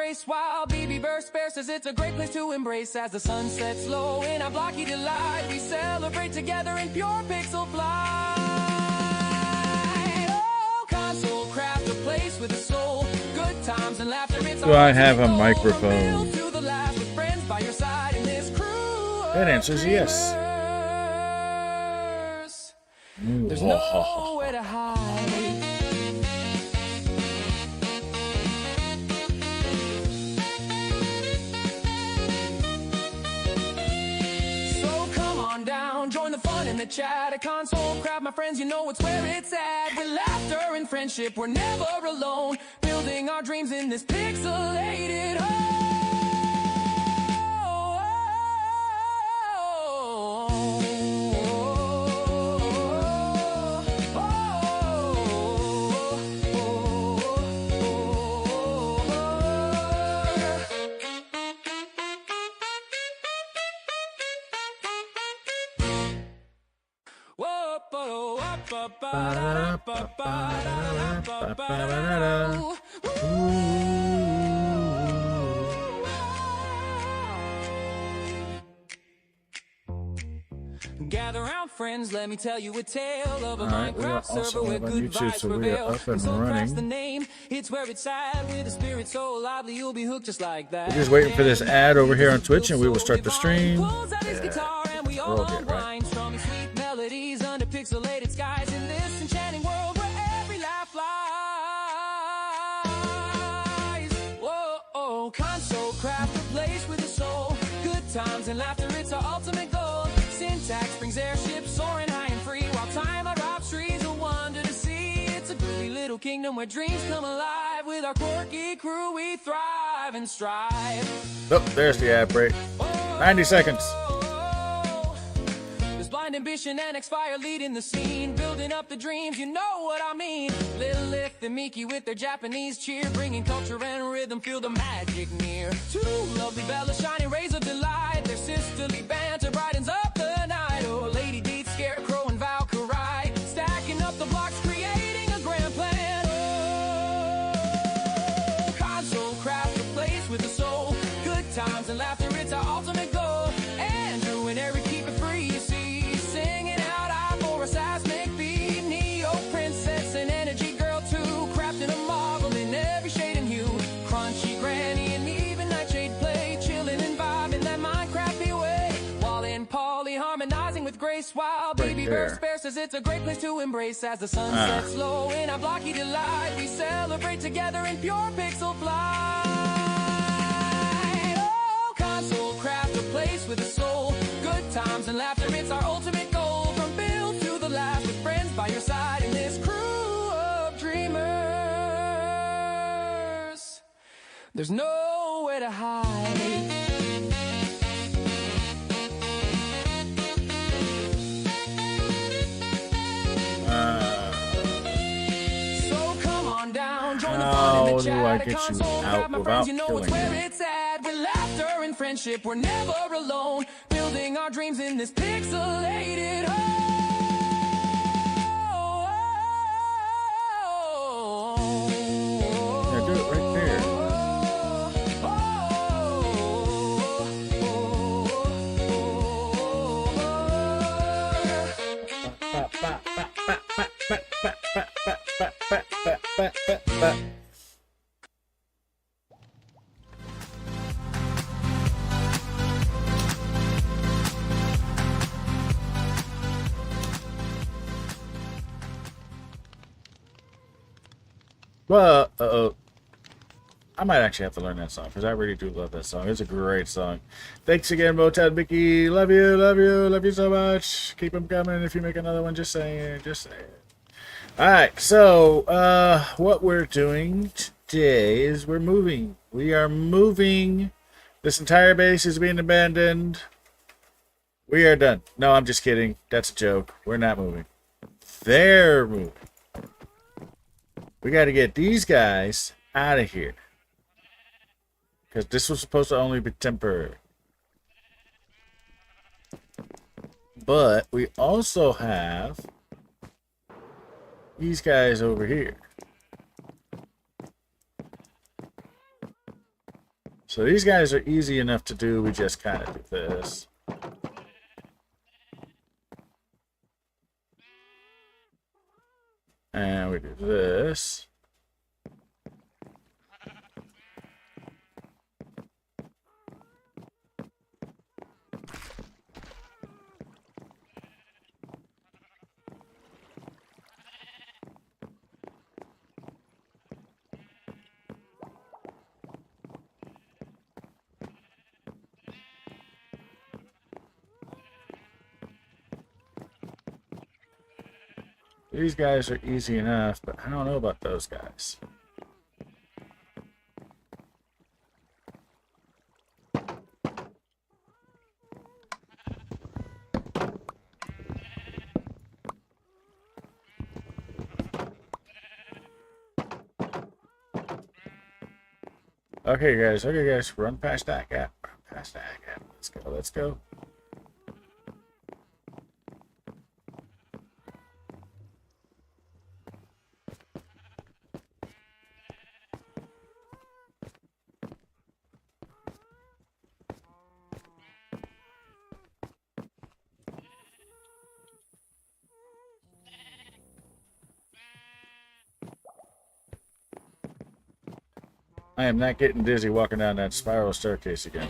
grace while BB Burst Bear says it's a great place to embrace. As the sun sets low in our blocky delight, we celebrate together in pure pixel flight. Oh, console craft, a place with a soul, good times and laughter. It's Do I have a microphone? to the last with friends by your side in this crew. That answer is yes. There's nowhere to hide. So come on down, join the fun in the chat. A console crowd, my friends, you know it's where it's at. With laughter and friendship, we're never alone. Building our dreams in this pixelated home. Gather round, friends, let me tell you a tale of a Minecraft server where good vibes prevail. And so that's the name, it's where it's at. With a spirit so lively, you'll be hooked just like that. We're just waiting for this ad over here on Twitch, and we will start the stream. Sweet melodies under pixelated skies in this enchanting world where every laugh flies. Whoa, console craft, a place with a soul. Good times and laughter, it's our ultimate goal. Syntax brings airships soaring high and free, while time drops trees a wonder to see. It's a groovy little kingdom where dreams come alive. With our quirky crew, we thrive and strive. Oh, there's the ad break. 90 seconds. Blind ambition and X-Fire leading the scene, building up the dreams, you know what I mean. Lilith and Miki with their Japanese cheer, bringing culture and rhythm, feel the magic near. Two lovely Bellas, shining rays of delight, their sisterly banter brightens up the night. Oh, Lady Deeds, Scarecrow and Valkyrie, stacking up the blocks, creating a grand plan. Oh, console craft, a place with a soul, good times and laughter, it's our ultimate goal. Andrew and Eric keep it free, you see. Seismic beat, Neo Princess and Energy Girl too, crafting a marvel in every shade and hue. Crunchy Granny and even Nightshade play, chilling and vibing that Minecrafty way. While in Polly harmonizing with grace, while BB Burst Bear says it's a great place to embrace. As the sun sets low in our blocky delight, we celebrate together in pure pixel flight. Oh, console craft, a place with a soul, good times and laughter, it's our ultimate goal. Last with friends by your side in this crew of dreamers. There's nowhere to hide. So come on down, join the fun in the chat. How do I get you out without you know killing it's where me? it's at. With laughter and friendship, we're never alone. Building our dreams in this pixelated home. Do it right there. Well, I might actually have to learn that song because I really do love that song. It's a great song. Thanks again, Motown Mickey. Love you, love you, love you so much. Keep them coming. If you make another one, just saying, just saying. All right, so what we're doing today is we're moving. We are moving. This entire base is being abandoned. We are done. No, I'm just kidding. That's a joke. We're not moving. They're moving. We got to get these guys out of here. Because this was supposed to only be temporary. But we also have these guys over here. So these guys are easy enough to do. We just kind of do this. And we do this. These guys are easy enough, but I don't know about those guys. Okay guys, run past that gap. Run past that gap. Let's go, let's go. I am not getting dizzy walking down that spiral staircase again.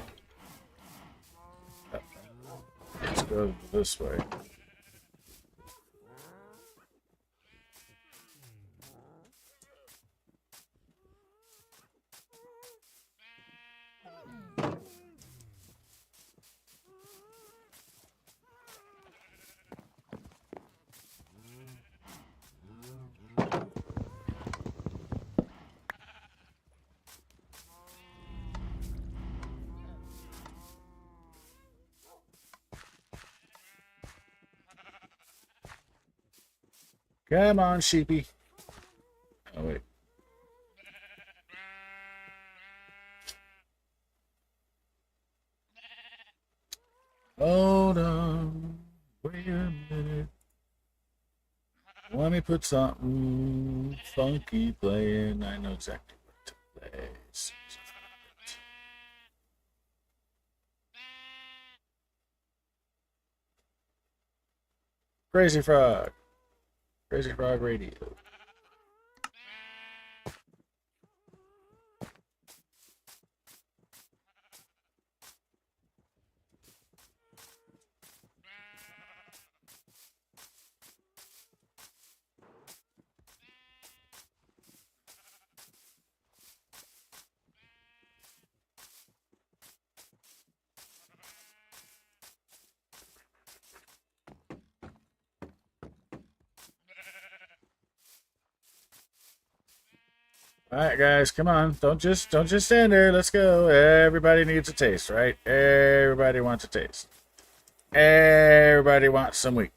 Let's go this way. Come on, sheepy. Oh, wait. Hold on. Wait a minute. Let me put something funky playing. I know exactly what to play. Crazy Frog. Crazy Frog Radio. All right, guys, come on. Don't just stand there. Let's go. Everybody needs a taste, right? Everybody wants a taste. Everybody wants some wheat.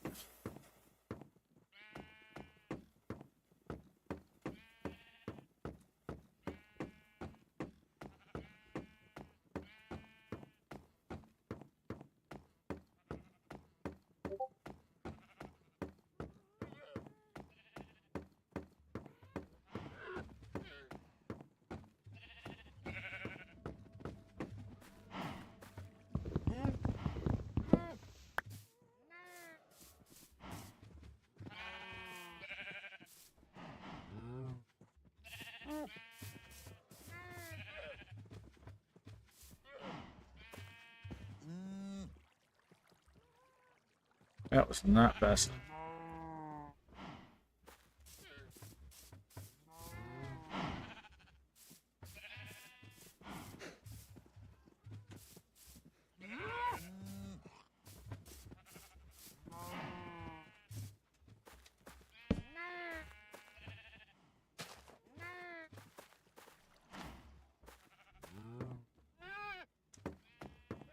That was not fast.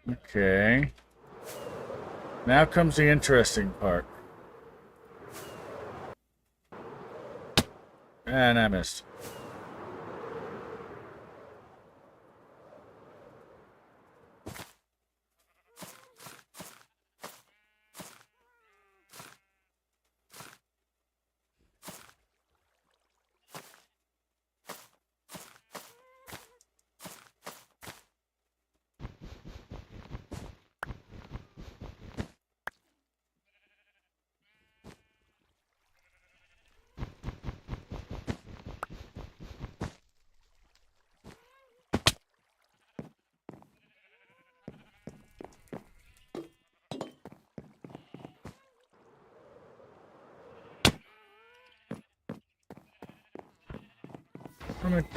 Okay. Now comes the interesting part. And I missed.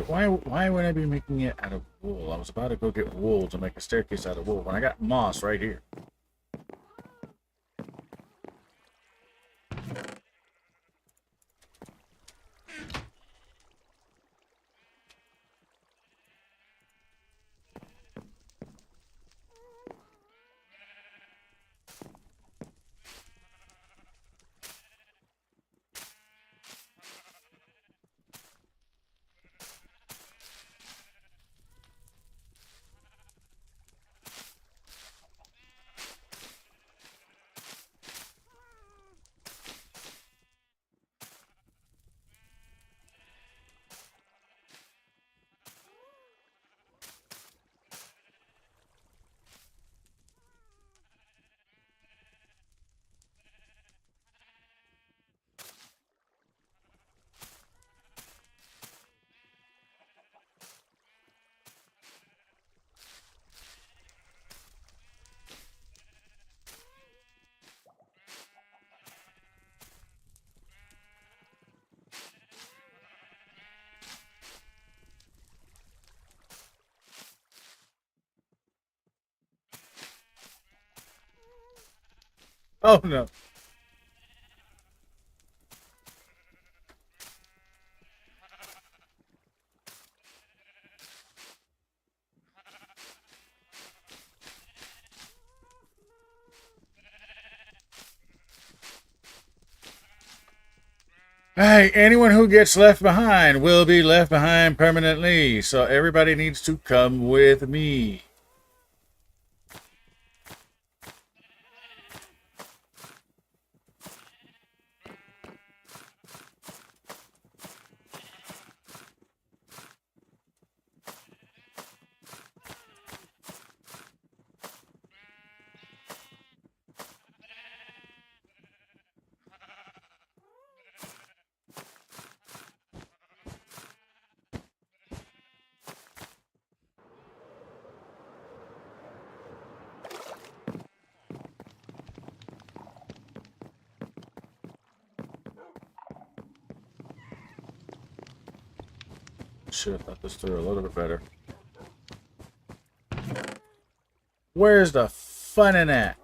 Why would I be making it out of wool? I was about to go get wool to make a staircase out of wool when I got moss right here. Oh no. Hey, anyone who gets left behind will be left behind permanently. So everybody needs to come with me. Should have thought this through a little bit better. Where's the fun in that?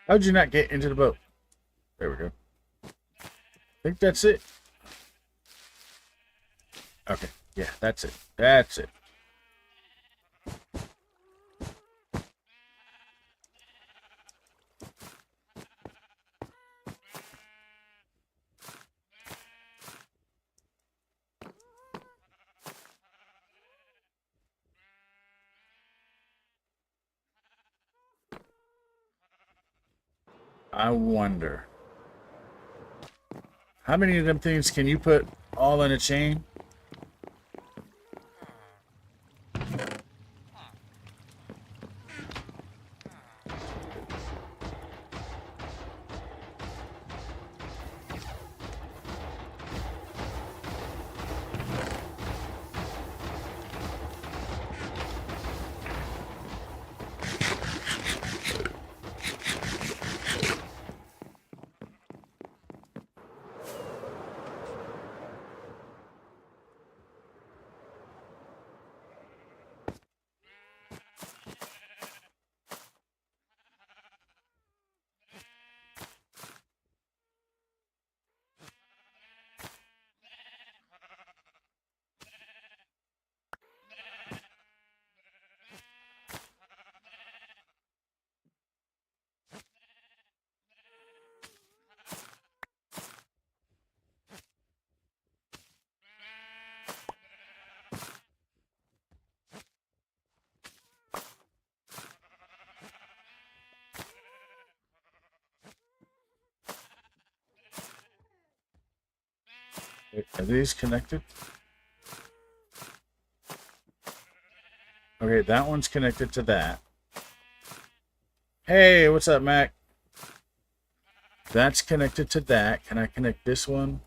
How'd you not get into the boat? There we go. I think that's it. Okay. Yeah, that's it. That's it. I wonder. How many of them things can you put all in a chain? Wait, are these connected? Okay, that one's connected to that. Hey, what's up, Mac? That's connected to that. Can I connect this one?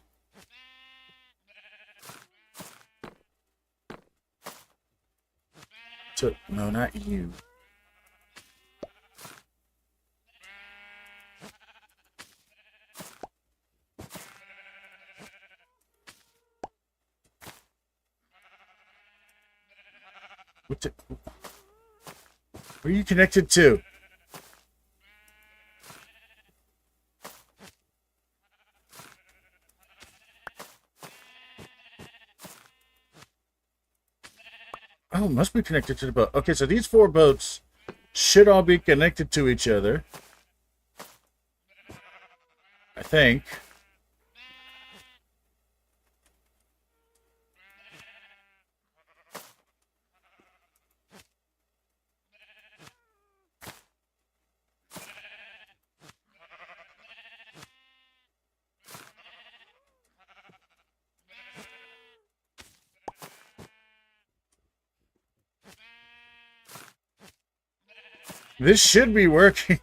No, not you. Where are you connected to? Oh, must be connected to the boat. Okay, so these 4 boats should all be connected to each other. I think. This should be working.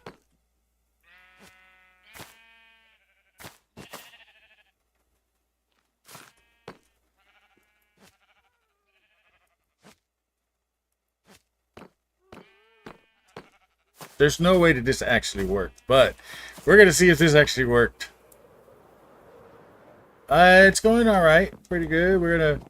There's no way that this actually worked, but we're going to see if this actually worked. It's going all right. Pretty good. We're going to...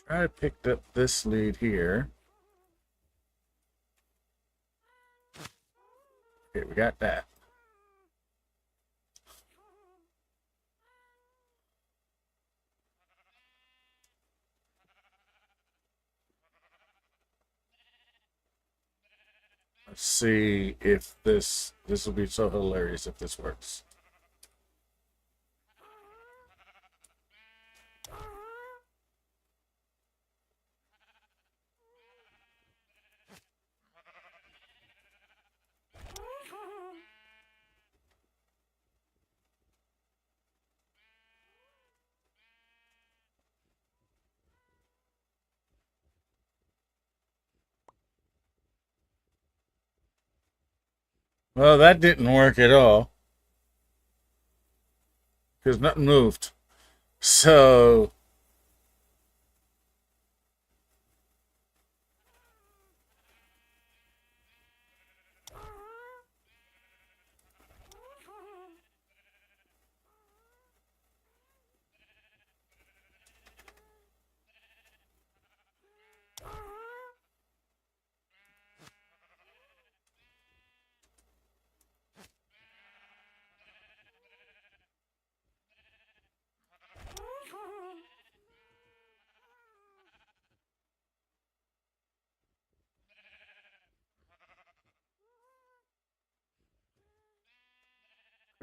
try to pick up this lead here. Okay, we got that. Let's see if this will be so hilarious if this works. Well, that didn't work at all. Because nothing moved. So...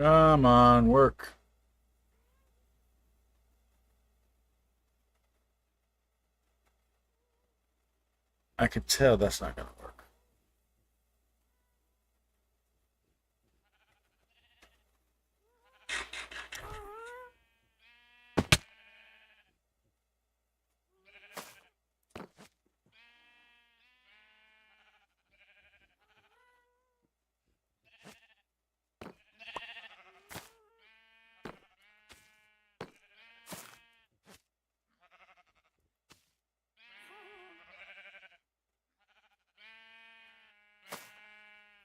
Come on, work. I can tell that's not going to work.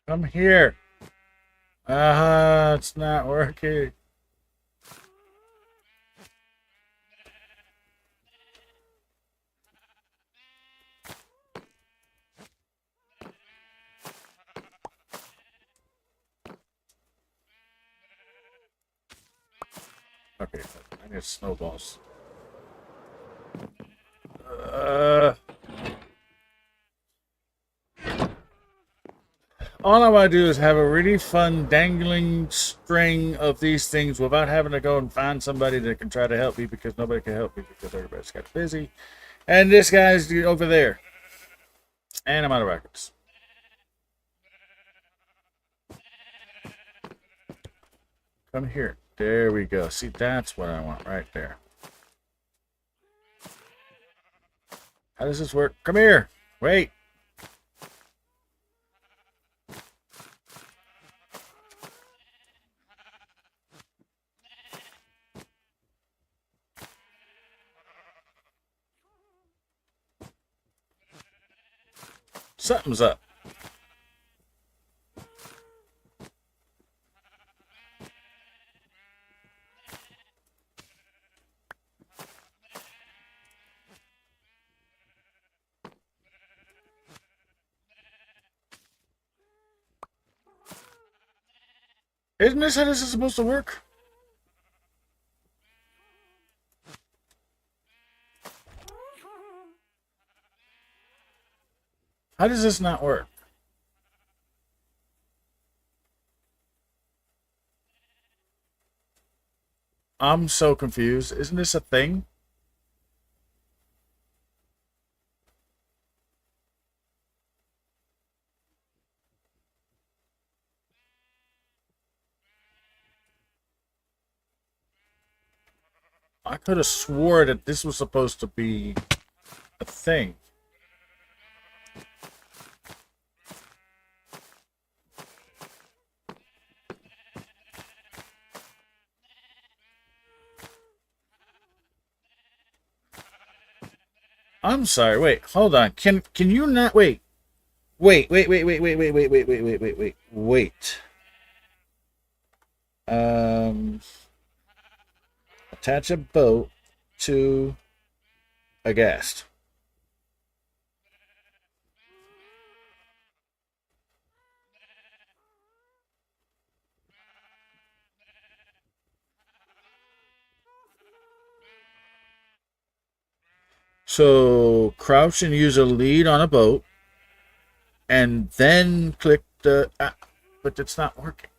Come here. It's not working. Okay, I need snowballs. All I want to do is have a really fun dangling string of these things without having to go and find somebody that can try to help me, because nobody can help me because everybody's got busy. And this guy's over there. And I'm out of records. Come here. There we go. See, that's what I want right there. How does this work? Come here. Wait. Something's up. Isn't this how this is supposed to work? How does this not work? I'm so confused. Isn't this a thing? I could have swore that this was supposed to be a thing. I'm sorry. Wait, hold on. Can you not wait? Wait. Um, attach a boat to a ghast. So crouch and use a lead on a boat, and then click the. But it's not working.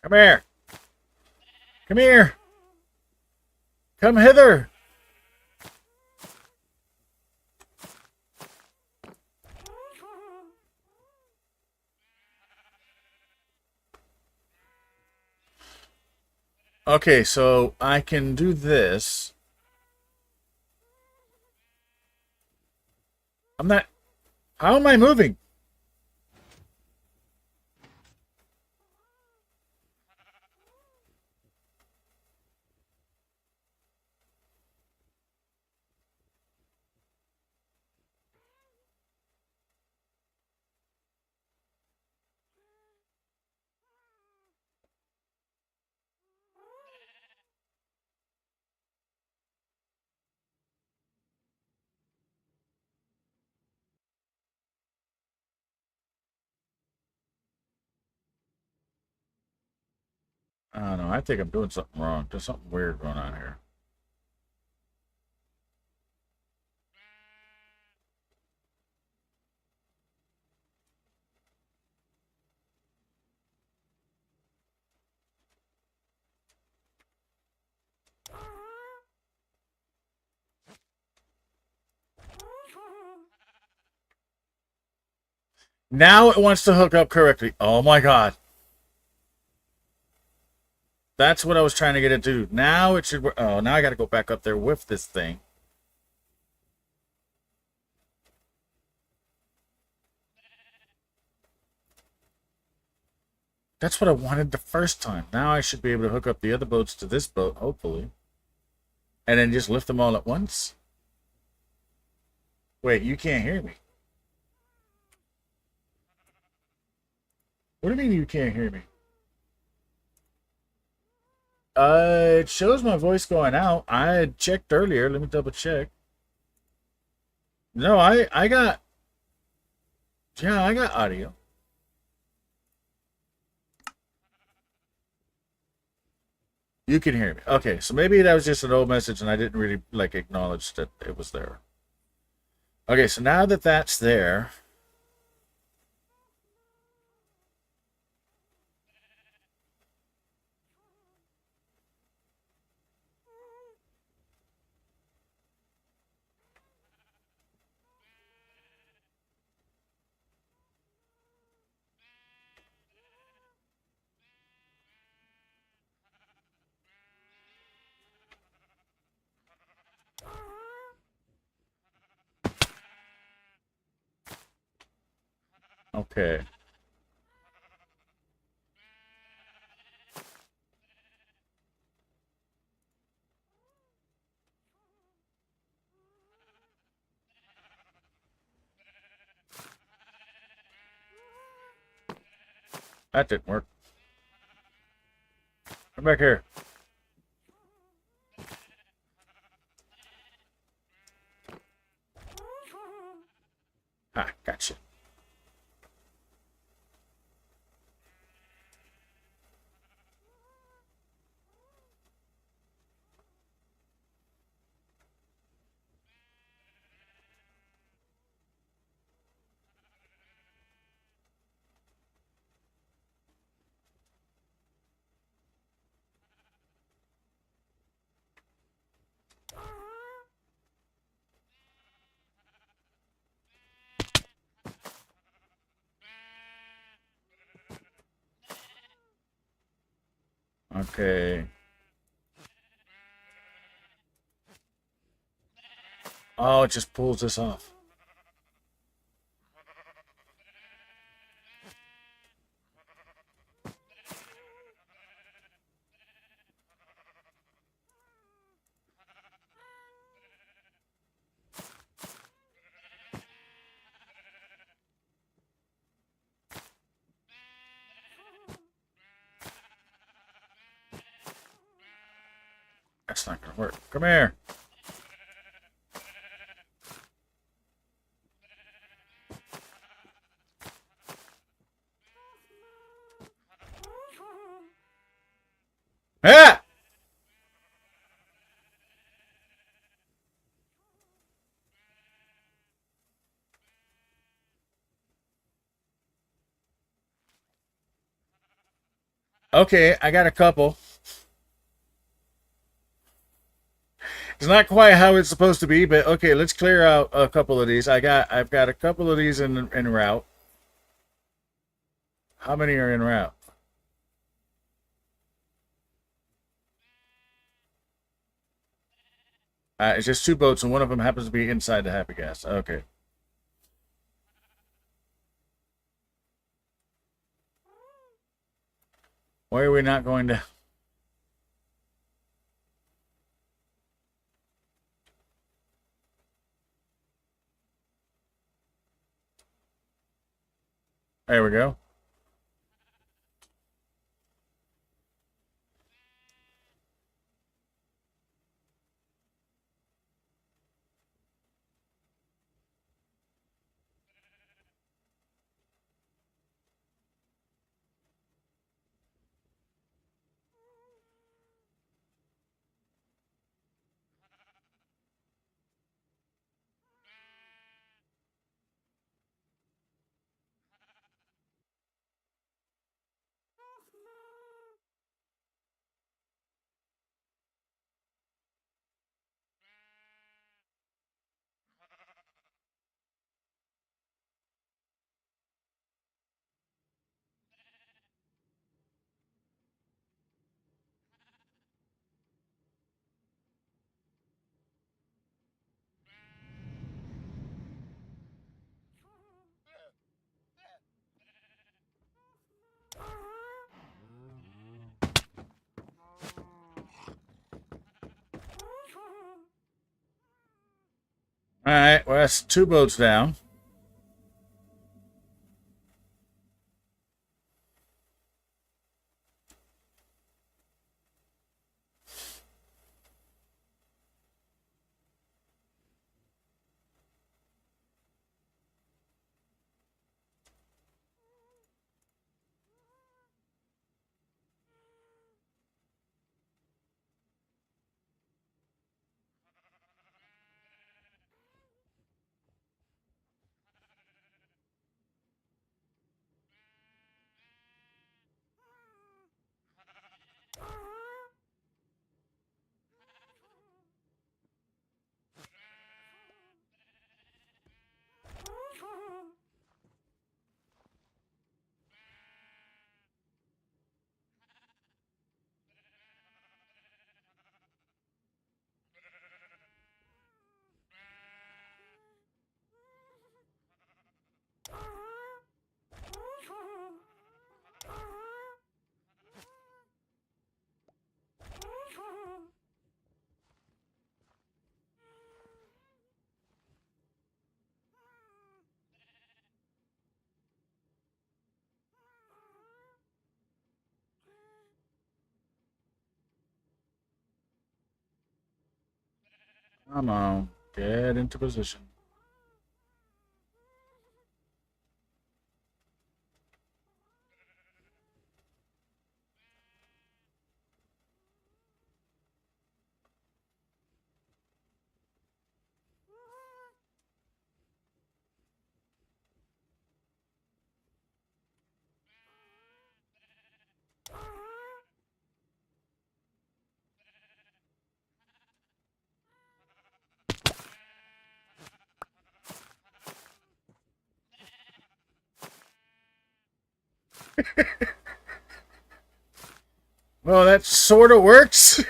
Come here. Come here. Come hither. Okay, so I can do this. I'm not. How am I moving? don't know. I think I'm doing something wrong. There's something weird going on here. Now it wants to hook up correctly. Oh my god. That's what I was trying to get it to do. Now it should work. Oh, now I got to go back up there with this thing. That's what I wanted the first time. Now I should be able to hook up the other boats to this boat, hopefully. And then just lift them all at once. Wait, you can't hear me. What do you mean you can't hear me? It shows my voice going out. I checked earlier. Let me double check. No, I got... Yeah, I got audio. You can hear me. Okay, so maybe that was just an old message and I didn't really, like, acknowledge that it was there. Okay, so now that that's there... Okay. That didn't work. Come back here. Ah, gotcha. Okay. Oh, it just pulls this off. That's not gonna work. Come here. Ah! Okay, I got a couple. It's not quite how it's supposed to be, but okay, let's clear out a couple of these. I've got a couple of these in route. How many are in route? It's just two boats, and one of them happens to be inside the Happy Gas. Okay. Why are we not going to... There we go. All right, well, that's 2 boats down. Come on, get into position. Well, that sort of works.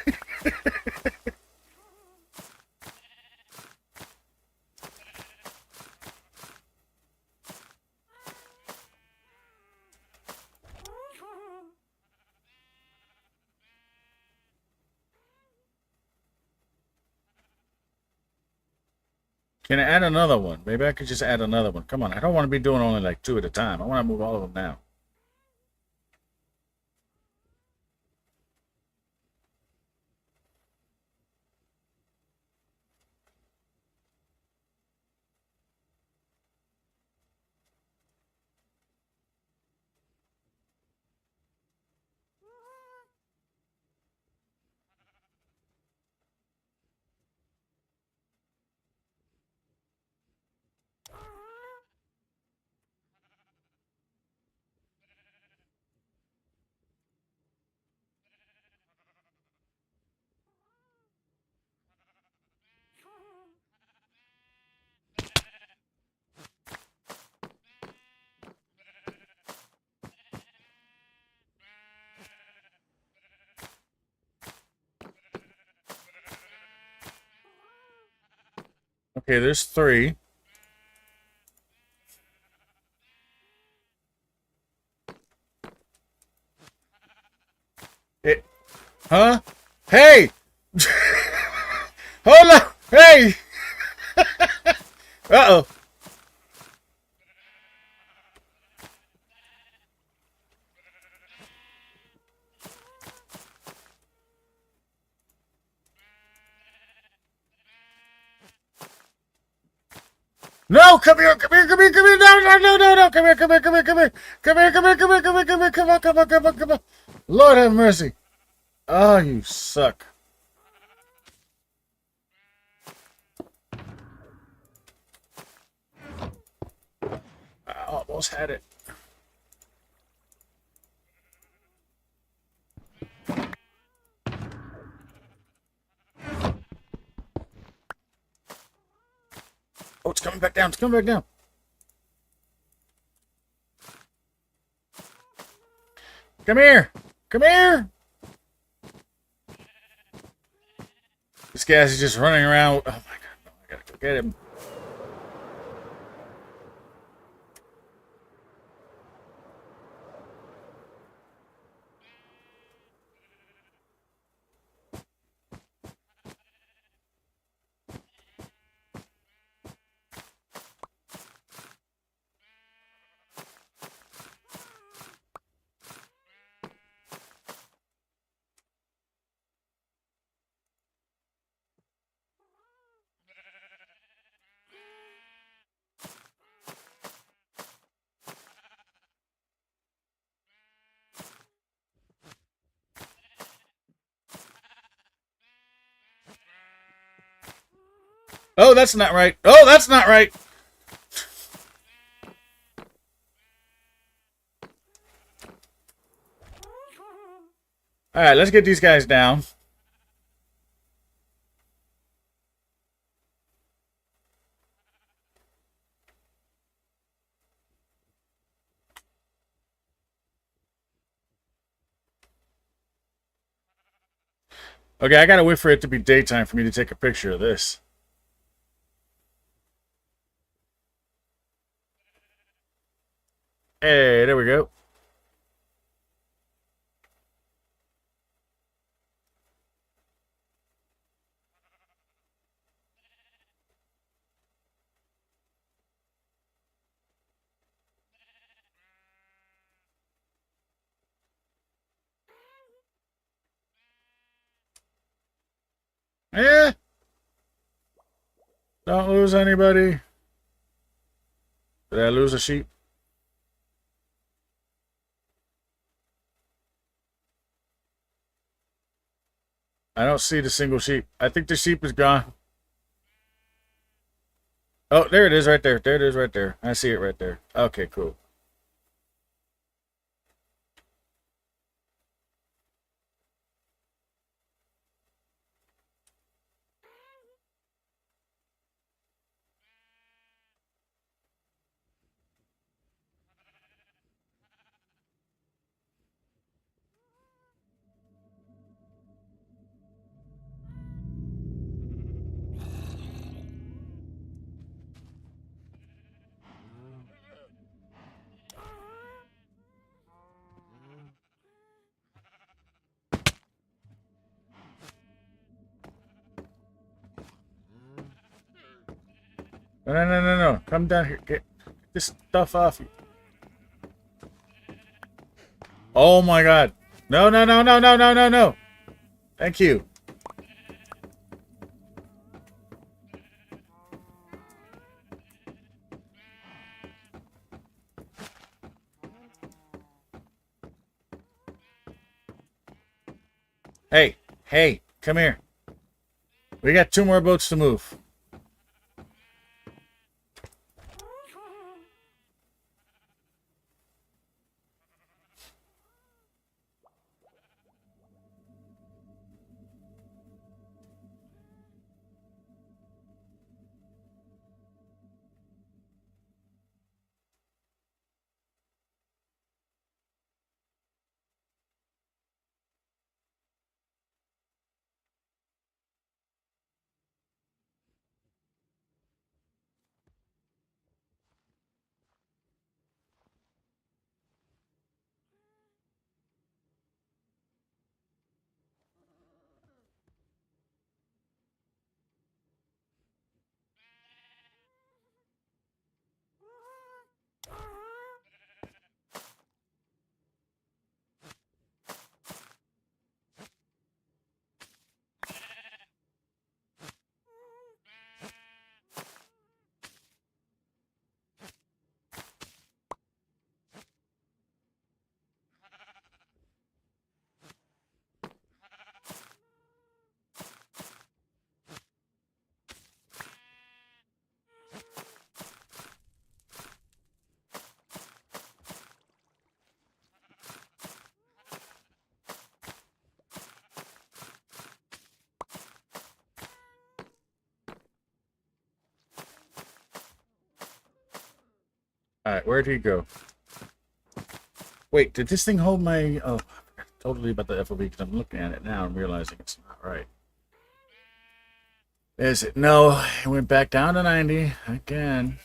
Can I add another one? Maybe I could just add another one. Come on, I don't want to be doing only like 2 at a time. I want to move all of them now. Okay, there's 3. It, huh? Hey! Hold on! Hey! Uh-oh. No, come here, come here, come here, come here, no, no, no, no, no, come here, come here, come here, come here, come here, come here, come here, come here, come here, come on, come on, come on, come on. Lord have mercy. Oh, you suck. I almost had it. Oh, it's coming back down, it's coming back down. Come here, come here. This guy's just running around. Oh my god, no, I gotta go get him. Oh, that's not right. Oh, that's not right. All right, let's get these guys down. Okay, I gotta wait for it to be daytime for me to take a picture of this. Hey, there we go. Eh, don't lose anybody. Did I lose a sheep? I don't see the single sheep. I think the sheep is gone. Oh, there it is right there. There it is right there. I see it right there. Okay, cool. No, no, no, no, no. Come down here. Get this stuff off you. Oh my god. No, no, no, no, no, no, no, no. Thank you. Hey, hey, come here. We got 2 more boats to move. Alright, where'd he go? Wait, did this thing hold my... Oh, totally about the FOV because I'm looking at it now and realizing it's not right. Is it? No, it went back down to 90 again.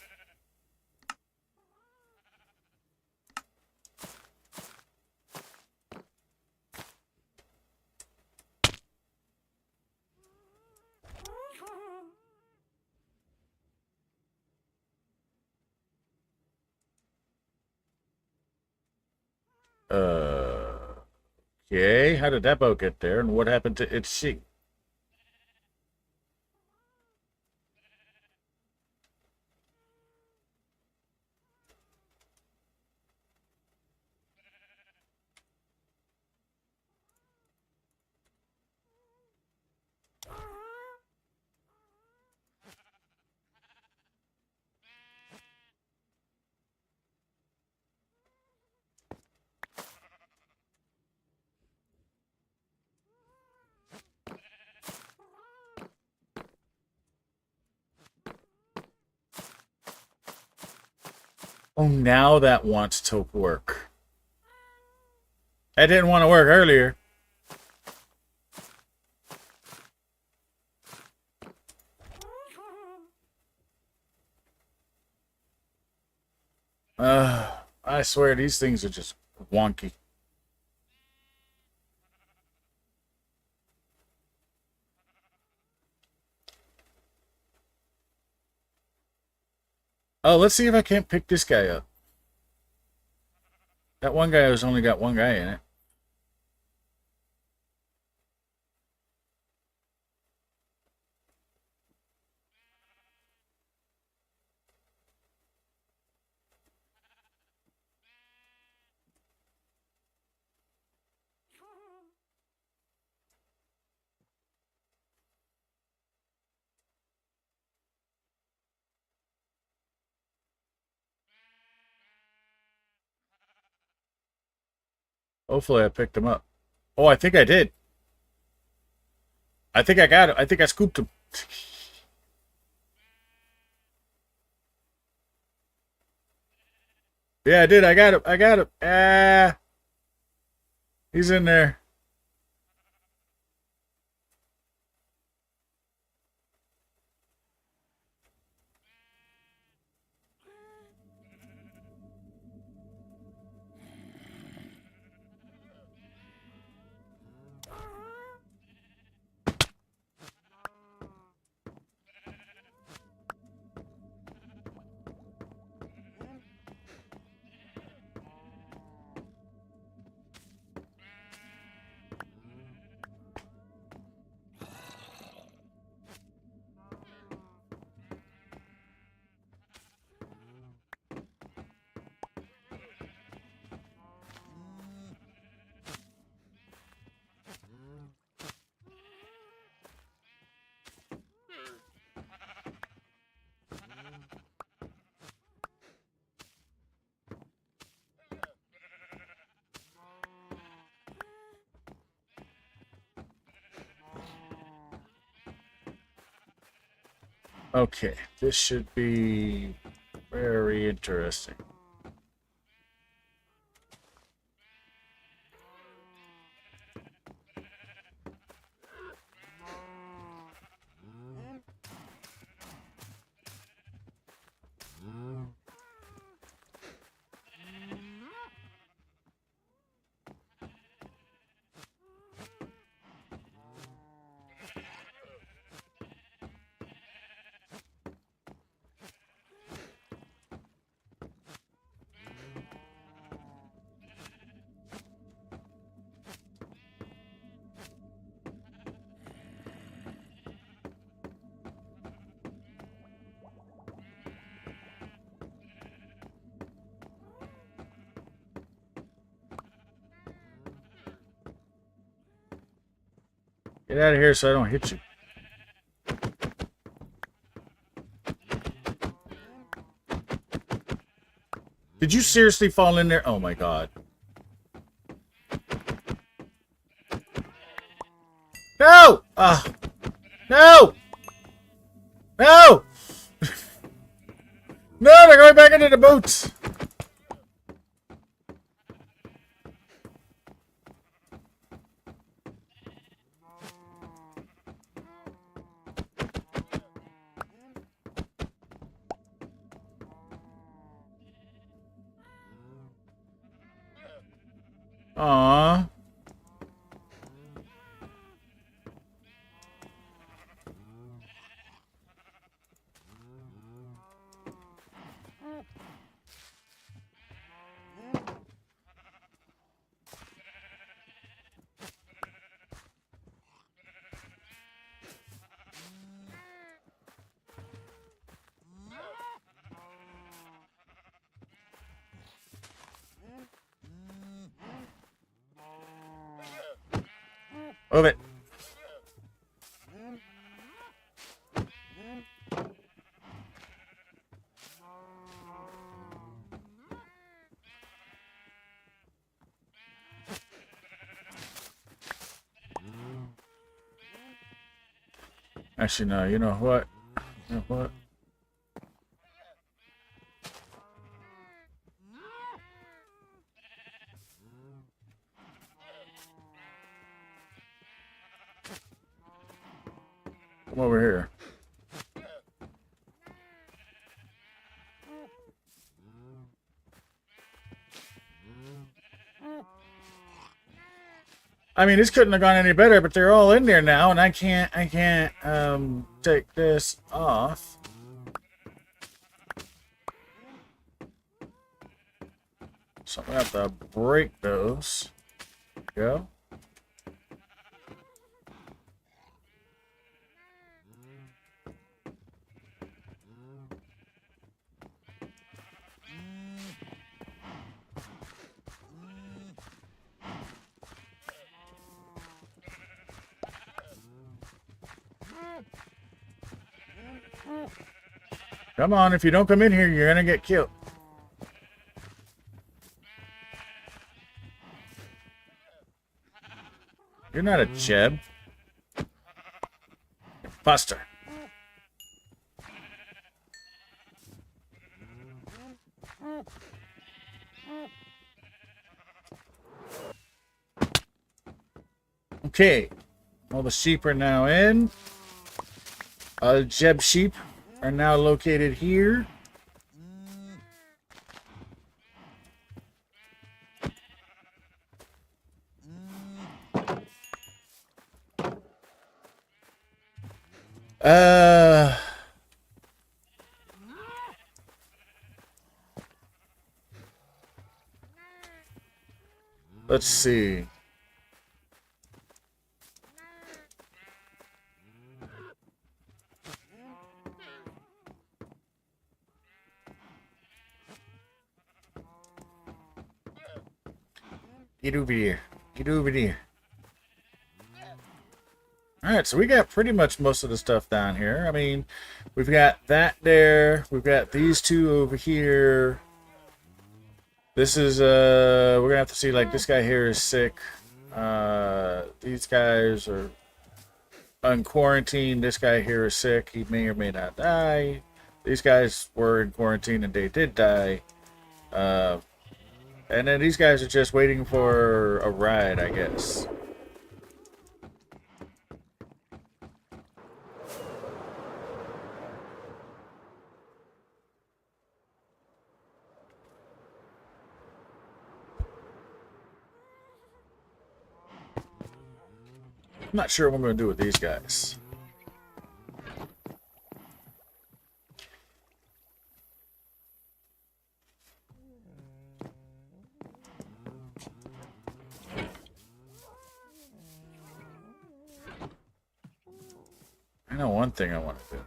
Okay, how did that boat get there and what happened to its sheep? Oh, now that wants to work. That didn't want to work earlier. I swear these things are just wonky. Oh, let's see if I can't pick this guy up. That one guy has only got one guy in it. Hopefully I picked him up. Oh, I think I did. I think I got him. I think I scooped him. Yeah, I did. I got him. I got him. Ah. He's in there. Okay, this should be very interesting. Get out of here so I don't hit you. Did you seriously fall in there? Oh my god. No! No! No! No, they're going back into the boots! Aww. Move it. Actually, no. You know what? You know what? Come over here. I mean, this couldn't have gone any better, but they're all in there now, and I can't take this off. So I'm gonna have to break those. Go. Come on, if you don't come in here, you're gonna get killed. You're not a Jeb. Buster. Okay. All the sheep are now in. Jeb sheep are now located here. Let's see. Get over here. Get over there. Alright, so we got pretty much most of the stuff down here. I mean, we've got that there. We've got these two over here. This is, we're gonna have to see, like, this guy here is sick. These guys are unquarantined. This guy here is sick. He may or may not die. These guys were in quarantine and they did die. And then these guys are just waiting for a ride, I guess. I'm not sure what I'm going to do with these guys. I know one thing I want to do.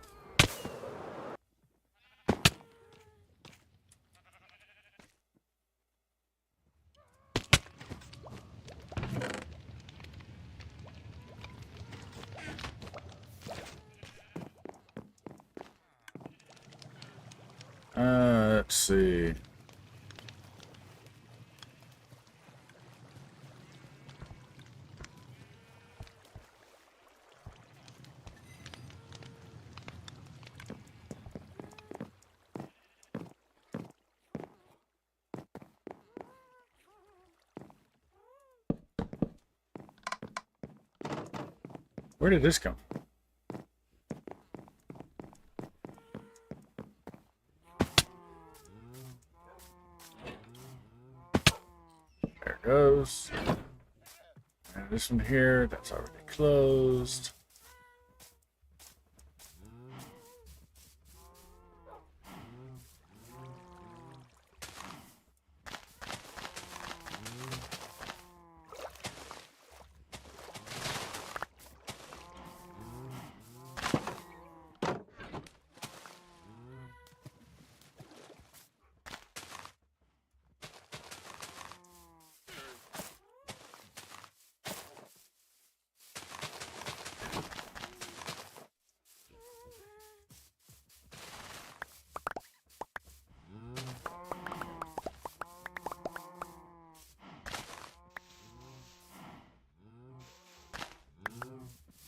Let's see. Where did this come from? There it goes. And this one here, that's already closed.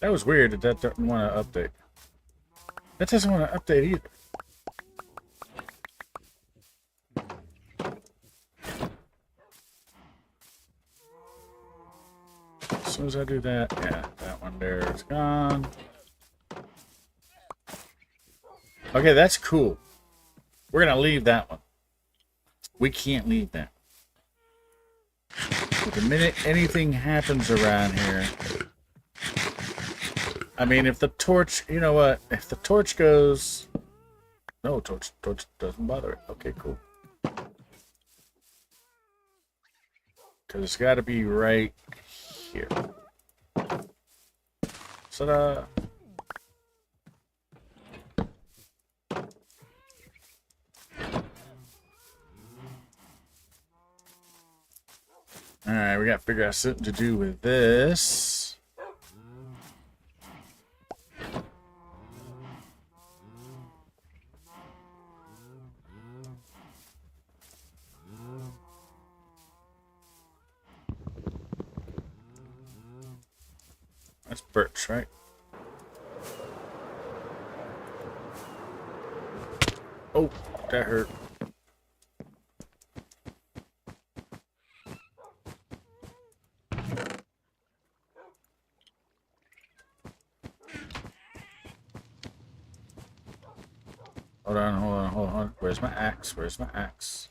That was weird that that doesn't want to update. That doesn't want to update either. As soon as I do that, yeah, that one there is gone. Okay, that's cool. We're gonna leave that one. We can't leave that. But the minute anything happens around here, I mean, if the torch, you know what? If the torch goes, no, torch doesn't bother it. Okay, cool. Because it's got to be right here. Ta-da! Alright, we got to figure out something to do with this. That's birch, right? Oh, that hurt. Hold on. Where's my axe? Where's my axe?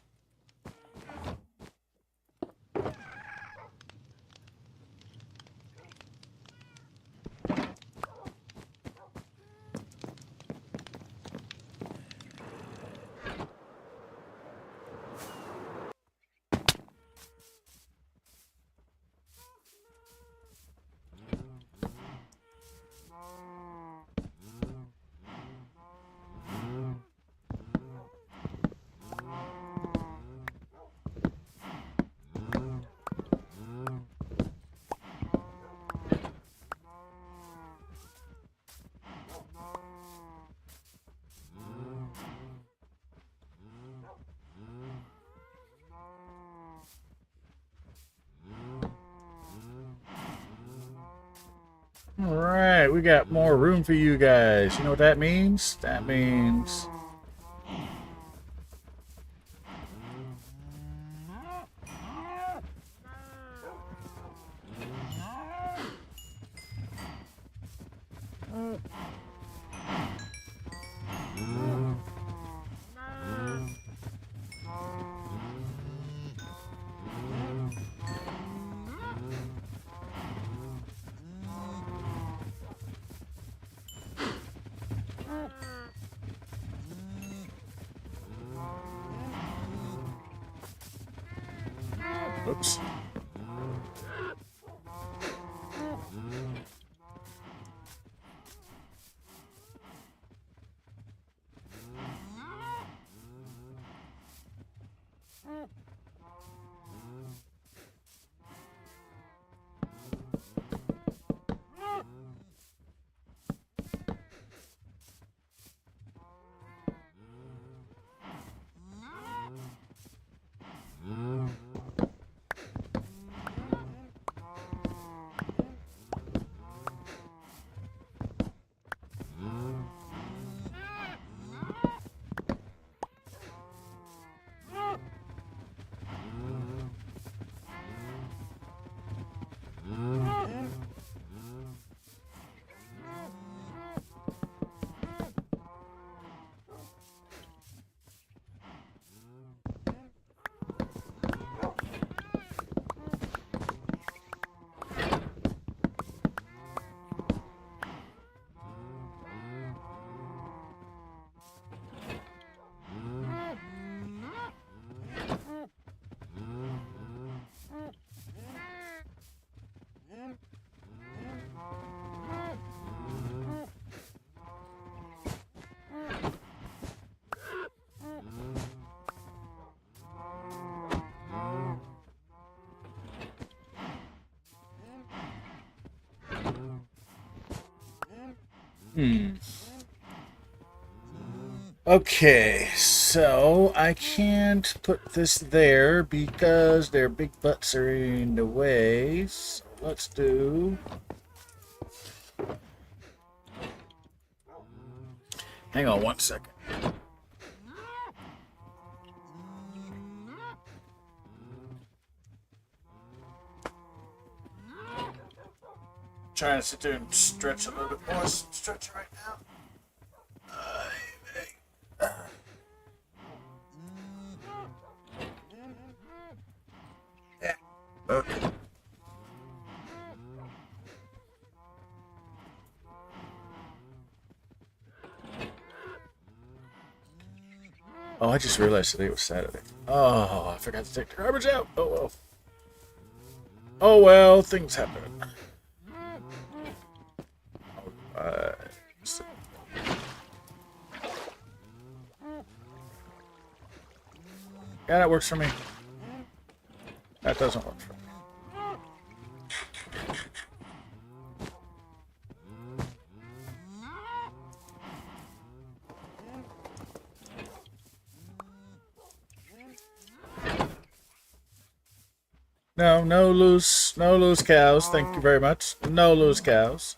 Alright, we got more room for you guys. You know what that means? That means... Oops. Okay, so I can't put this there because their big butts are in the way. So let's do... Hang on one second. Trying to sit there and stretch a little bit more. Stretch right now. Hey. Okay. Oh, I just realized today was Saturday. Oh, I forgot to take the garbage out. Oh well. Oh well, things happen. Alright. Yeah, that works for me. That doesn't work for me. No, no loose cows. Thank you very much. No loose cows.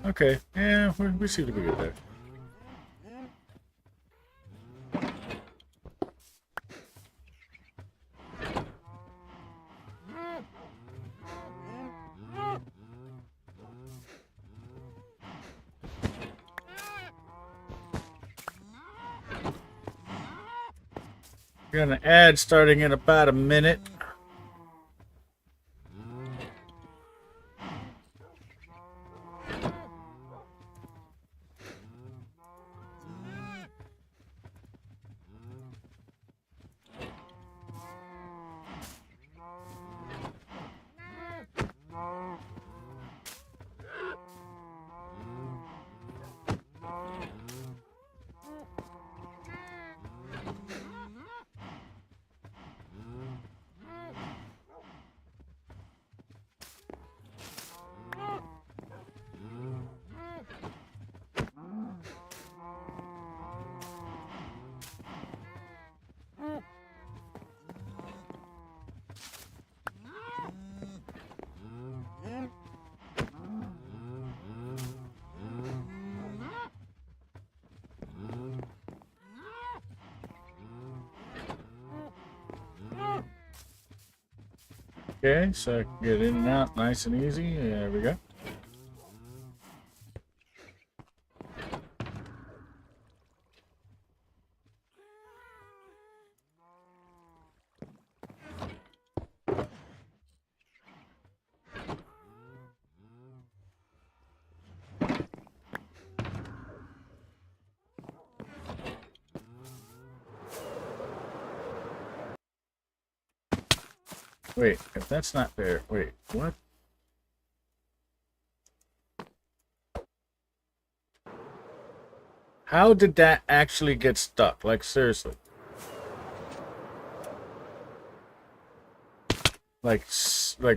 Okay, yeah, we seem to be good there. We're got an ad starting in about a minute. Okay, so I can get in and out nice and easy. There we go. Wait, if that's not there, wait, what? How did that actually get stuck? Like, seriously. Like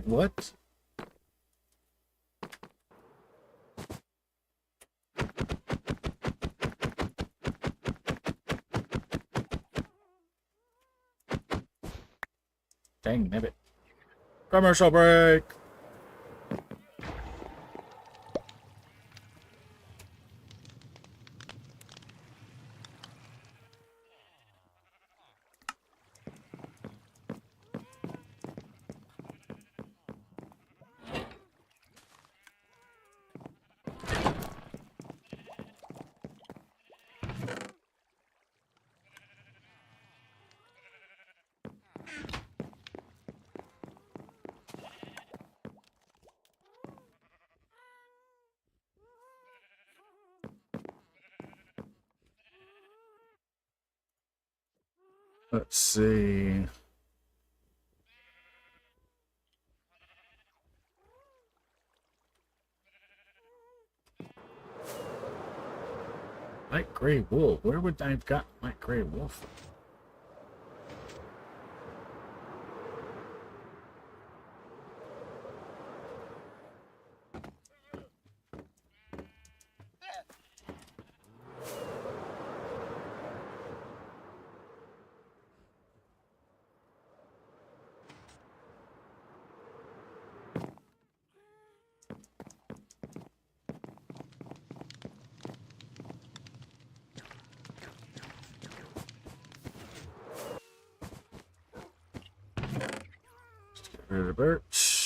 what? Dang, nabbit. Commercial break. Let's see. Light gray wool. Where would I have got light gray wool from? Rid of the birch.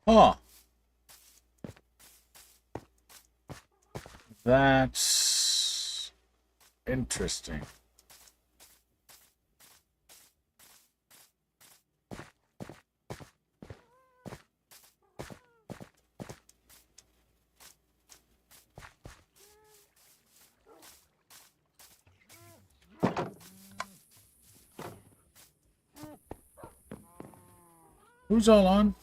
Huh. That's interesting. Who's all on?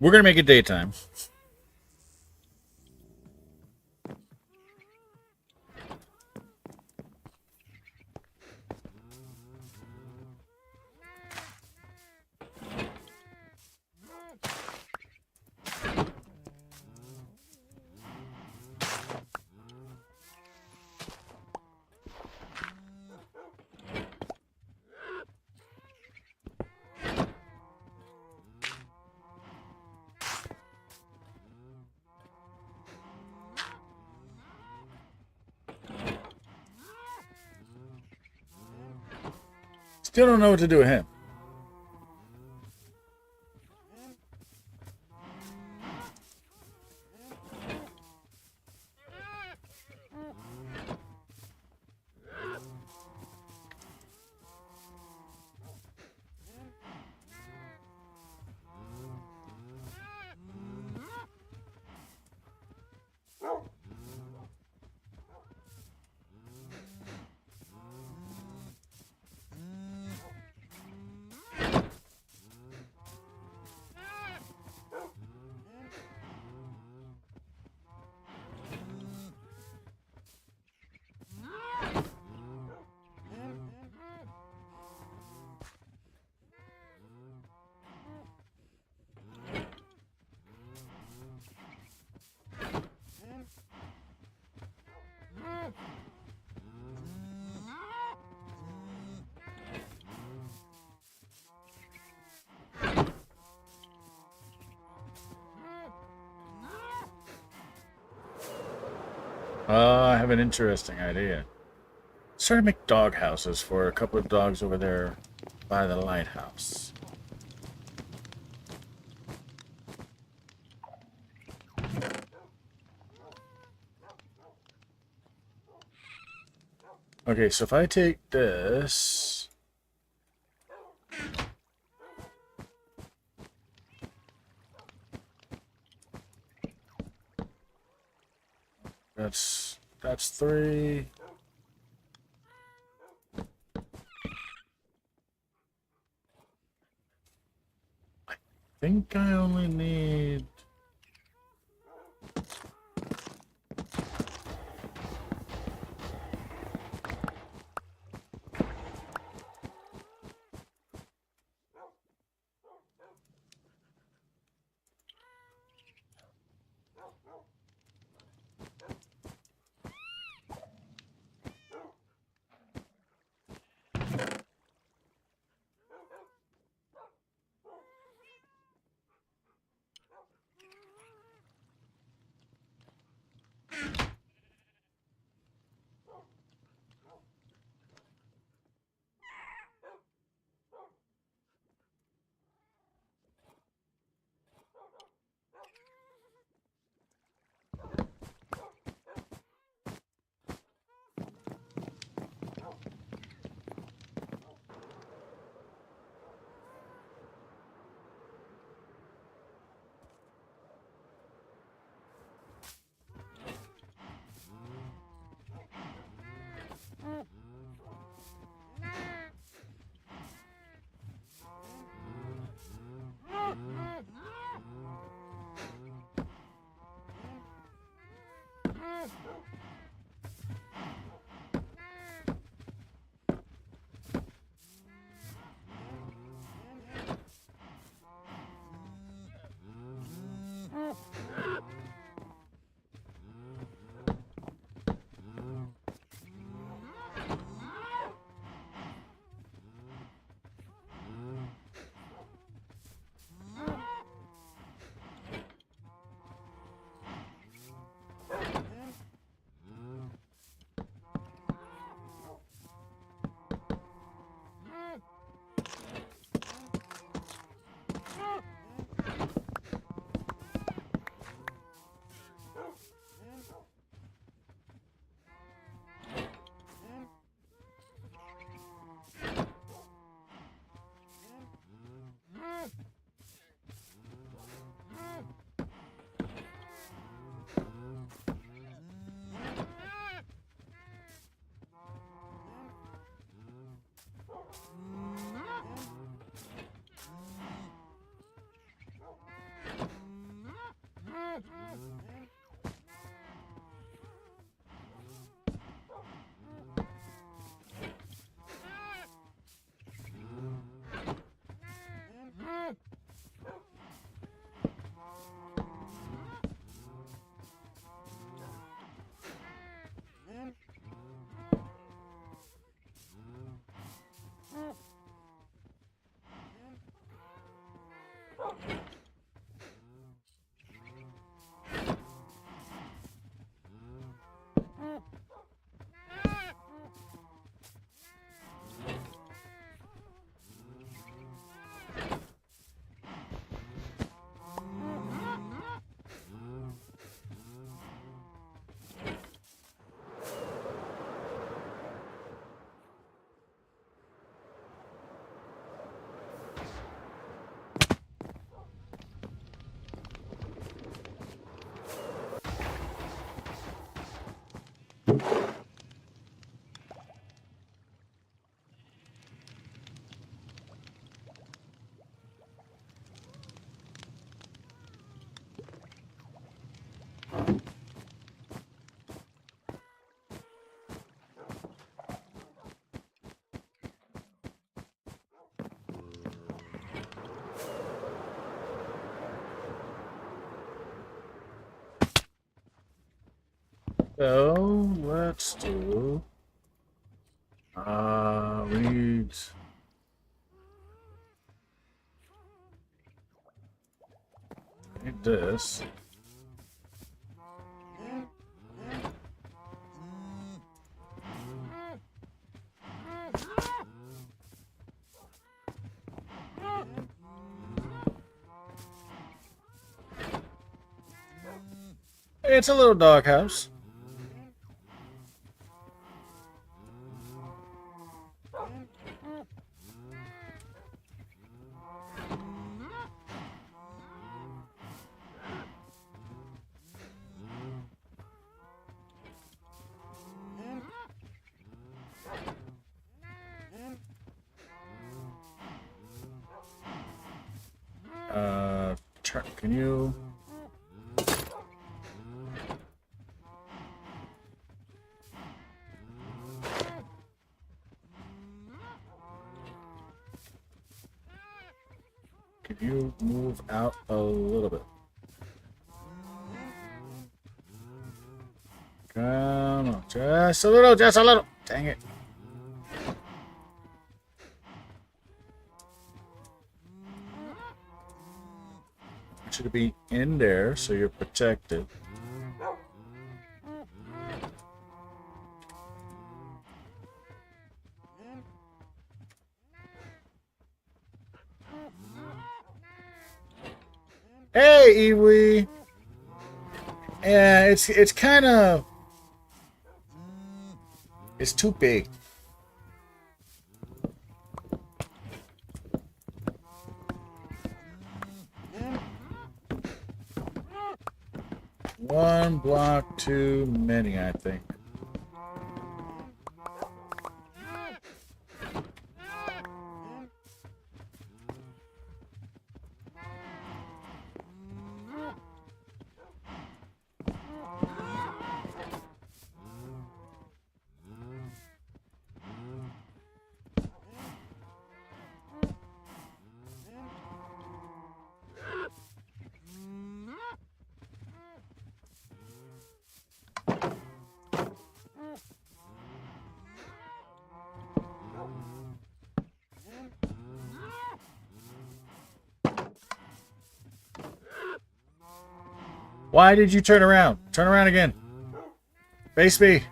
We're gonna make it daytime. Still don't know what to do with him. I have an interesting idea. Start to make dog houses for a couple of dogs over there by the lighthouse. Okay, so if I take this... That's 3. I think I only need... So let's do need this. It's a little doghouse. turn. Can you? Can you move out a little bit? Come on, just a little, just a little. Dang it. I want you to be in there so you're protected. Hey, Iwi. Yeah, it's kind of... It's too big. One block too many, I think. Why did you turn around? Turn around again. Face me.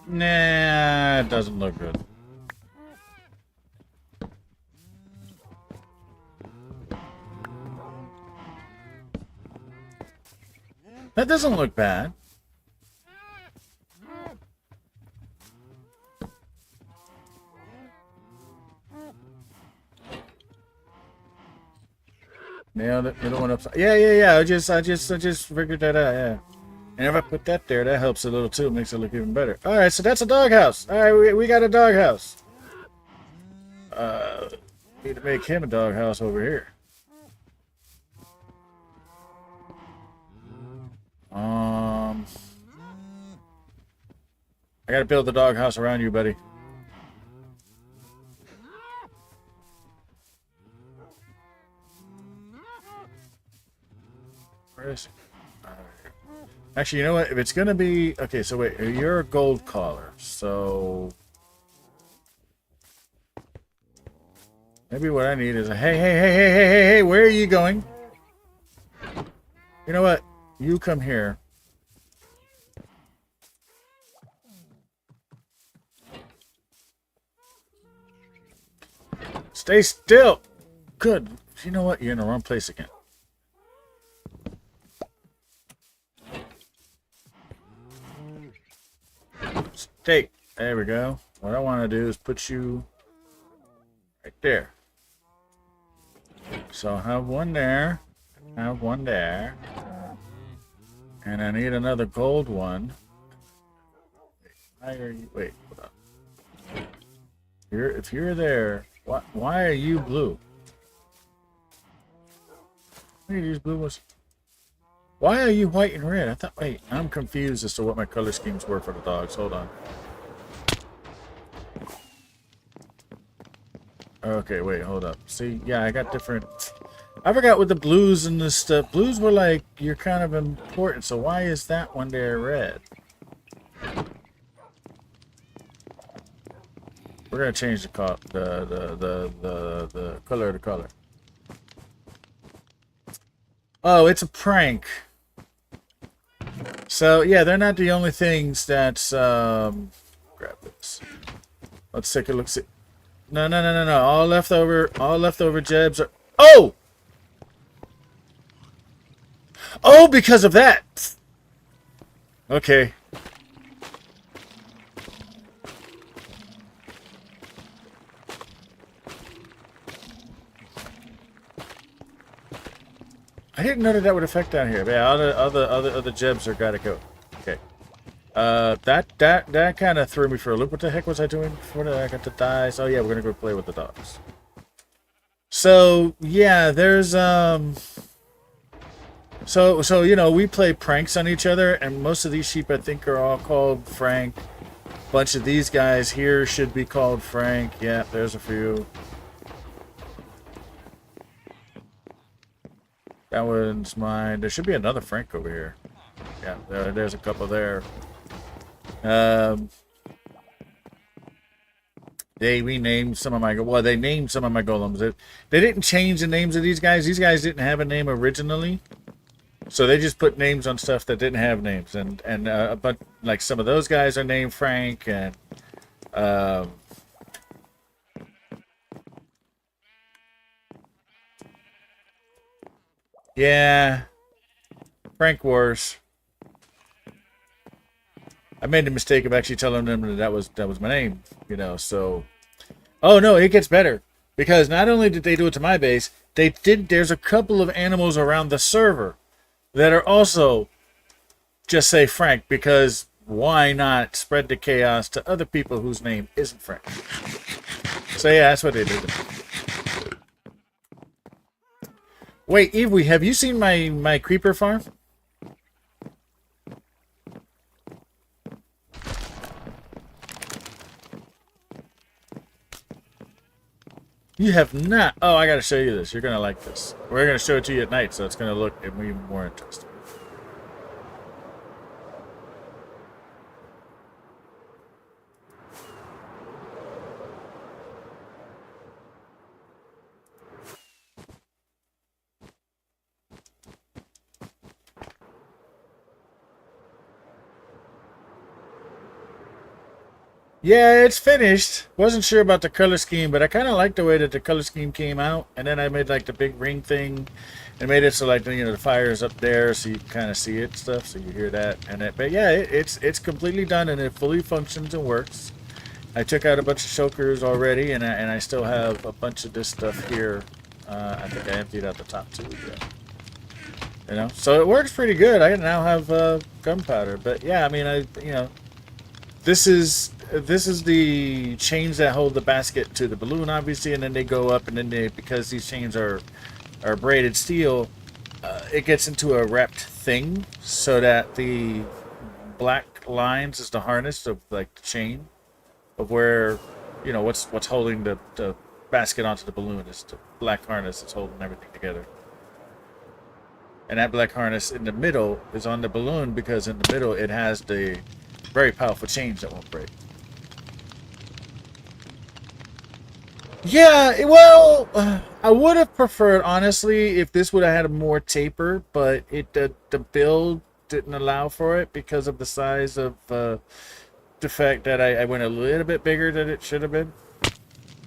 Nah, it doesn't look good. That doesn't look bad. Nailed it. Middle one upside. Yeah. I just figured that out. Yeah. And if I put that there, that helps a little too. Makes it look even better. All right, so that's a doghouse. All right, we got a doghouse. Need to make him a doghouse over here. I gotta build the doghouse around you, buddy. Where is he? Actually, you know what? If it's gonna be okay, so wait, you're a gold collar, so maybe what I need is a hey, where are you going? You know what? You come here. Stay still. Good. You know what? You're in the wrong place again. Stay. There we go. What I want to do is put you right there. So I have one there. I have one there. And I need another gold one. Why are you... Wait, hold on. If you're there, why are you blue? Wait, these blue ones... Why are you white and red? I thought... Wait, I'm confused as to what my color schemes were for the dogs. Hold on. Okay, wait, hold up. See, yeah, I got different... I forgot with the blues and this stuff. Blues were like, you're kind of important, so why is that one there red? We're gonna change the color to color. Oh, it's a prank. So yeah, they're not the only things that's grab this. Let's take a look. See, no. All leftover jebs are. Oh! Oh, because of that. Okay. I didn't know that would affect down here. But yeah, other jebs are gotta go. Okay. That kind of threw me for a loop. What the heck was I doing before I got to die? So yeah, we're gonna go play with the dogs. So yeah, there's So you know, we play pranks on each other, and most of these sheep I think are all called Frank. A bunch of these guys here should be called Frank. Yeah, there's a few. That one's mine. There should be another Frank over here. Yeah, there's a couple there. They named some of my golems. They didn't change the names of these guys. These guys didn't have a name originally. So they just put names on stuff that didn't have names, but like some of those guys are named Frank, and yeah, Frank Wars. I made the mistake of actually telling them that was my name, you know. So, oh no, it gets better because not only did they do it to my base, there's a couple of animals around the server that are also just say Frank, because why not spread the chaos to other people whose name isn't Frank? So yeah, that's what they did. Wait, Eve, have you seen my creeper farm? You have not. Oh, I gotta show you this. You're gonna like this. We're gonna show it to you at night, so it's gonna look even more interesting. Yeah, it's finished. Wasn't sure about the color scheme, but I kind of like the way that the color scheme came out. And then I made like the big ring thing, and made it so like the fire is up there, so you kind of see it stuff, so you hear that. But yeah, it's completely done, and it fully functions and works. I took out a bunch of chokers already, and I still have a bunch of this stuff here. I think I emptied out the top two. Yeah. So it works pretty good. I now have gunpowder, but yeah, I mean, this is the chains that hold the basket to the balloon, obviously, and then they go up, and then because these chains are braided steel, it gets into a wrapped thing, so that the black lines is the harness of like the chain of where what's holding the basket onto the balloon is the black harness that's holding everything together. And that black harness in the middle is on the balloon because in the middle it has the very powerful chains that won't break. Yeah, well, I would have preferred, honestly, if this would have had a more taper, but the build didn't allow for it because of the size of the fact that I went a little bit bigger than it should have been.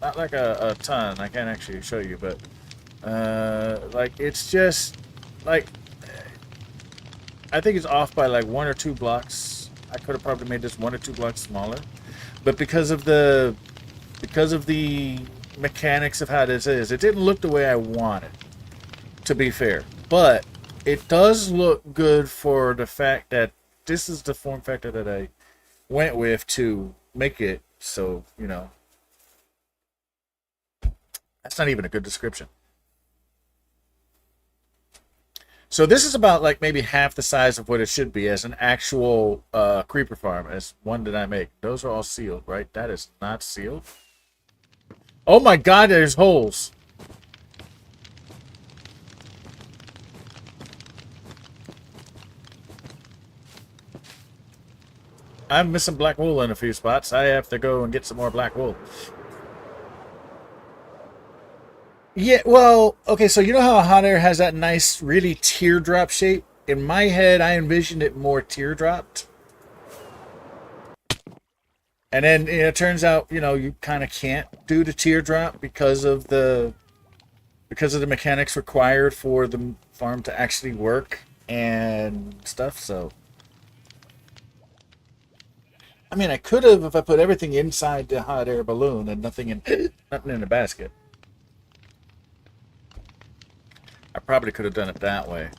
Not like a ton, I can't actually show you, but like it's just like I think it's off by like 1 or 2 blocks I could have probably made this 1 or 2 blocks smaller, but because of the mechanics of how this is, it didn't look the way I wanted, to be fair. But it does look good for the fact that this is the form factor that I went with to make it. So, you know, that's not even a good description. So this is about like maybe half the size of what it should be as an actual creeper farm, as one that I make. Those are all sealed, right? That is not sealed. Oh my god, there's holes. I'm missing black wool in a few spots. I have to go and get some more black wool. Yeah, well, okay, so you know how hot air has that nice, really teardrop shape? In my head, I envisioned it more teardropped. And then it turns out, you know, you kind of can't do the teardrop because of the mechanics required for the farm to actually work and stuff. So, I mean, I could have if I put everything inside the hot air balloon and nothing in the basket. I probably could have done it that way.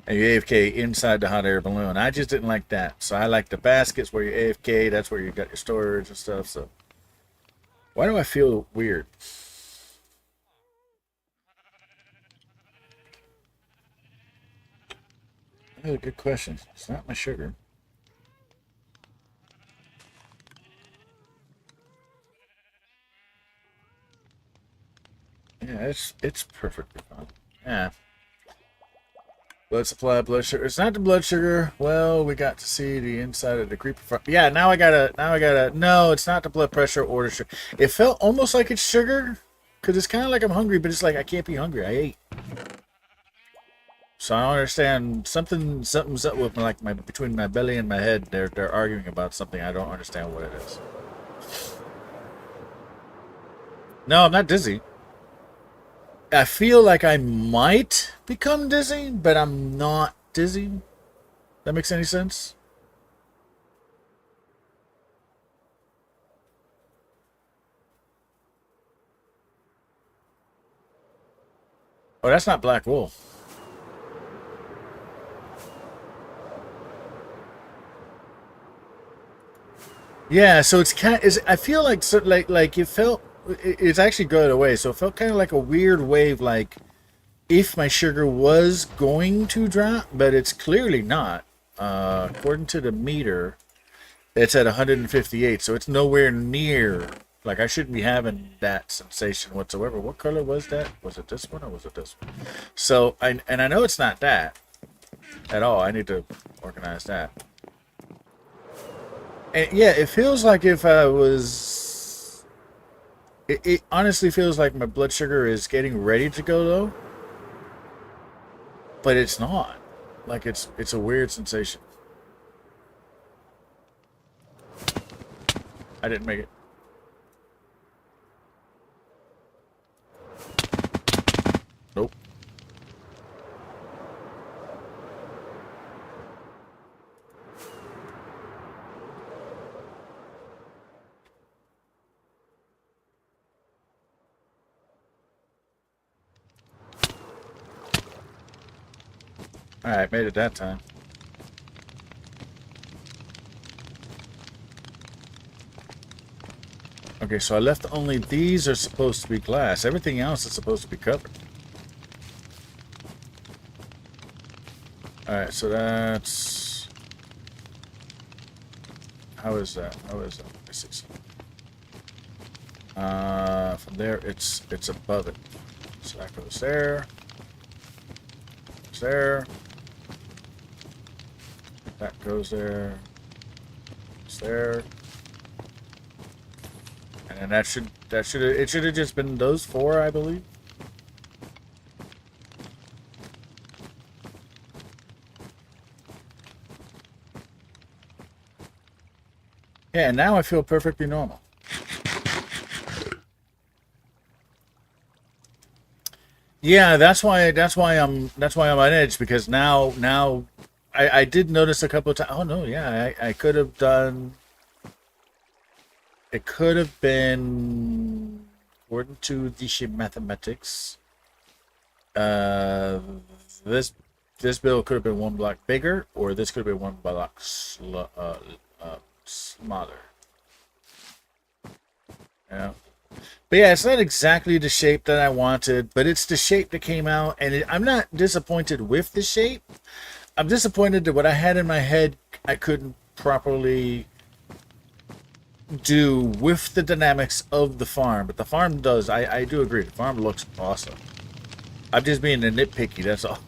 And you AFK inside the hot air balloon. I just didn't like that. So I like the baskets where you AFK. That's where you got your storage and stuff. So why do I feel weird? That's a good question. It's not my sugar. Yeah, it's perfectly fine. Yeah. Blood supply, blood sugar. It's not the blood sugar. Well, we got to see the inside of the creeper farm. Yeah, now I gotta. No, it's not the blood pressure or the sugar. It felt almost like it's sugar, cause it's kind of like I'm hungry, but it's like I can't be hungry. I ate. So I don't understand. Something's up with between my belly and my head. They're arguing about something. I don't understand what it is. No, I'm not dizzy. I feel like I might become dizzy, but I'm not dizzy. That makes any sense? Oh, that's not black wool. Yeah, so it's kind of, I feel like like it felt it's actually going away. So it felt kind of like a weird wave, like if my sugar was going to drop, but it's clearly not. According to the meter, it's at 158, so it's nowhere near. Like I shouldn't be having that sensation whatsoever. What color was that? Was it this one or was it this one? So I know it's not that at all. I need to organize that. And yeah, it feels like if I was. It honestly feels like my blood sugar is getting ready to go low, but it's not. Like it's a weird sensation. I didn't make it. Nope. Alright, made it that time. Okay, so I left only these are supposed to be glass. Everything else is supposed to be covered. Alright, so that's... How is that? How is that? Let me see something. From there, it's above it. So that goes there. Goes there. That goes there. It's there. And it should have just been those four, I believe. Yeah, and now I feel perfectly normal. Yeah, that's why I'm on edge, because now I did notice a couple of times. Oh no, yeah, I could have done. It could have been, according to the shape mathematics, this build could have been one block bigger, or this could have been one block smaller. Yeah. But yeah, it's not exactly the shape that I wanted, but it's the shape that came out, and I'm not disappointed with the shape. I'm disappointed that what I had in my head I couldn't properly do with the dynamics of the farm. But the farm does. I do agree. The farm looks awesome. I'm just being a nitpicky, that's all.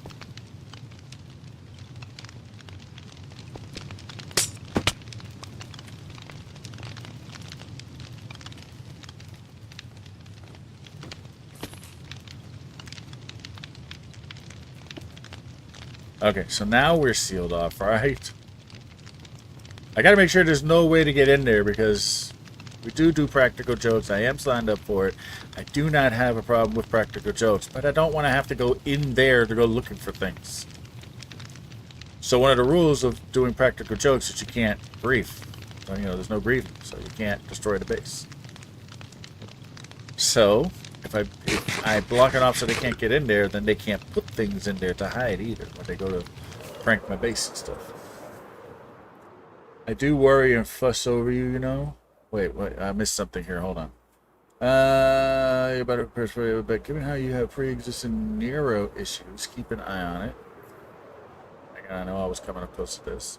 Okay, so now we're sealed off, right? I gotta make sure there's no way to get in there because we do practical jokes. I am signed up for it. I do not have a problem with practical jokes, but I don't want to have to go in there to go looking for things. So one of the rules of doing practical jokes is you can't grief. So, you know, there's no grieving, so you can't destroy the base. So if I block it off so they can't get in there, then they can't put things in there to hide either when they go to prank my base and stuff. I do worry and fuss over you, you know. Wait, I missed something here. Hold on. You better persuade, but given how you have pre-existing neuro issues, keep an eye on it. I know I was coming up close to this.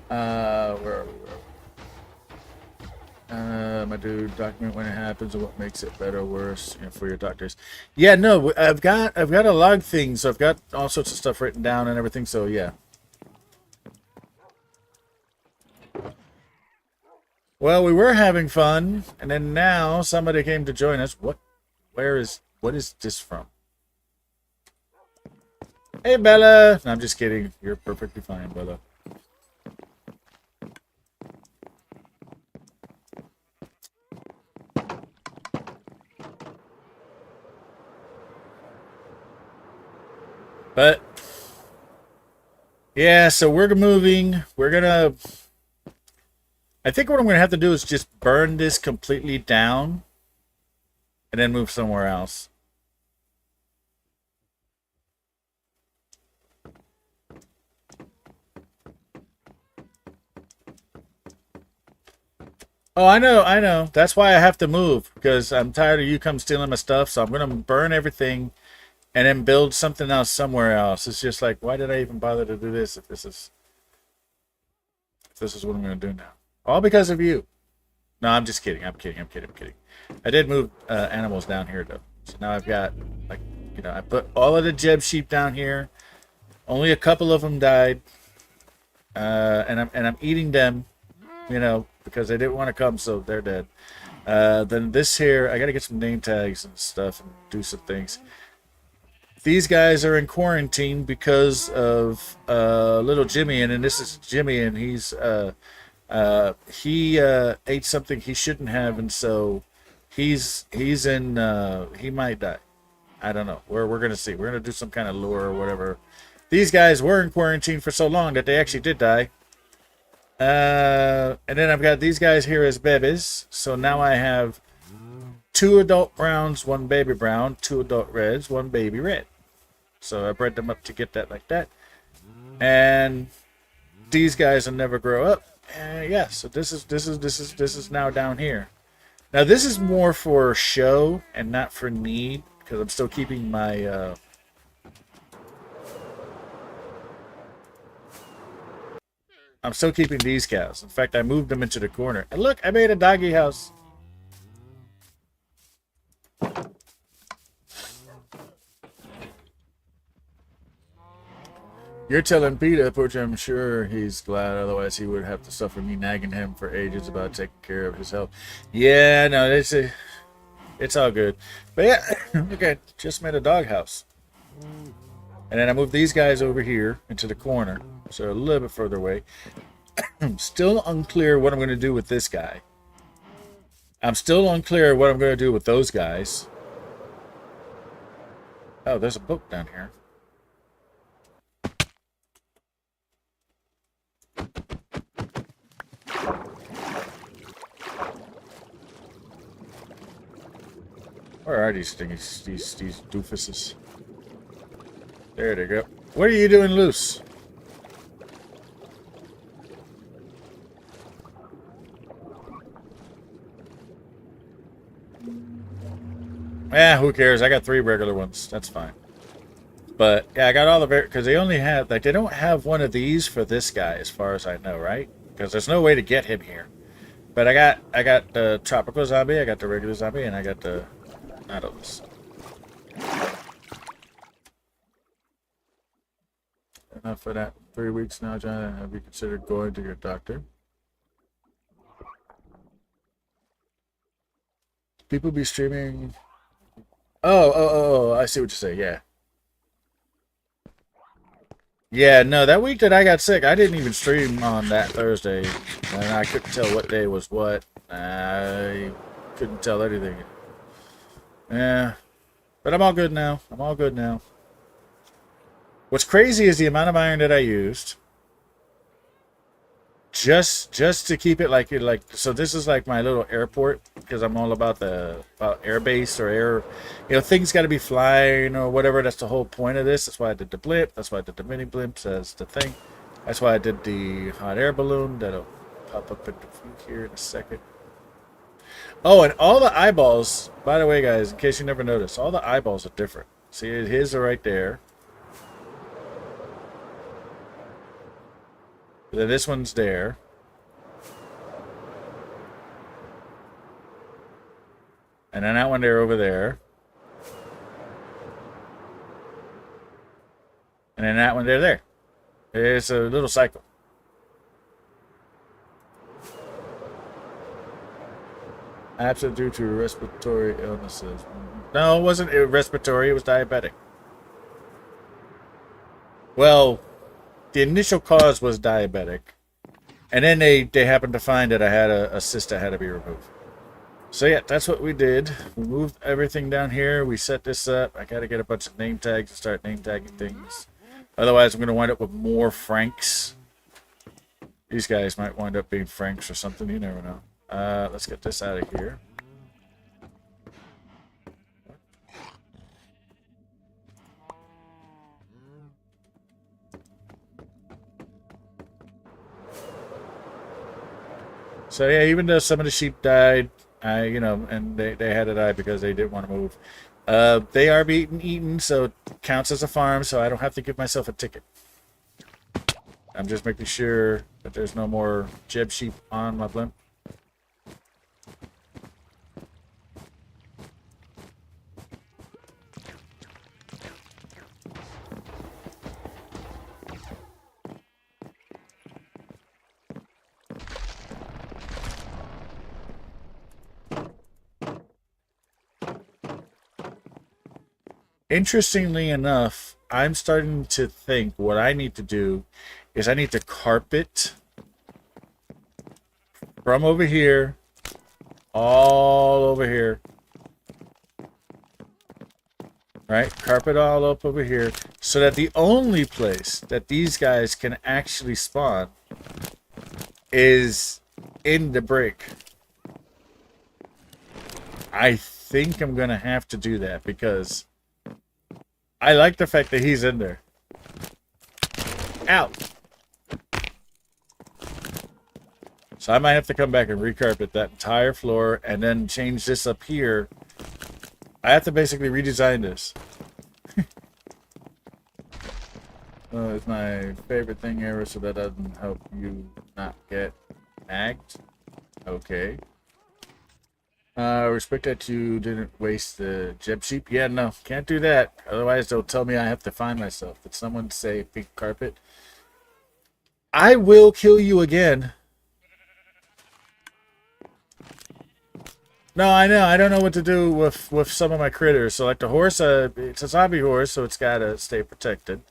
Where are we? My dude, document when it happens and what makes it better or worse, you know, for your doctors. Yeah, no, I've got a log thing, so I've got all sorts of stuff written down and everything. So yeah. Well, we were having fun, and then now somebody came to join us. What is this from? Hey, Bella. No, I'm just kidding. You're perfectly fine, Bella. But yeah, so we're moving. We're gonna. I think what I'm gonna have to do is just burn this completely down, and then move somewhere else. Oh, I know. That's why I have to move, because I'm tired of you come stealing my stuff. So I'm gonna burn everything, and then build something else somewhere else. It's just like, why did I even bother to do this if this is what I'm gonna do now? All because of you. No, I'm just kidding. I'm kidding. I did move animals down here though, so now I've got, like, you know, I put all of the Jeb sheep down here. Only a couple of them died, and I'm eating them, you know, because they didn't want to come, so they're dead. Then this here, I gotta get some name tags and stuff and do some things. These guys are in quarantine because of little Jimmy, and this is Jimmy, and he ate something he shouldn't have, and so he's in he might die. I don't know. We're gonna see. We're gonna do some kind of lure or whatever. These guys were in quarantine for so long that they actually did die. And then I've got these guys here as babies. So now I have 2 adult browns, 1 baby brown, 2 adult reds, 1 baby red. So I bred them up to get that like that. And these guys will never grow up. Yeah, so this is now down here. Now this is more for show and not for need, because I'm still keeping my I'm still keeping these cows. In fact, I moved them into the corner. And look, I made a doggy house. You're telling Peter, which I'm sure he's glad, otherwise he would have to suffer me nagging him for ages about taking care of his health. Yeah, no, it's all good. But yeah, okay, just made a doghouse. And then I moved these guys over here into the corner, so a little bit further away. I'm still unclear what I'm going to do with this guy. I'm still unclear what I'm going to do with those guys. Oh, there's a book down here. Where are these things? These doofuses. There they go. What are you doing loose? Who cares? I got 3 regular ones. That's fine. But yeah, I got all the because they only have they don't have one of these for this guy as far as I know, right? Because there's no way to get him here. But I got the tropical zombie, I got the regular zombie, and I got the Nautilus. Enough for that. 3 weeks now, John. Have you considered going to your doctor? People be streaming. Oh, I see what you say. Yeah. Yeah, no, that week that I got sick, I didn't even stream on that Thursday. And I couldn't tell what day was what. I couldn't tell anything. Yeah. But I'm all good now. I'm all good now. What's crazy is the amount of iron that I used. Just to keep it like so this is like my little airport because I'm all about air base or air, things got to be flying or whatever. That's the whole point of this. That's why I did the blimp. That's why I did the mini blimps as the thing. That's why I did the hot air balloon that'll pop up in here in a second. Oh, and all the eyeballs, by the way, guys, in case you never noticed, all the eyeballs are different. See, his are right there. Then this one's there. And then that one there over there. And then that one there. It's a little cycle. Absent due to respiratory illnesses. No, it wasn't respiratory, it was diabetic. Well, the initial cause was diabetic. And then they happened to find that I had a cyst that had to be removed. So yeah, that's what we did. We moved everything down here. We set this up. I got to get a bunch of name tags and start name tagging things. Otherwise, I'm going to wind up with more Franks. These guys might wind up being Franks or something. You never know. Let's get this out of here. So yeah, even though some of the sheep died, and they had to die because they didn't want to move. They are being eaten, so it counts as a farm, so I don't have to give myself a ticket. I'm just making sure that there's no more Jeb sheep on my blimp. Interestingly enough, I'm starting to think what I need to do is I need to carpet from over here all over here. Right? Carpet all up over here so that the only place that these guys can actually spawn is in the break. I think I'm going to have to do that because I like the fact that he's in there. Ow! So I might have to come back and recarpet that entire floor and then change this up here. I have to basically redesign this. It's my favorite thing ever, so that doesn't help you not get nagged. Okay. Respect that you didn't waste the Jeb sheep. Yeah, no, can't do that. Otherwise, they'll tell me I have to find myself. Did someone say pink carpet? I will kill you again. No, I know. I don't know what to do with some of my critters. So, like the horse, it's a zombie horse, so it's got to stay protected.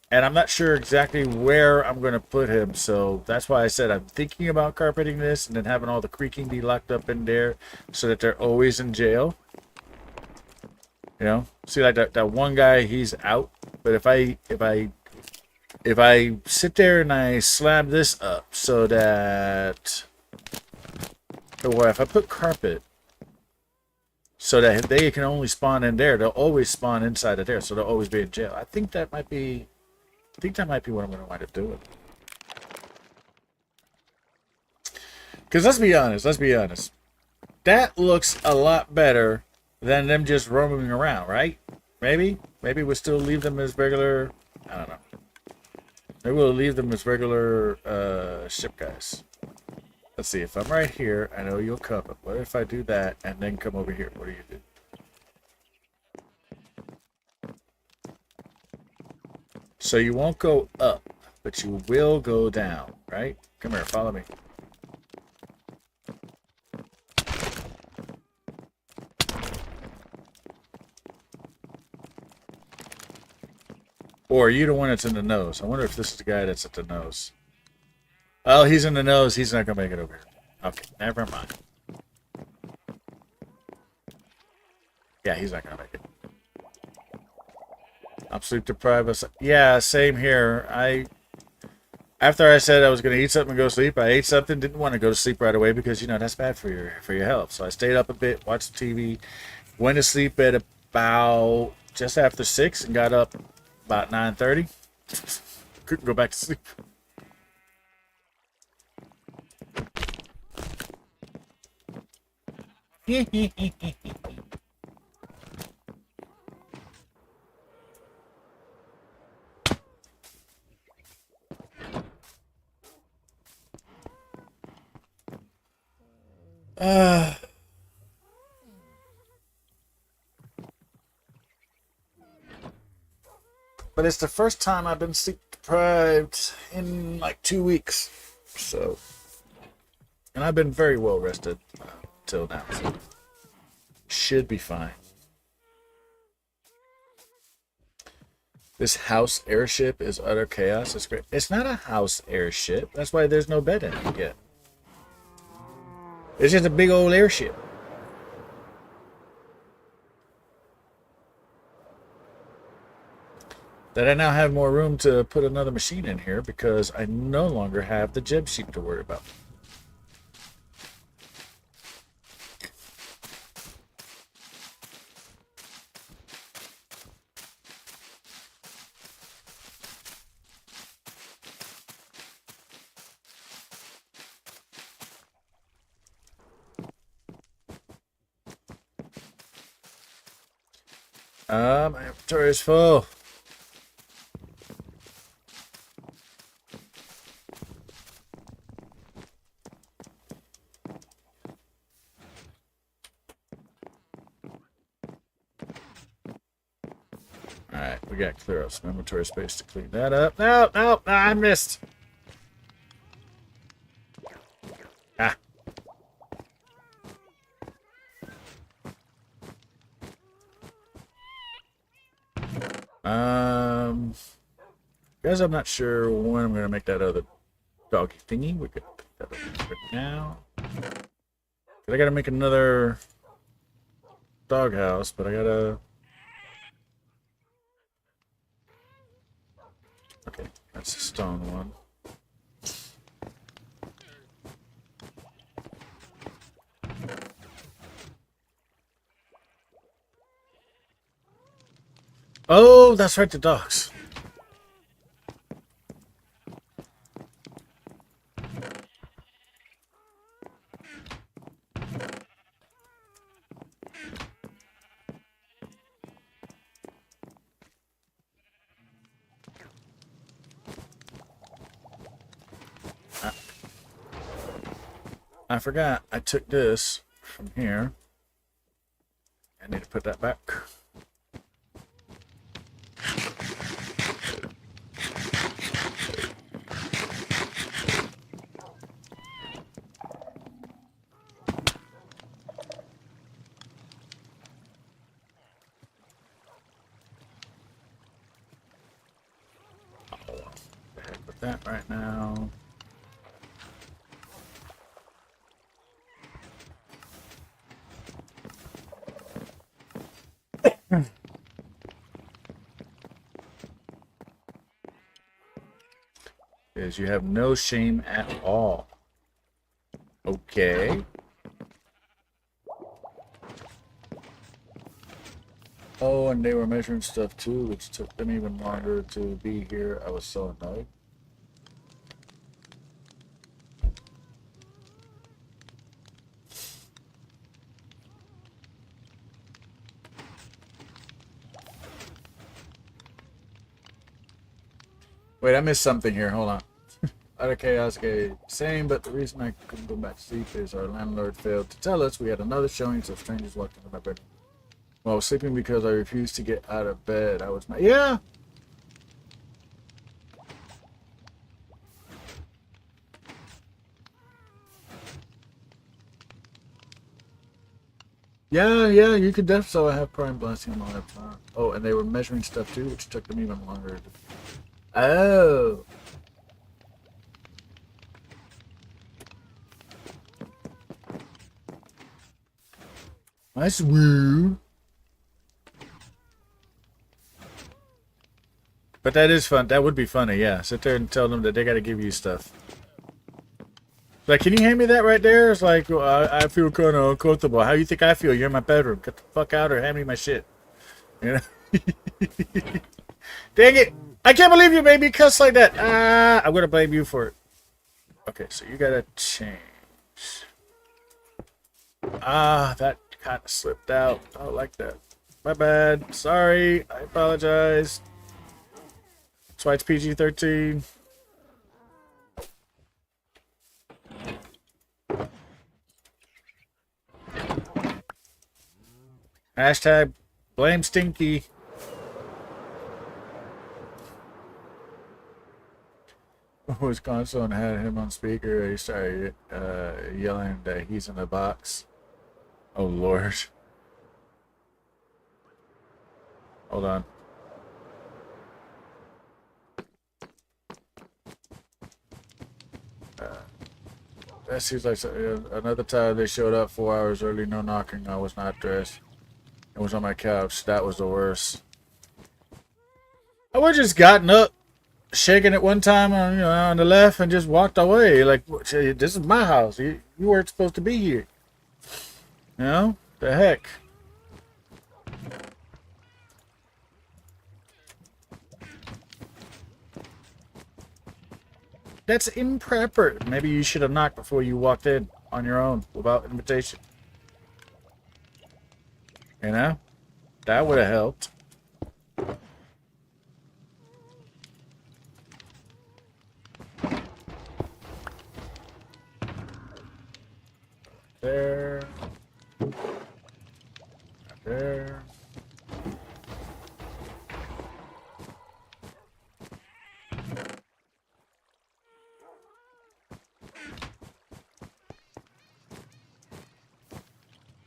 And I'm not sure exactly where I'm going to put him, so that's why I said I'm thinking about carpeting this and then having all the creaking be locked up in there so that they're always in jail. You know? See, like that one guy, he's out. But if I sit there and I slab this up so that... Or if I put carpet so that they can only spawn in there. They'll always spawn inside of there, so they'll always be in jail. I think that might be what I'm going to wind up doing. Because let's be honest. That looks a lot better than them just roaming around, right? Maybe we'll still leave them as regular. I don't know. Maybe we'll leave them as regular ship guys. Let's see. If I'm right here, I know you'll come. But what if I do that and then come over here? What do you do? So you won't go up, but you will go down, right? Come here, follow me. Or are you the one that's in the nose? I wonder if this is the guy that's at the nose. Oh, he's in the nose. He's not going to make it over here. Okay, never mind. Yeah, he's not going to make it. I'm sleep deprived. Yeah, same here. After I said I was going to eat something and go to sleep, I ate something. Didn't want to go to sleep right away because, you know, that's bad for your health. So I stayed up a bit, watched TV, went to sleep at about just after 6 and got up about 9:30. Couldn't go back to sleep. But it's the first time I've been sleep deprived in like 2 weeks. So, and I've been very well rested till now. So should be fine. This house airship is utter chaos. It's great. It's not a house airship. That's why there's no bed in it yet. It's just a big old airship. That I now have more room to put another machine in here because I no longer have the jib sheep to worry about. My inventory is full. Alright, we got to clear up some inventory space to clean that up. No, I missed. Ah. Guys, I'm not sure when I'm going to make that other doggy thingy. We're going to pick that up right now. I got to make another doghouse, but I got to... Okay, that's a stone one. Oh, that's right, the dogs. I forgot I took this from here. I need to put that back. Put that right now. Is you have no shame at all. Okay. Oh, and they were measuring stuff too, which took them even longer to be here. I was so annoyed. Wait, I missed something here. Hold on. Out of chaos, okay, same, but the reason I couldn't go back to sleep is our landlord failed to tell us we had another showing, so strangers walked into my bedroom. Well, I was sleeping because I refused to get out of bed. I was mad. Yeah! Yeah, you could definitely. So I have Prime Blessing on my laptop. Oh, and they were measuring stuff too, which took them even longer. Oh. Nice woo. But that is fun. That would be funny, yeah. Sit there and tell them that they got to give you stuff. Like, can you hand me that right there? It's like, well, I feel kind of uncomfortable. How you think I feel? You're in my bedroom. Get the fuck out or hand me my shit. You know? Dang it. I can't believe you made me cuss like that. I'm going to blame you for it. Okay, so you got to change. That kind of slipped out. I don't like that. My bad. Sorry. I apologize. That's why it's PG-13. Hashtag blame Stinky. Wisconsin had him on speaker. He started yelling that he's in the box. Oh, Lord. Hold on. That seems like another time they showed up 4 hours early, no knocking. I was not dressed. It was on my couch. That was the worst. I would have just gotten up, shaking it one time on the left, and just walked away. Like, this is my house. You weren't supposed to be here. You know? The heck? That's improper. Maybe you should have knocked before you walked in on your own without invitation. You know? That would have helped. There. There.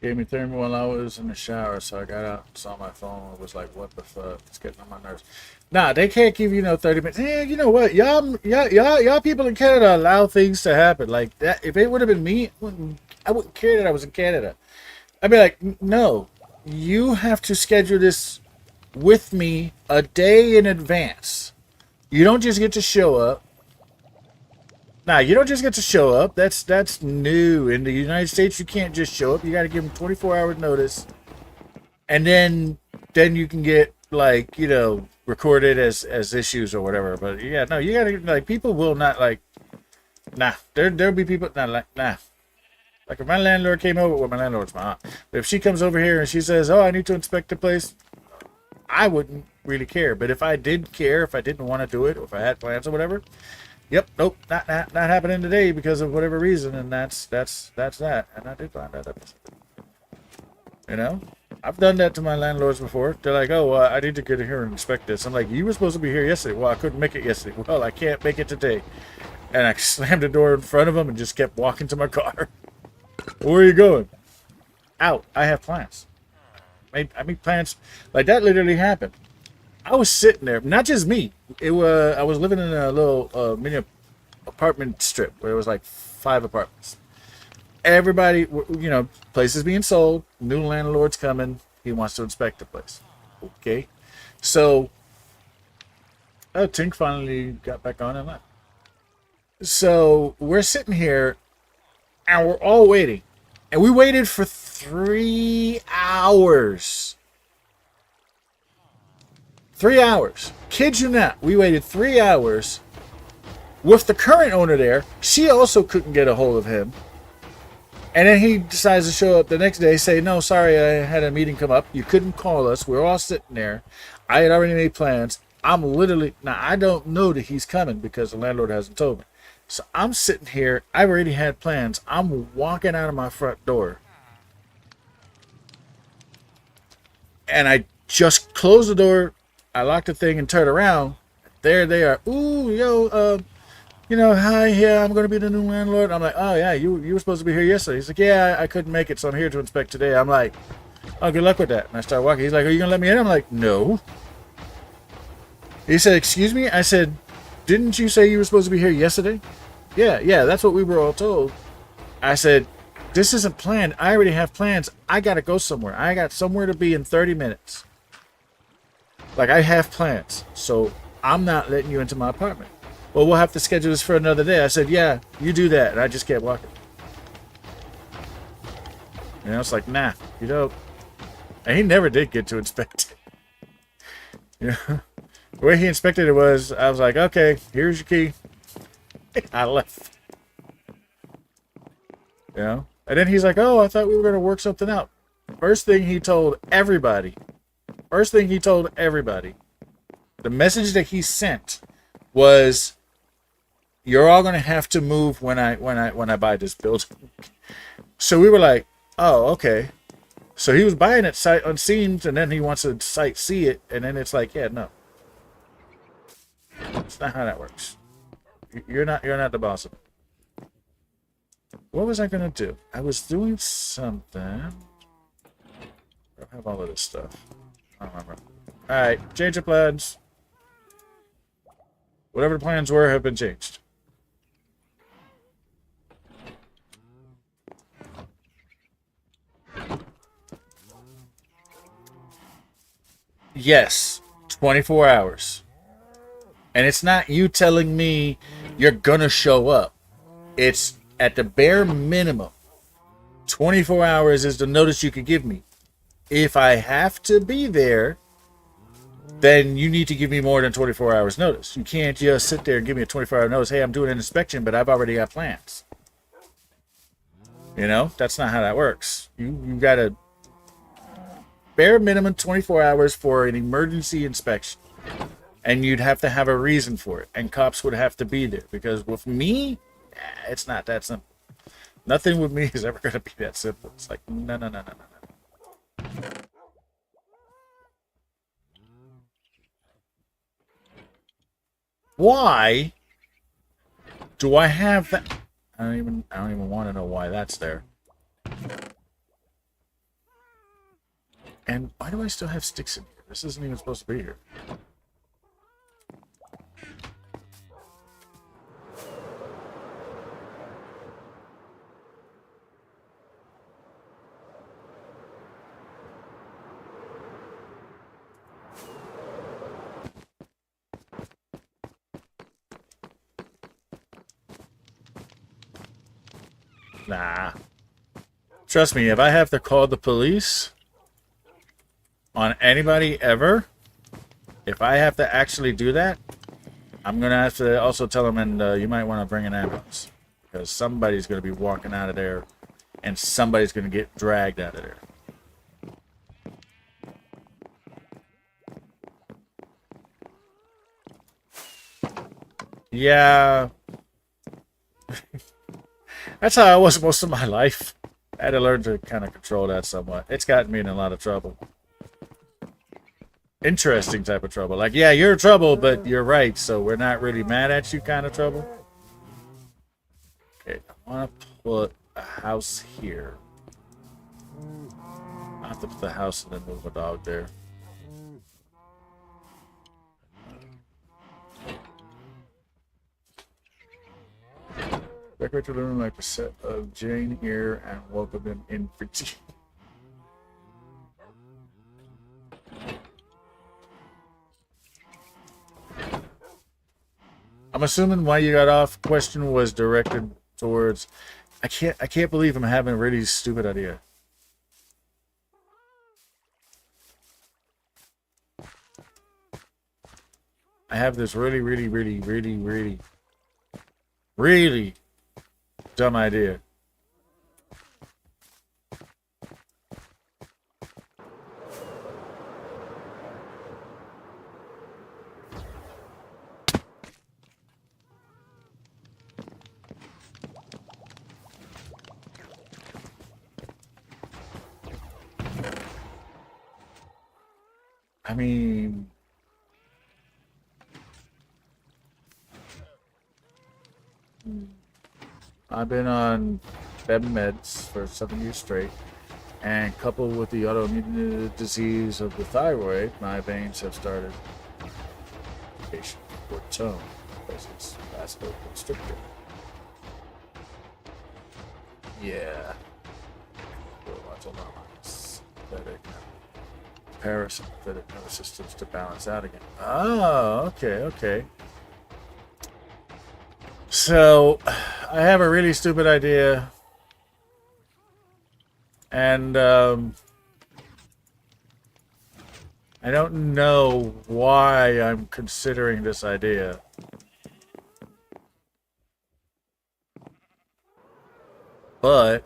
Gave me 31 hours in the shower, so I got out and saw my phone. It was like, what the fuck? It's getting on my nerves. Nah, they can't give you 30 minutes. Yeah, you know what? Y'all people in Canada allow things to happen. Like that. If it would have been me, I wouldn't care that I was in Canada. I'd be like, no, you have to schedule this with me a day in advance. You don't just get to show up. Nah, you don't just get to show up. That's new. In the United States, you can't just show up. You got to give them 24 hours notice. And then you can get, like, recorded as issues or whatever. But yeah, no, you got to, like, people will not, like, nah. There'll be people, nah. Like, if my landlord came over, well, my landlord's my aunt. But if she comes over here and she says, oh, I need to inspect the place, I wouldn't really care. But if I did care, if I didn't want to do it, or if I had plans or whatever, yep, nope, not happening today because of whatever reason, and that's that. And I did find that out. You know? I've done that to my landlords before. They're like, oh, I need to get here and inspect this. I'm like, you were supposed to be here yesterday. Well, I couldn't make it yesterday. Well, I can't make it today. And I slammed the door in front of them and just kept walking to my car. Where are you going? Out. I have plans. I make plans. Like, that literally happened. I was sitting there, not just me. I was living in a little mini apartment strip where there was like 5 apartments. Everybody, places being sold, new landlord's coming. He wants to inspect the place. Okay. So, Tink finally got back on and left. So, we're sitting here and we're all waiting. And we waited for 3 hours. 3 hours. Kid you not. We waited 3 hours with the current owner there. She also couldn't get a hold of him. And then he decides to show up the next day, say, no, sorry, I had a meeting come up. You couldn't call us. We were all sitting there. I had already made plans. I'm literally, now I don't know that he's coming because the landlord hasn't told me. So I'm sitting here. I already had plans. I'm walking out of my front door. And I just closed the door. I locked the thing and turned around. There they are. Ooh, yo, you know, hi, yeah, I'm going to be the new landlord. I'm like, oh, yeah, you were supposed to be here yesterday. He's like, yeah, I couldn't make it, so I'm here to inspect today. I'm like, oh, good luck with that. And I start walking. He's like, are you going to let me in? I'm like, no. He said, excuse me? I said, didn't you say you were supposed to be here yesterday? Yeah, that's what we were all told. I said, this isn't planned. I already have plans. I got to go somewhere. I got somewhere to be in 30 minutes. Like, I have plans, so I'm not letting you into my apartment. Well, we'll have to schedule this for another day. I said, yeah, you do that. And I just kept walking. You know, it's like, nah, you don't. And he never did get to inspect it. You know, the way he inspected it was, I was like, okay, here's your key. I left. You know? And then he's like, oh, I thought we were going to work something out. First thing he told everybody, the message that he sent was, you're all going to have to move when I buy this building. So we were like, oh, okay. So he was buying it sight unseen, and then he wants to sight see it, and then it's like, yeah, no. That's not how that works. You're not the boss of it. What was I going to do? I was doing something. I have all of this stuff. I don't remember. Alright, change of plans. Whatever the plans were have been changed. Yes, 24 hours. And it's not you telling me you're gonna show up. It's at the bare minimum. 24 hours is the notice you could give me. If I have to be there, then you need to give me more than 24 hours notice. You can't just sit there and give me a 24-hour notice. Hey, I'm doing an inspection, but I've already got plans. You know, that's not how that works. You got to bare minimum 24 hours for an emergency inspection. And you'd have to have a reason for it. And cops would have to be there. Because with me, it's not that simple. Nothing with me is ever going to be that simple. It's like, no. Why do I have that? I don't even want to know why that's there. And why do I still have sticks in here? This isn't even supposed to be here. Nah. Trust me, if I have to call the police on anybody ever, if I have to actually do that, I'm going to have to also tell them, and you might want to bring an ambulance. Because somebody's going to be walking out of there, and somebody's going to get dragged out of there. Yeah. That's how I was most of my life. I had to learn to kind of control that somewhat. It's gotten me in a lot of trouble. Interesting type of trouble. Like, yeah, you're in trouble, but you're right, so we're not really mad at you kind of trouble. Okay, I want to put a house here. I have to put the house and then move a dog there. Decorate the room like a set of Jane Eyre and welcome them in for tea. I'm assuming why you got off question was directed towards I can't believe I'm having a really stupid idea. I have this really dumb idea. I mean, I've been on meds for 7 years straight, and coupled with the autoimmune disease of the thyroid, my veins have started for tone because it's vasoconstrictor. Yeah. Parasympathetic nervous systems to balance out again. Oh, okay. So, I have a really stupid idea, and I don't know why I'm considering this idea. But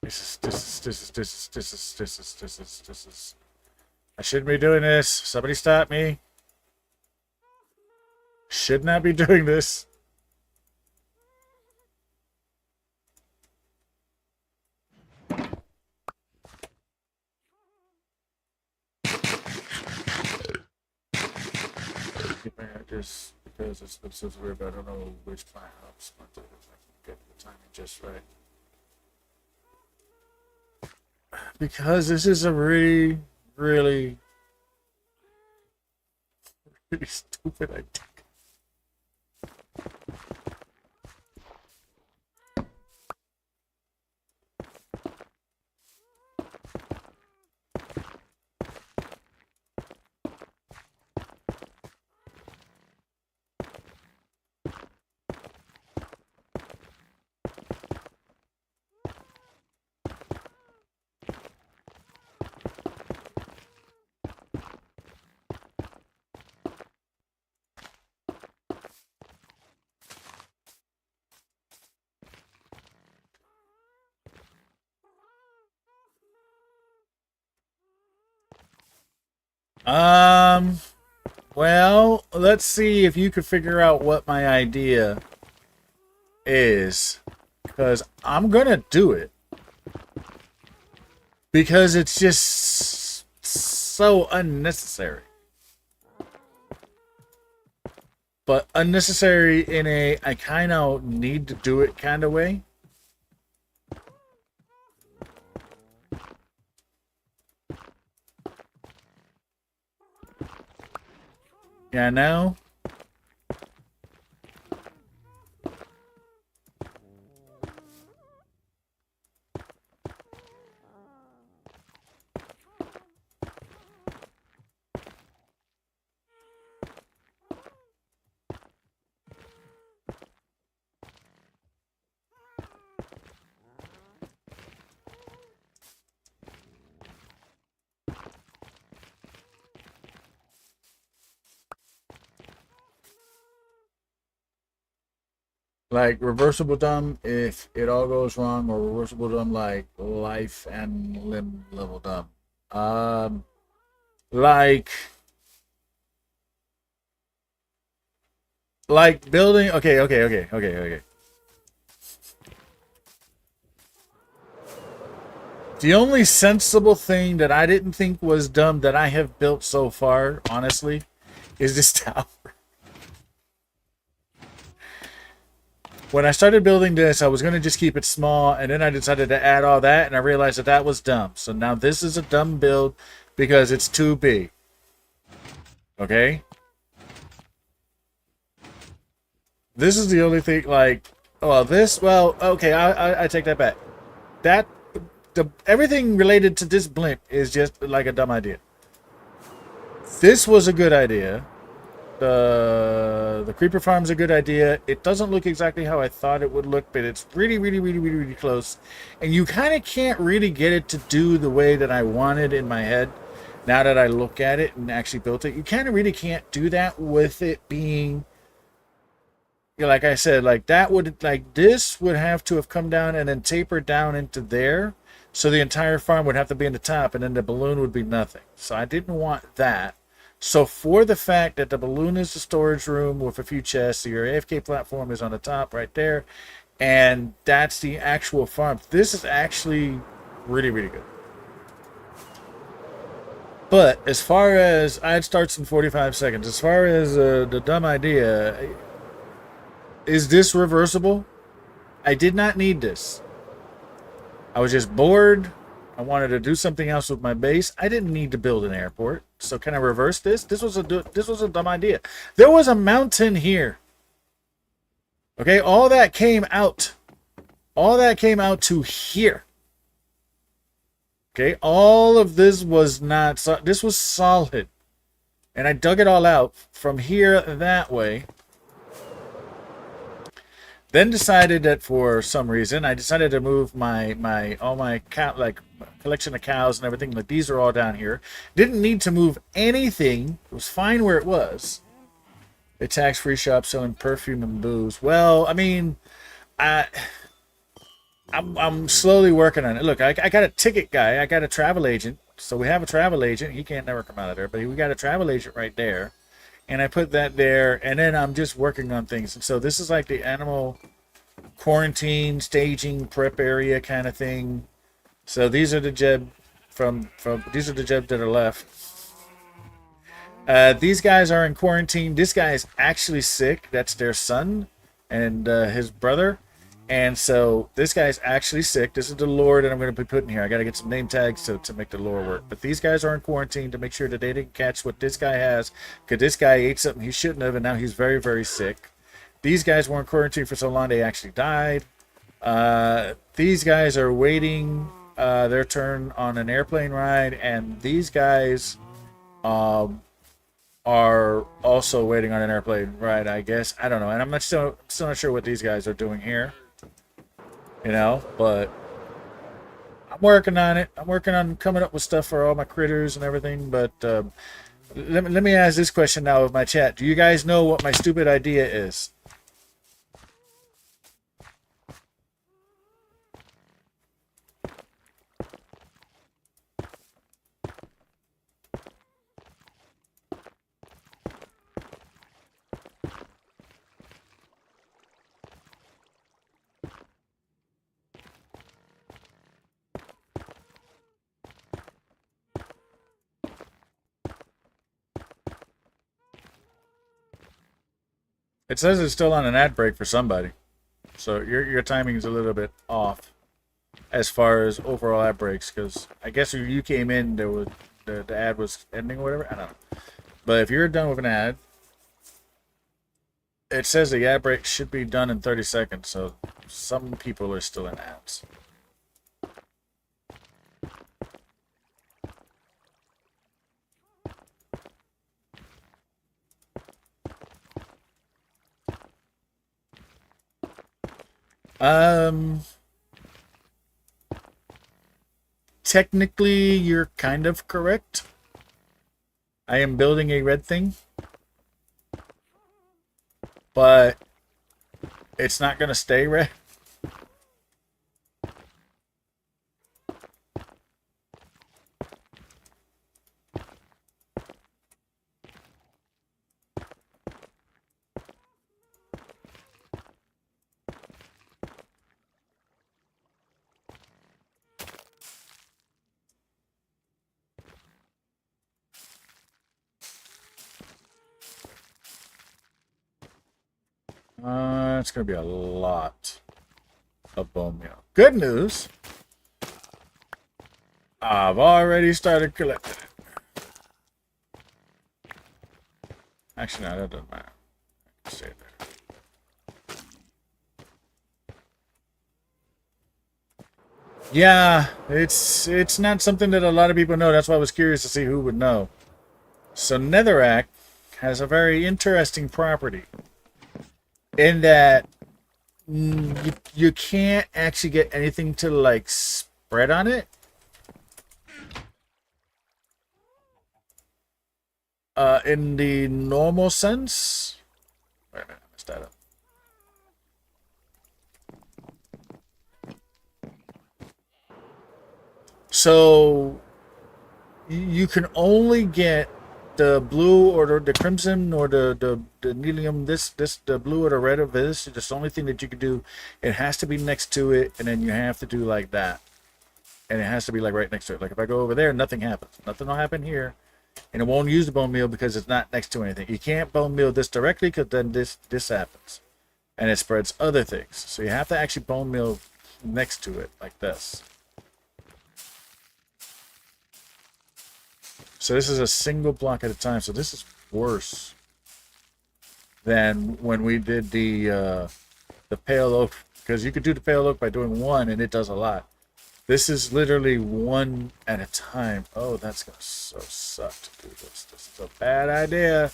this is. I shouldn't be doing this. Somebody stop me. Should not be doing this. Just because it's so weird, but I don't know which plant helps. But if I can get the timing just right. Because this is a really stupid idea. Well, let's see if you could figure out what my idea is. Because I'm gonna do it. Because it's just so unnecessary. But unnecessary in a I kind of need to do it kind of way. Yeah, now. Like reversible dumb if it all goes wrong, or reversible dumb like life and limb level dumb. Like building. Okay. The only sensible thing that I didn't think was dumb that I have built so far, honestly, is this tower. When I started building this, I was going to just keep it small, and then I decided to add all that, and I realized that that was dumb. So now this is a dumb build because it's too big. Okay? This is the only thing, like, well, this, well, okay, I take that back. That, everything related to this blimp is just like a dumb idea. This was a good idea. The creeper farm's a good idea. It doesn't look exactly how I thought it would look, but it's really, really, really, really, really close. And you kind of can't really get it to do the way that I wanted in my head. Now that I look at it and actually built it, you kind of really can't do that with it being, you know, like I said, like that would, like this would have to have come down and then tapered down into there. So the entire farm would have to be in the top and then the balloon would be nothing. So I didn't want that. So for the fact that the balloon is the storage room with a few chests, so your AFK platform is on the top right there, and that's the actual farm. This is actually really, really good. But as far as, it starts in 45 seconds. As far as the dumb idea, is this reversible? I did not need this. I was just bored. I wanted to do something else with my base. I didn't need to build an airport. So can I reverse this? This was a dumb idea. There was a mountain here. Okay, all that came out. All that came out to here. Okay, all of this was not, this was solid. And I dug it all out from here that way. Then decided that for some reason, I decided to move all my cow, like collection of cows and everything. Like these are all down here. Didn't need to move anything. It was fine where it was. A tax-free shop selling perfume and booze. Well, I mean, I'm slowly working on it. Look, I got a ticket guy. I got a travel agent. So we have a travel agent. He can't never come out of there, but we got a travel agent right there. And I put that there, and then I'm just working on things. And so this is like the animal quarantine, staging, prep area kind of thing. So these are the Jeb these are the Jeb that are left. These guys are in quarantine. This guy is actually sick. That's their son and his brother. And so this guy's actually sick. This is the lore that I'm going to be putting here. I got to get some name tags to make the lore work. But these guys are in quarantine to make sure that they didn't catch what this guy has. Because this guy ate something he shouldn't have, and now he's very, very sick. These guys were in quarantine for so long they actually died. These guys are waiting their turn on an airplane ride. And these guys are also waiting on an airplane ride, I guess. I don't know. And I'm still not sure what these guys are doing here. You know, but I'm working on it. I'm working on coming up with stuff for all my critters and everything. But let me ask this question now of my chat. Do you guys know what my stupid idea is? It says it's still on an ad break for somebody. So your timing is a little bit off as far as overall ad breaks, because I guess when you came in, there was the ad was ending or whatever. I don't know. But if you're done with an ad, it says the ad break should be done in 30 seconds. So some people are still in ads. Technically, you're kind of correct. I am building a red thing, but it's not going to stay red. It's going to be a lot of bone meal. Good news. I've already started collecting it. Actually, no, that doesn't matter. I can stay there. Yeah, it's not something that a lot of people know. That's why I was curious to see who would know. So netherrack has a very interesting property in that you can't actually get anything to like spread on it. In the normal sense. Wait a minute, I messed that up. So you can only get the blue or the crimson or the nelium, the blue or the red of this. It's the only thing that you can do. It has to be next to it, and then you have to do like that. And it has to be like right next to it. Like if I go over there, nothing happens. Nothing will happen here. And it won't use the bone meal because it's not next to anything. You can't bone meal this directly because then this happens. And it spreads other things. So you have to actually bone meal next to it like this. So this is a single block at a time. So this is worse than when we did the pale oak, because you could do the pale oak by doing one and it does a lot. This is literally one at a time. Oh, that's gonna so suck to do this. This is a bad idea.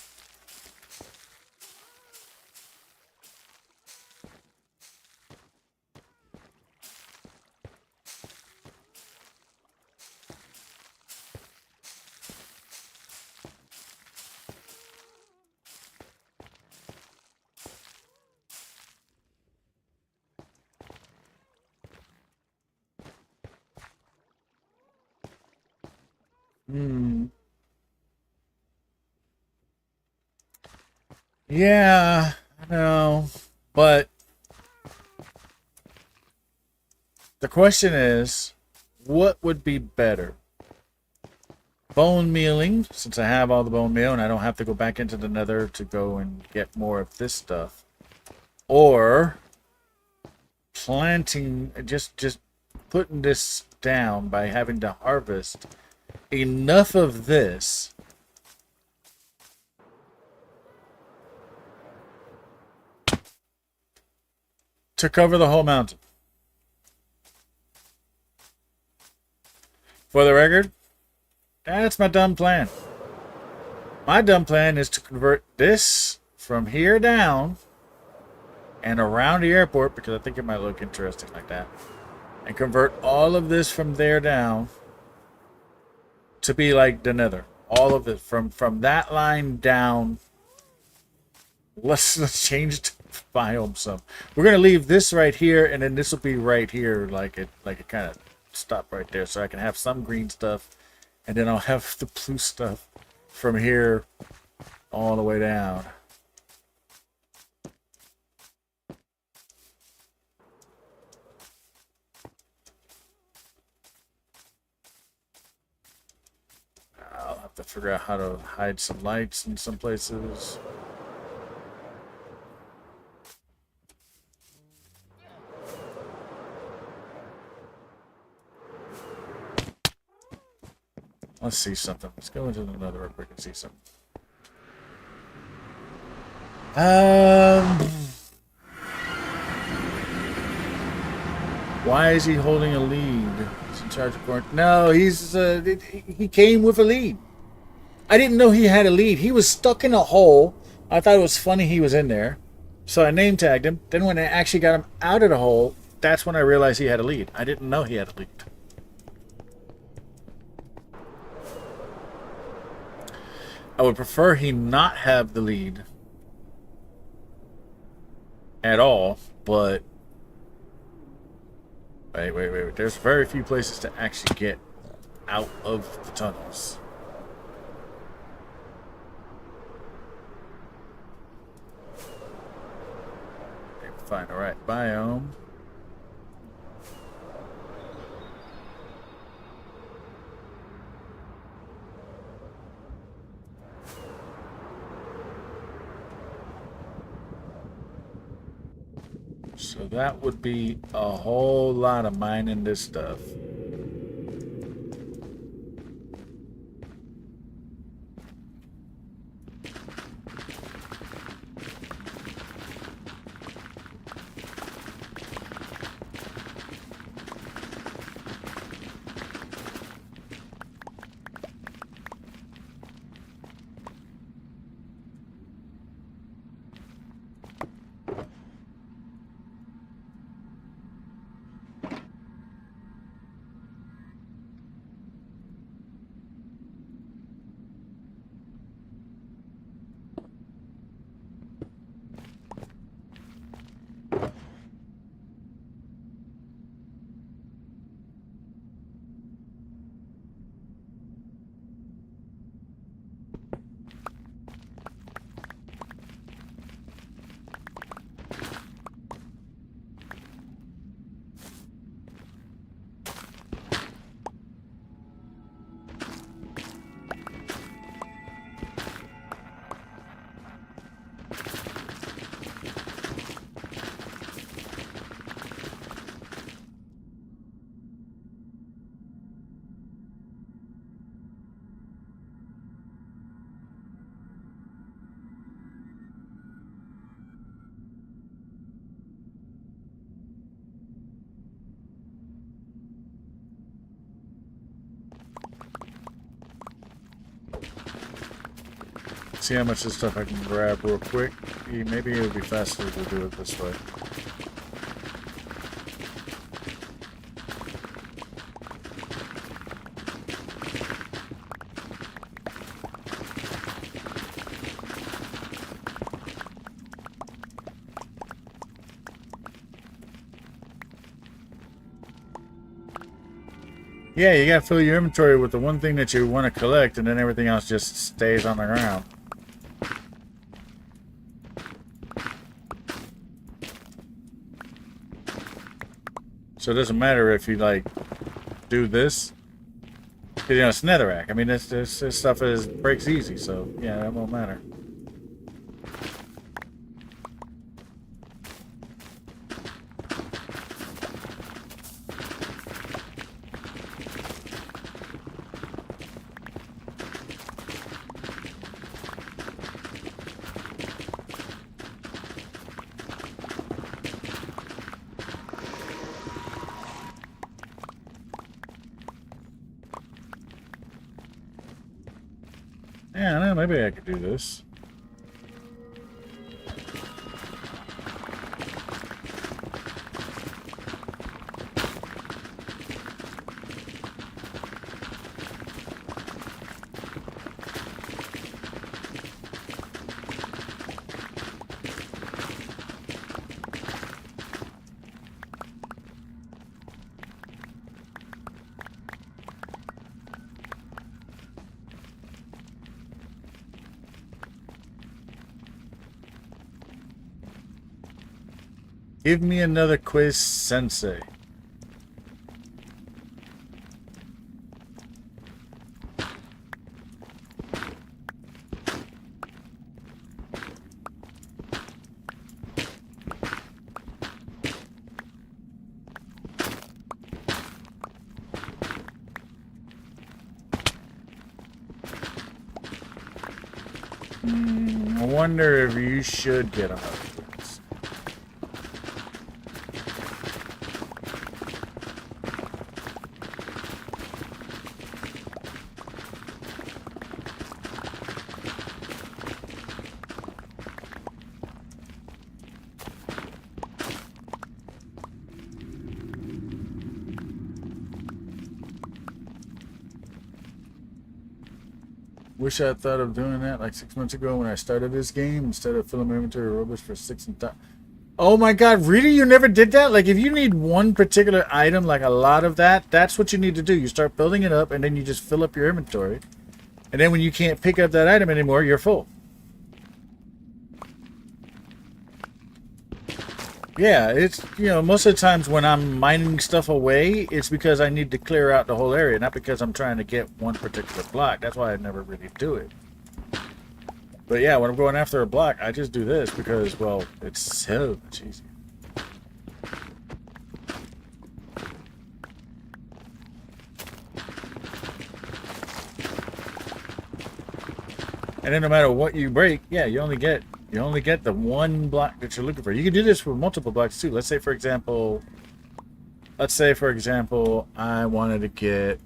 Yeah, I know. But the question is, what would be better? Bone mealing, since I have all the bone meal and I don't have to go back into the nether to go and get more of this stuff. Or planting, just putting this down by having to harvest enough of this to cover the whole mountain. For the record, that's my dumb plan. My dumb plan is to convert this from here down and around the airport, because I think it might look interesting like that, and convert all of this from there down to be like the nether. All of it from that line down. Let's change to biome some. We're gonna leave this right here, and then this will be right here, like it kind of stop right there, so I can have some green stuff, and then I'll have the blue stuff from here all the way down. I'll have to figure out how to hide some lights in some places. Let's see something. Let's go into another real quick and see something. Why is he holding a lead? He's in charge of quarantine. No, he came with a lead. I didn't know he had a lead. He was stuck in a hole. I thought it was funny he was in there, so I name tagged him. Then when I actually got him out of the hole, that's when I realized he had a lead. I didn't know he had a lead. I would prefer he not have the lead at all, but wait. There's very few places to actually get out of the tunnels. Okay, find the right biome. So that would be a whole lot of mining this stuff. See how much of this stuff I can grab real quick. Maybe it would be faster to do it this way. Yeah, you gotta fill your inventory with the one thing that you want to collect, and then everything else just stays on the ground. So it doesn't matter if you, like, do this. Because, you know, it's netherrack. I mean, this stuff breaks easy, so, yeah, that won't matter. Yeah, I don't know, maybe I could do this. Give me another quiz, Sensei. I wonder if you should get them. Wish I had thought of doing that like 6 months ago when I started this game instead of filling my inventory rubbish for 6 and time. Oh my god, really? You never did that? Like, if you need one particular item, like a lot of that, that's what you need to do. You start building it up, and then you just fill up your inventory. And then when you can't pick up that item anymore, you're full. Yeah, it's, you know, most of the times when I'm mining stuff away, it's because I need to clear out the whole area, not because I'm trying to get one particular block. That's why I never really do it. But yeah, when I'm going after a block, I just do this because, well, it's so much easier. And then no matter what you break, yeah, you only get the one block that you're looking for. You can do this for multiple blocks too. Let's say for example, I wanted to get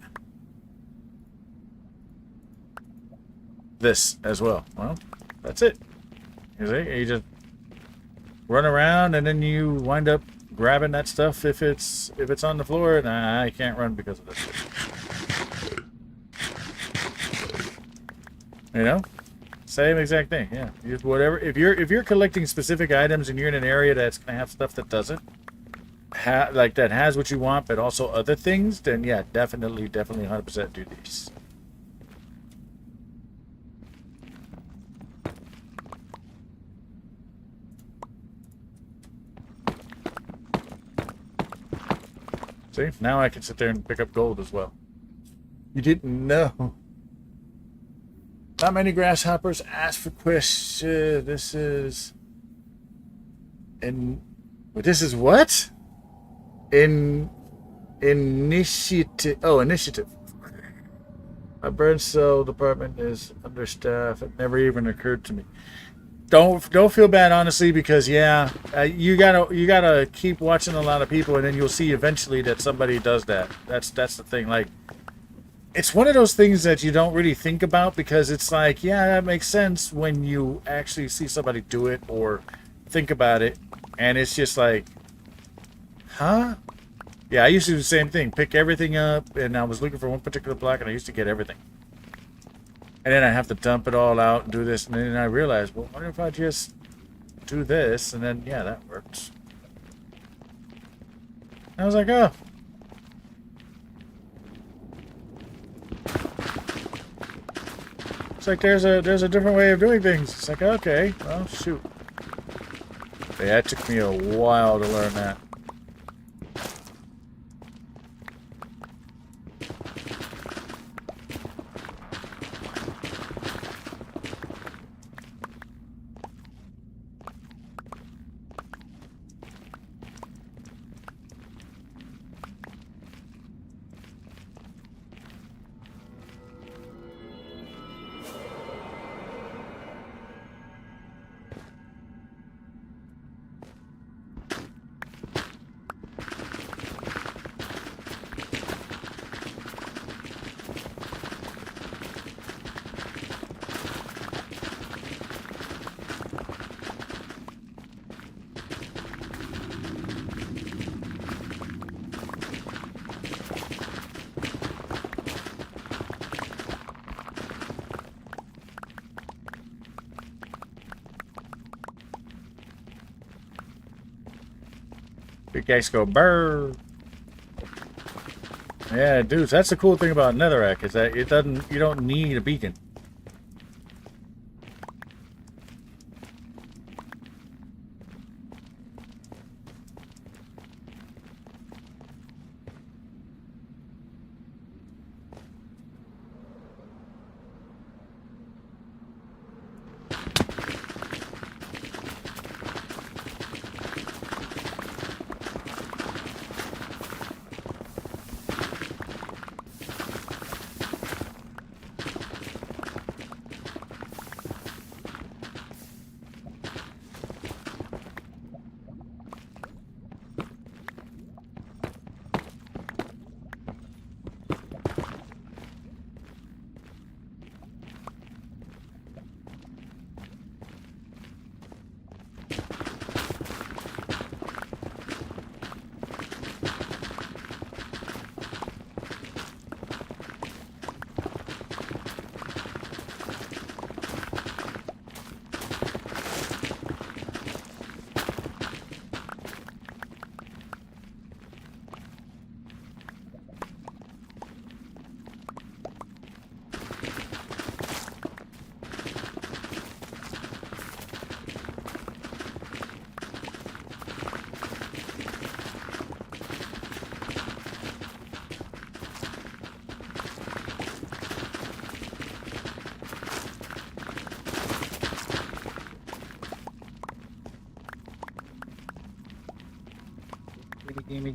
this as well. Well, that's it. You see, you just run around and then you wind up grabbing that stuff if it's on the floor, and I can't run because of this. You know? Same exact thing, yeah. Use whatever. If you're collecting specific items and you're in an area that's gonna have stuff that doesn't like that has what you want, but also other things, then yeah, definitely 100% do these. See, now I can sit there and pick up gold as well. You didn't know. Not many grasshoppers ask for questions. This is what? Initiative. Oh, initiative. My burn cell department is understaffed. It never even occurred to me. Don't feel bad, honestly, because yeah, you gotta keep watching a lot of people, and then you'll see eventually that somebody does that. That's the thing. Like, it's one of those things that you don't really think about because it's like, yeah, that makes sense when you actually see somebody do it or think about it. And it's just like, huh? Yeah, I used to do the same thing. Pick everything up, and I was looking for one particular block, and I used to get everything. And then I have to dump it all out and do this, and then I realized, well, what if I just do this, and then, yeah, that works. I was like, oh. It's like there's a different way of doing things. It's like, okay, well, shoot. Yeah, it took me a while to learn that. Big guys go burr. Yeah, dudes, that's the cool thing about Netherrack is that you don't need a beacon.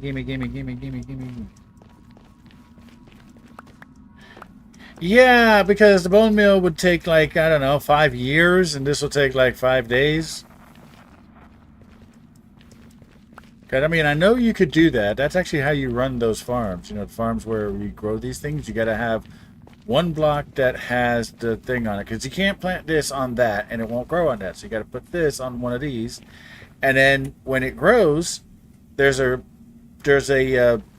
Gimme. Yeah, because the bone meal would take like, I don't know, 5 years, and this will take like 5 days. God, I mean, I know you could do that. That's actually how you run those farms. You know, the farms where you grow these things, you got to have one block that has the thing on it. Because you can't plant this on that, and it won't grow on that. So you got to put this on one of these. And then when it grows, there's a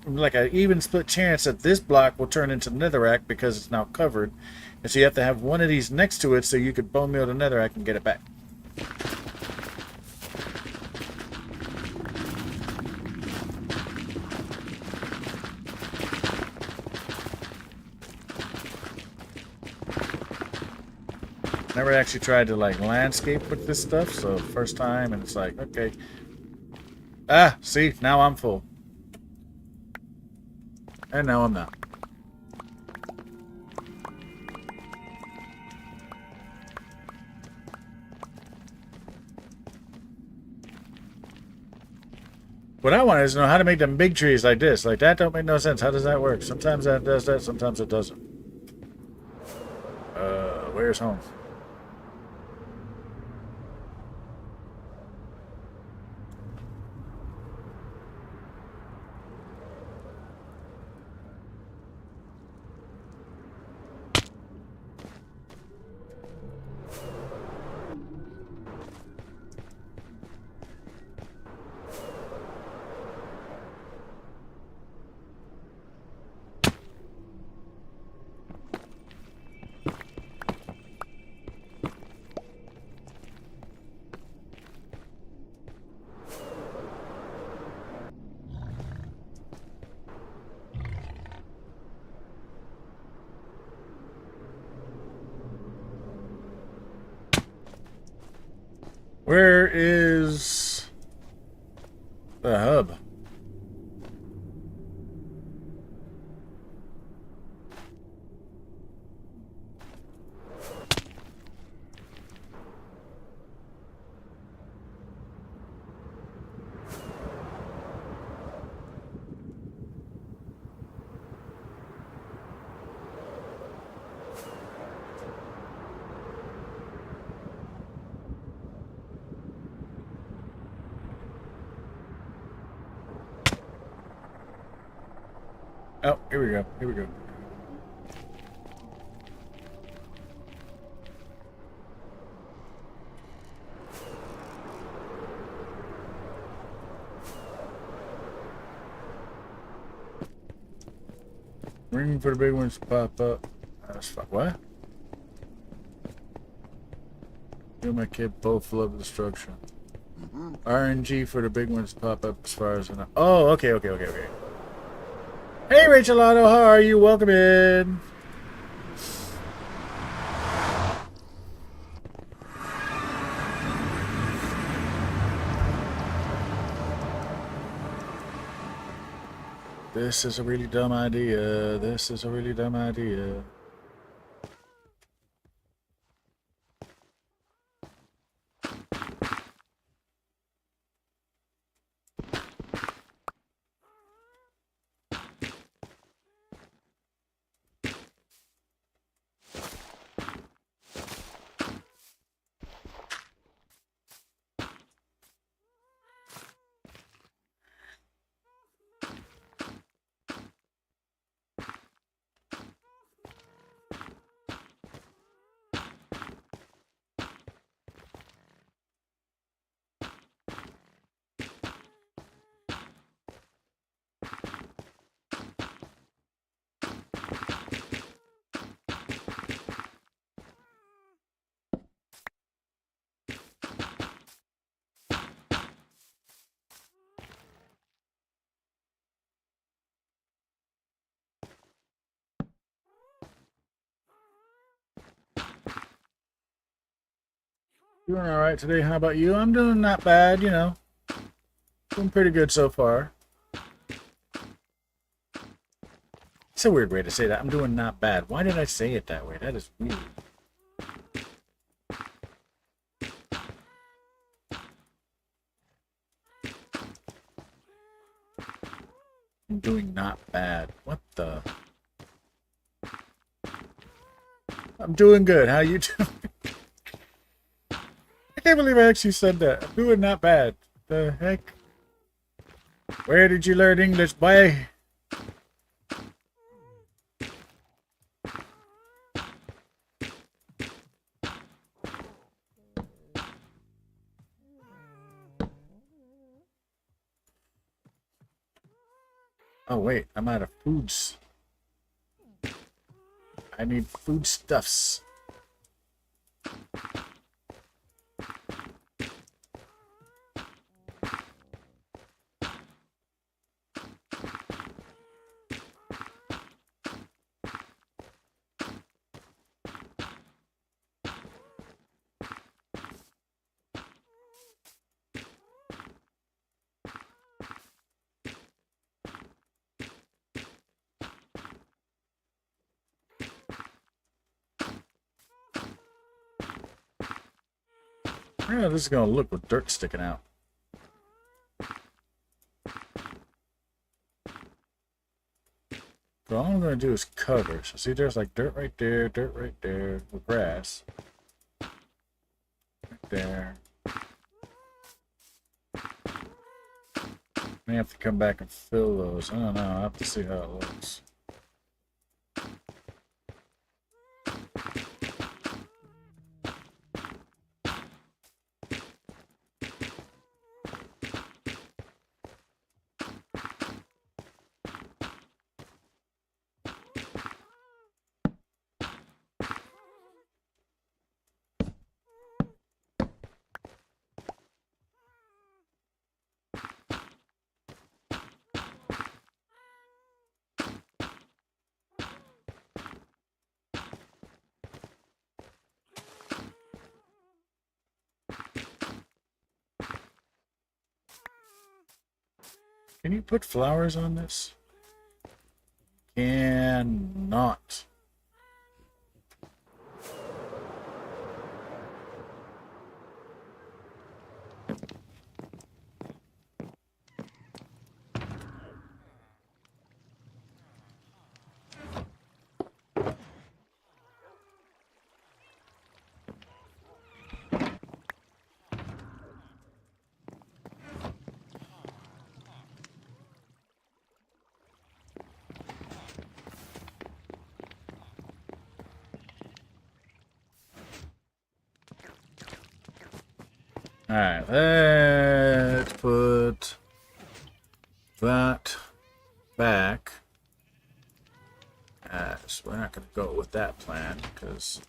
like an even split chance that this block will turn into netherrack because it's now covered, and so you have to have one of these next to it so you could bone meal the netherrack and get it back. Never actually tried to like landscape with this stuff, so first time, and it's like, okay, see, now I'm full. And now I'm not. What I want is to know how to make them big trees like this. Like, that don't make no sense. How does that work? Sometimes that does that, sometimes it doesn't. Where's home? Where is the hub? Oh, here we go. Here we go. Ring for the big ones to pop up. That's fine. What? You and my kid both love destruction. RNG for the big ones to pop up as far as I know. Oh, okay. Hey, Rachel Otto, how are you? Welcome in. This is a really dumb idea. This is a really dumb idea. Doing all right today. How about you? I'm doing not bad, you know. Doing pretty good so far. It's a weird way to say that. I'm doing not bad. Why did I say it that way? That is weird. I'm doing not bad. What the? I'm doing good. How you doing? I can't believe I actually said that. I'm doing not bad. The heck? Where did you learn English, boy? Oh wait, I'm out of foods. I need foodstuffs. Yeah, this is gonna look with dirt sticking out. So all I'm gonna do is cover. So see, there's like dirt right there, with grass. Right there. May have to come back and fill those. I don't know. I'll have to see how it looks. Can you put flowers on this? Cannot. Alright, let's put that back. So we're not going to go with that plan, because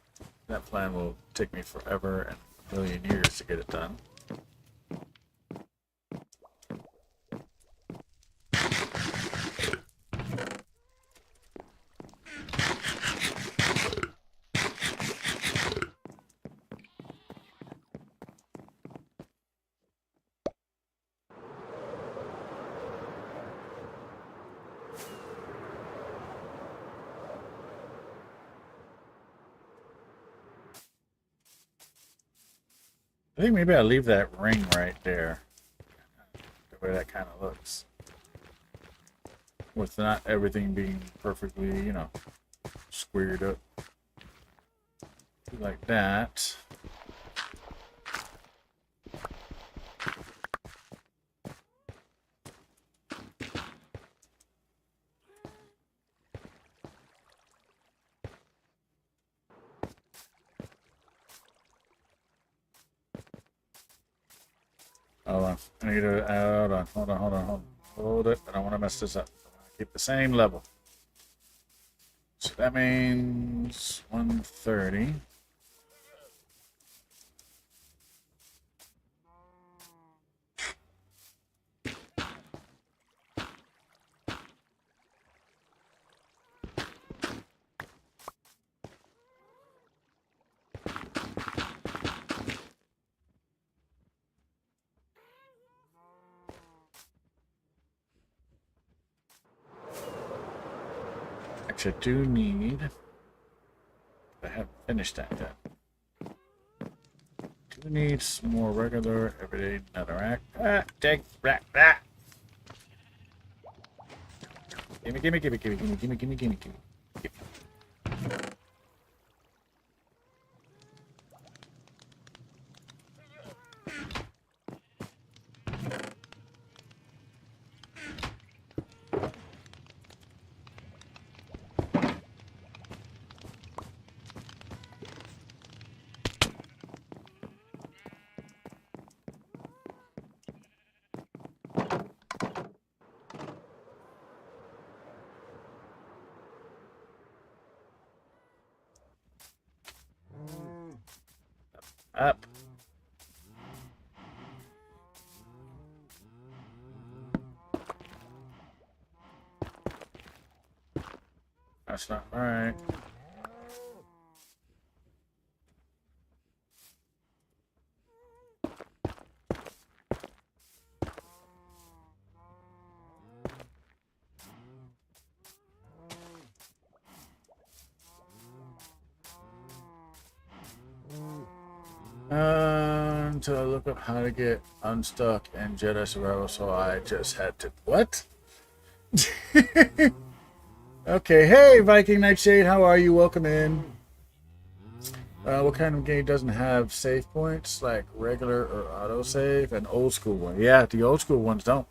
that plan will take me forever and a million years to get it done. I think maybe I'll leave that ring right there. The way that kind of looks. With not everything being perfectly, you know, squared up. Like that. Hold on. I need to, hold on. Hold it. I don't want to mess this up. I want to keep the same level. So that means 130. Actually, I do need. I haven't finished that yet. Do need some more regular everyday netherrack. Take that. Gimme. Up. That's not right. Until I look up how to get unstuck in Jedi Survival, so I just had to. What? Okay, hey Viking Nightshade, how are you? Welcome in. What kind of game doesn't have save points like regular or autosave? An old school one. Yeah, the old school ones don't.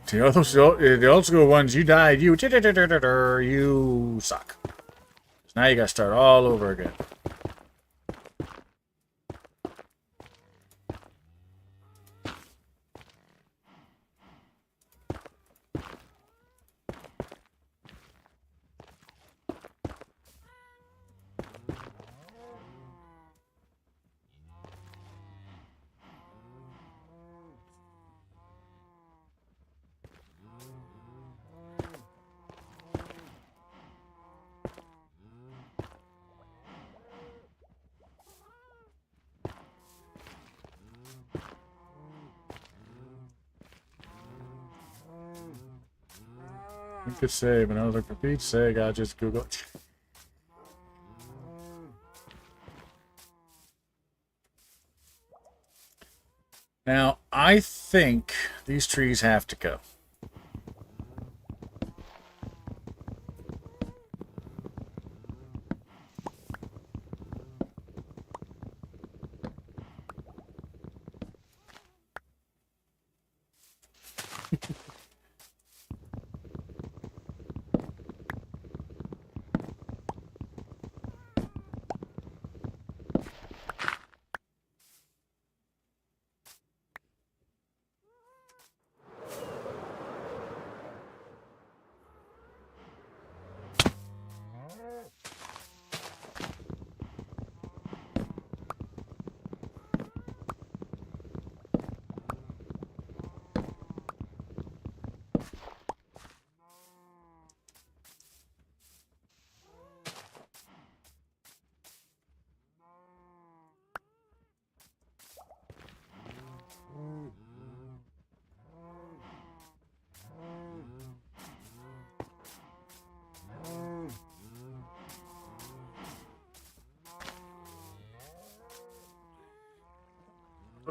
The old school ones, you died, you suck. Now you gotta start all over again. You could say, but I was like, for Pete's sake, I'll just Google it. Now, I think these trees have to go.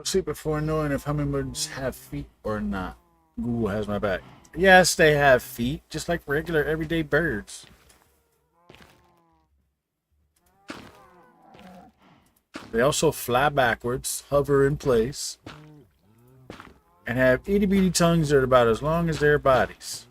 See before knowing if hummingbirds have feet or not. Google has my back. Yes, they have feet, just like regular everyday birds. They also fly backwards, hover in place, and have itty bitty tongues that are about as long as their bodies.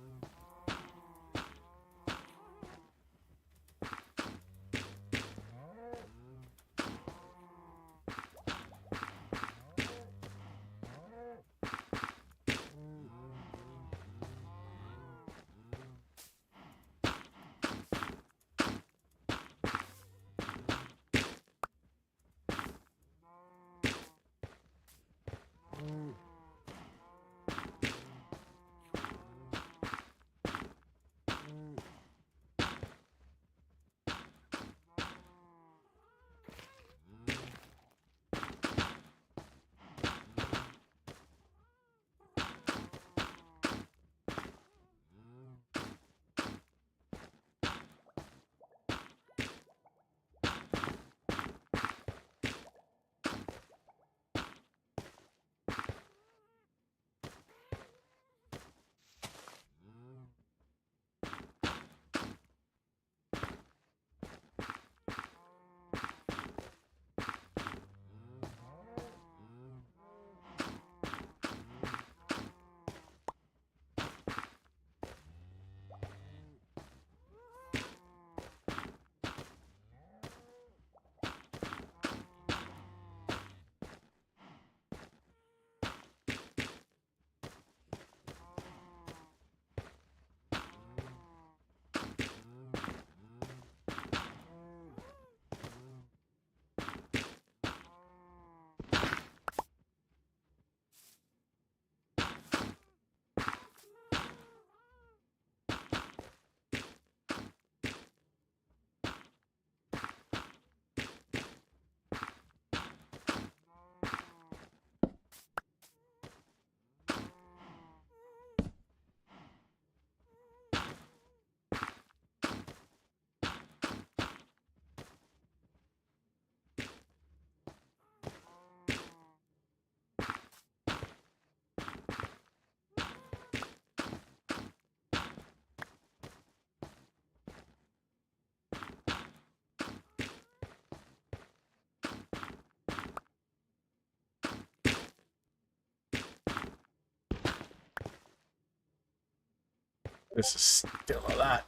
This is still a lot.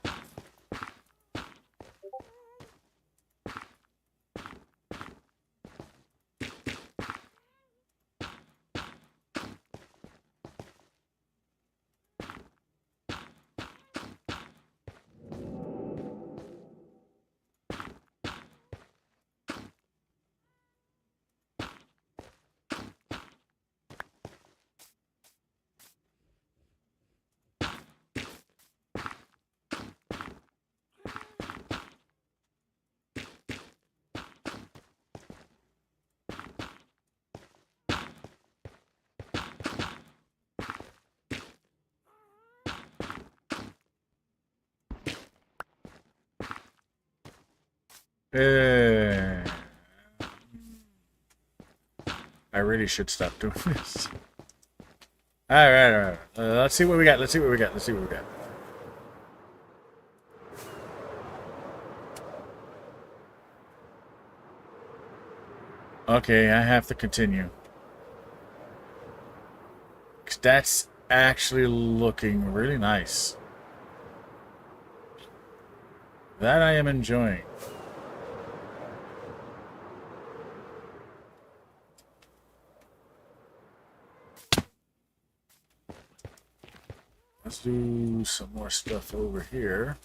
Uh, I really should stop doing this. All right, all right. Let's see what we got. Let's see what we got. Let's see what we got. Okay, I have to continue. 'Cause that's actually looking really nice. That I am enjoying. Let's do some more stuff over here.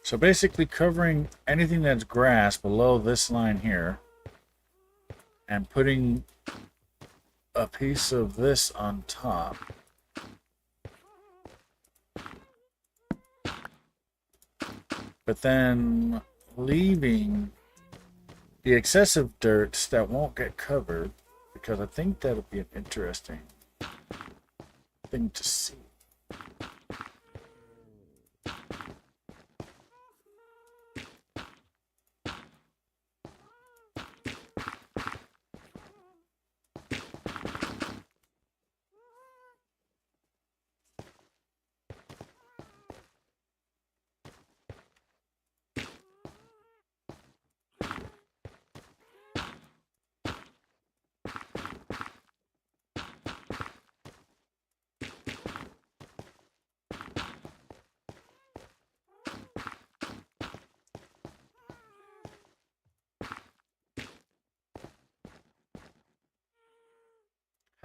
So basically covering anything that's grass below this line here and putting a piece of this on top. But then leaving the excessive dirt that won't get covered, because I think that'll be an interesting thing to see.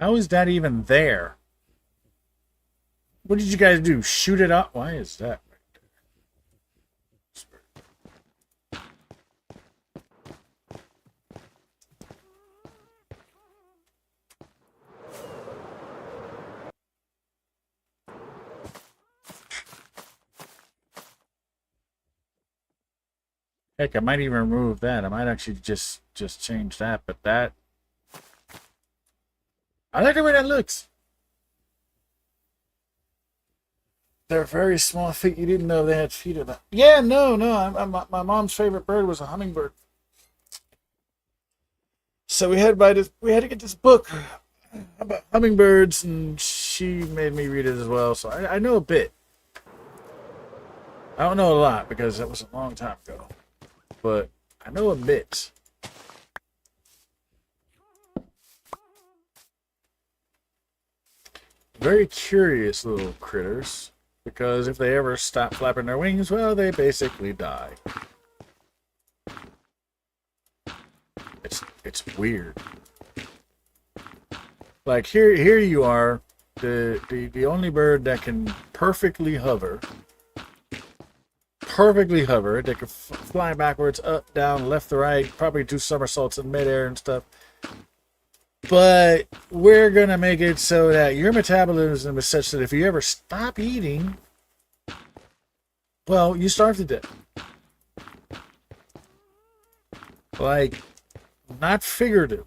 How is that even there? What did you guys do? Shoot it up? Why is that right there? Heck, I might even remove that. I might actually just change that, but that... I like the way that looks. They're very small feet. You didn't know they had feet or not. Yeah, no. My mom's favorite bird was a hummingbird. So we had to buy this. We had to get this book about hummingbirds, and she made me read it as well. So I know a bit. I don't know a lot because that was a long time ago, but I know a bit. Very curious little critters, because if they ever stop flapping their wings, well, they basically die. It's weird. Like here you are, the only bird that can perfectly hover. They can fly backwards, up, down, left to right, probably do somersaults in midair and stuff. But we're going to make it so that your metabolism is such that if you ever stop eating, well, you starve to death. Like, not figurative.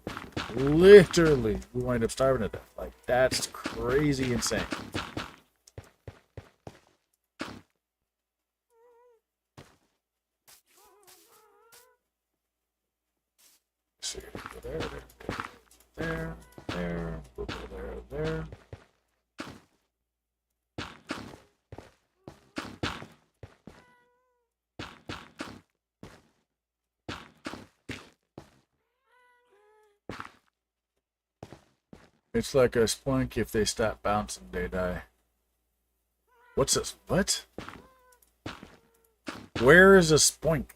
Literally, we wind up starving to death. Like, that's crazy insane. Let's see, go there, we'll go there. It's like a splunk. If they stop bouncing, they die. What's this? What? Where is a spoink?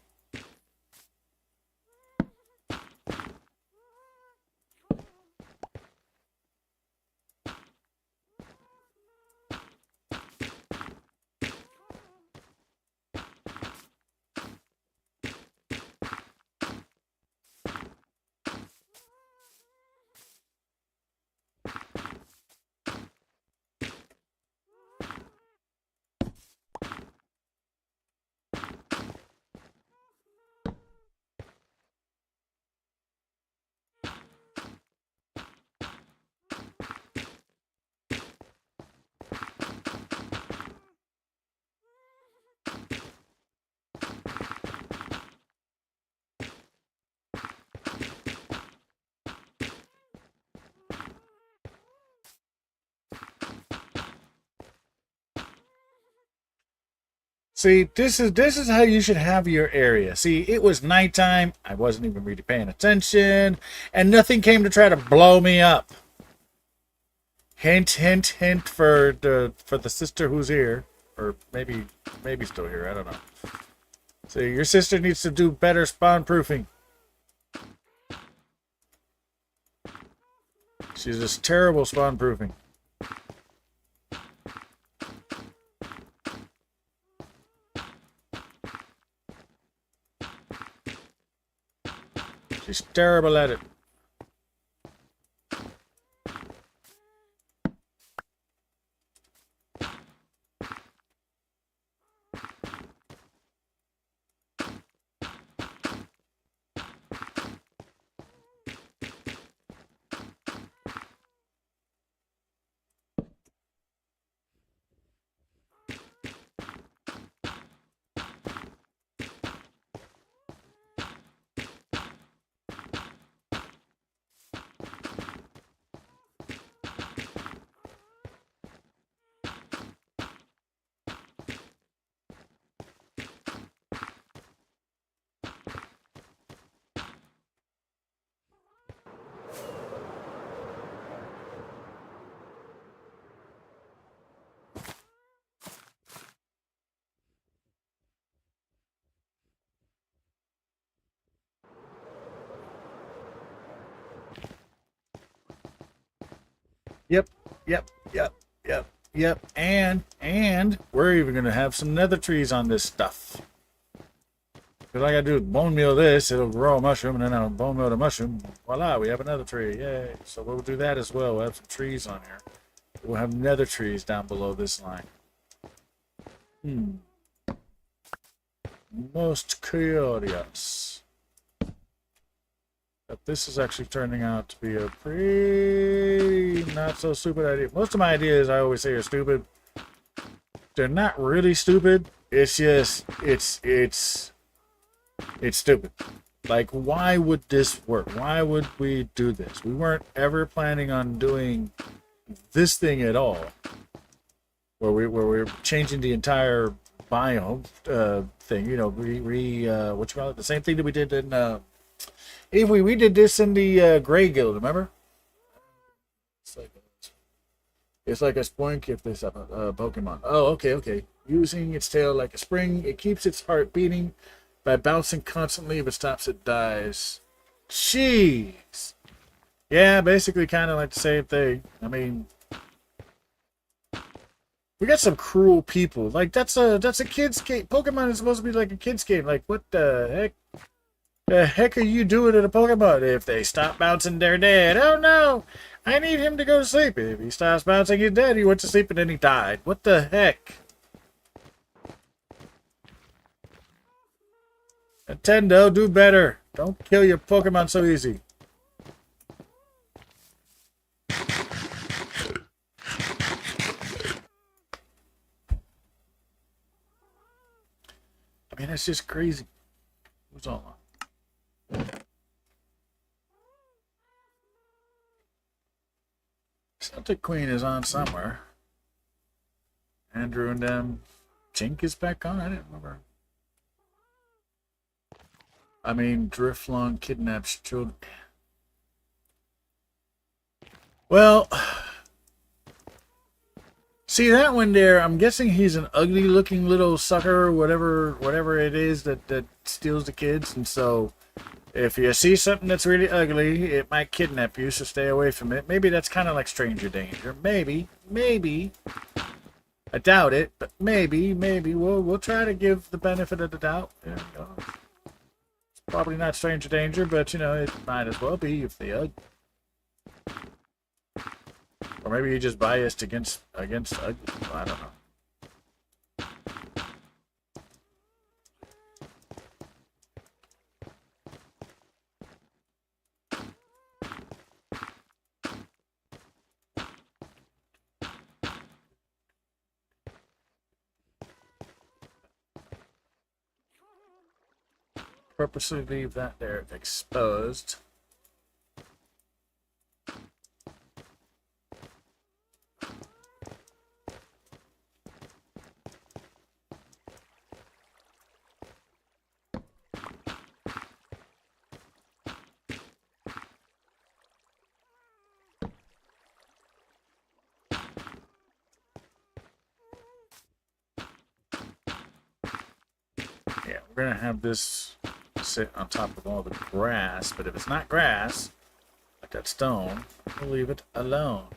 See, this is how you should have your area. See, it was nighttime. I wasn't even really paying attention, and nothing came to try to blow me up. Hint, hint, hint for the sister who's here, or maybe still here. I don't know. See, your sister needs to do better spawn proofing. She's just terrible spawn proofing. She's terrible at it. Yep, yep, yep, yep, yep. And we're even gonna have some nether trees on this stuff. Because all I gotta do is bone meal this, it'll grow a mushroom, and then I'll bone meal the mushroom. Voila, we have another tree. Yay. So we'll do that as well. We'll have some trees on here. We'll have nether trees down below this line. Most curious. But this is actually turning out to be a pretty not so stupid idea. Most of my ideas I always say are stupid. They're not really stupid. It's just it's stupid. Like, why would this work? Why would we do this? We weren't ever planning on doing this thing at all. Where we're changing the entire biome thing. You know, what you call it? The same thing that we did in Avery, we did this in the Grey Guild, remember? It's like a spoink if this Pokemon. Oh, okay. Using its tail like a spring, it keeps its heart beating by bouncing constantly. If it stops, it dies. Jeez. Yeah, basically kind of like the same thing. I mean, we got some cruel people. Like, that's a kid's game. Pokemon is supposed to be like a kid's game. Like, what the heck? The heck are you doing to the Pokemon? If they stop bouncing, they're dead. Oh no! I need him to go to sleep. If he stops bouncing, he's dead. He went to sleep and then he died. What the heck? Nintendo, do better. Don't kill your Pokemon so easy. I mean, that's just crazy. What's all on? Celtic Queen is on somewhere. Andrew and them. Jink is back on? I didn't remember. I mean, Driftlong kidnaps children. Well, see that one there, I'm guessing he's an ugly looking little sucker, whatever it is that steals the kids, and so if you see something that's really ugly, it might kidnap you, so stay away from it. Maybe that's kind of like stranger danger. Maybe. I doubt it, but maybe. We'll try to give the benefit of the doubt. There we go. It's probably not stranger danger, but you know, it might as well be if they ugly. Or maybe you're just biased against ugly. I don't know. Purposely leave that there exposed. we're gonna have this sit on top of all the grass, but if it's not grass, like that stone, we'll leave it alone.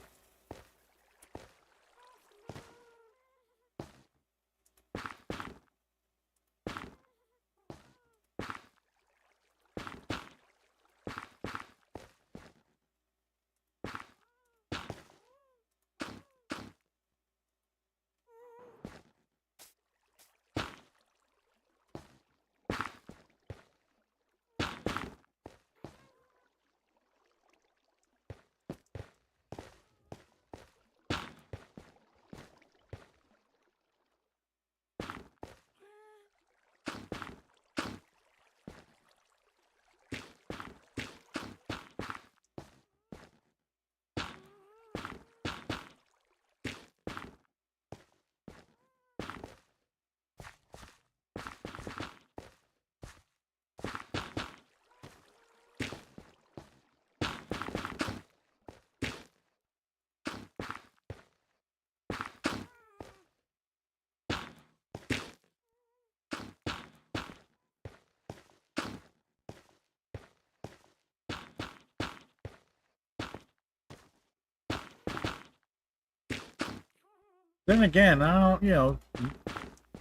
Then again, I don't,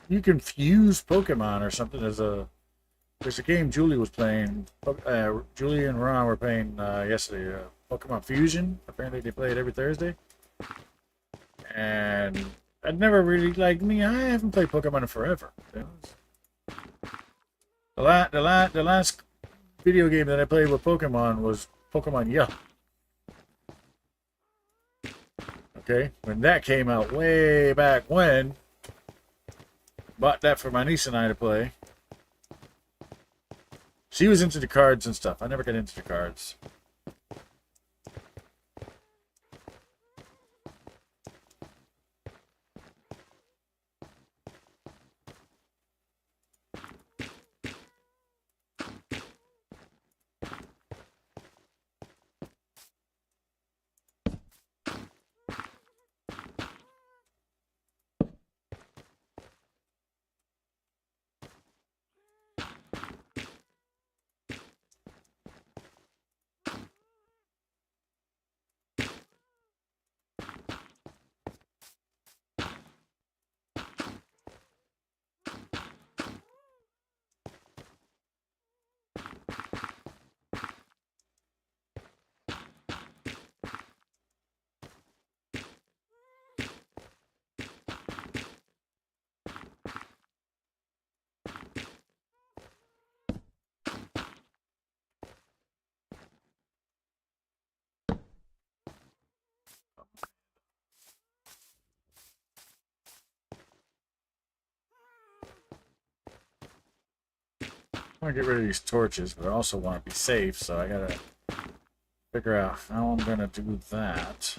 you can fuse Pokemon or something as a. There's a game Julie was playing. Julie and Ron were playing yesterday. Pokemon Fusion. Apparently, they play it every Thursday. And I'd never really like me. I haven't played Pokemon in forever. The last video game that I played with Pokemon was Pokemon Yellow. Okay, when that came out way back when, bought that for my niece and I to play. She was into the cards and stuff. I never got into the cards. I want to get rid of these torches, but I also want to be safe, so I gotta figure out how I'm gonna do that.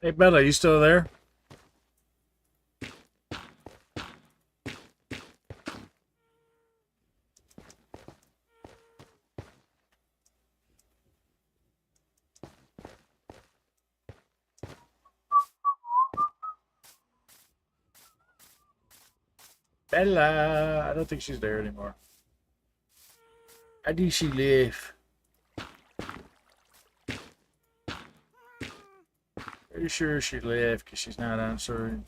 Hey, Bella, you still there? Bella. I don't think she's there anymore. How do she live? Pretty sure she left because she's not answering.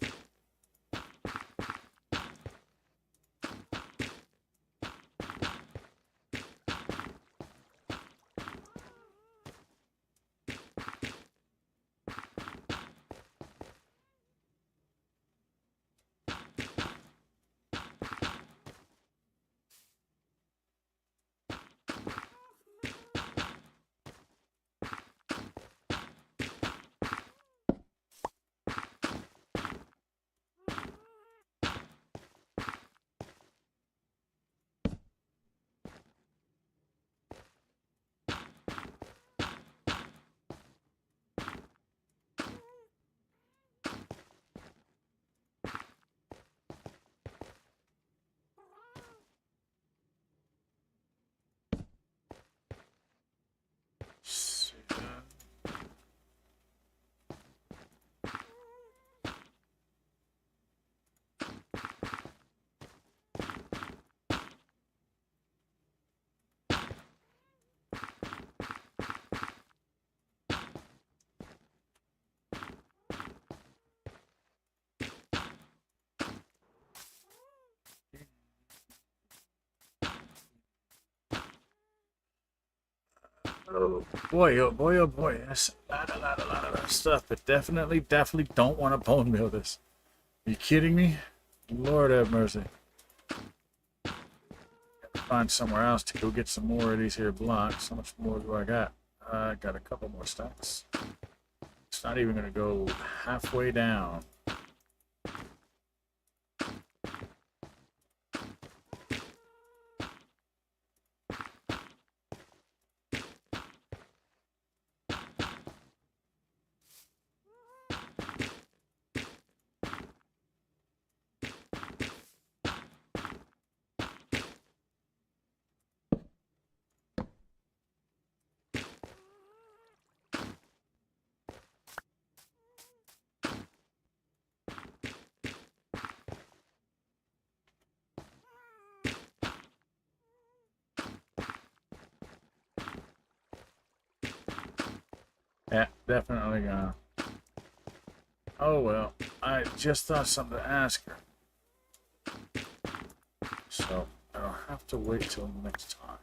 Oh boy, oh boy, oh boy. That's a lot of stuff, but definitely don't want to bone meal this. Are you kidding me? Lord have mercy. Gotta find somewhere else to go get some more of these here blocks. How much more do I got? I got a couple more stacks. It's not even gonna go halfway down. Yeah, definitely gonna. Oh well, I just thought something to ask her. So I'll have to wait till next time.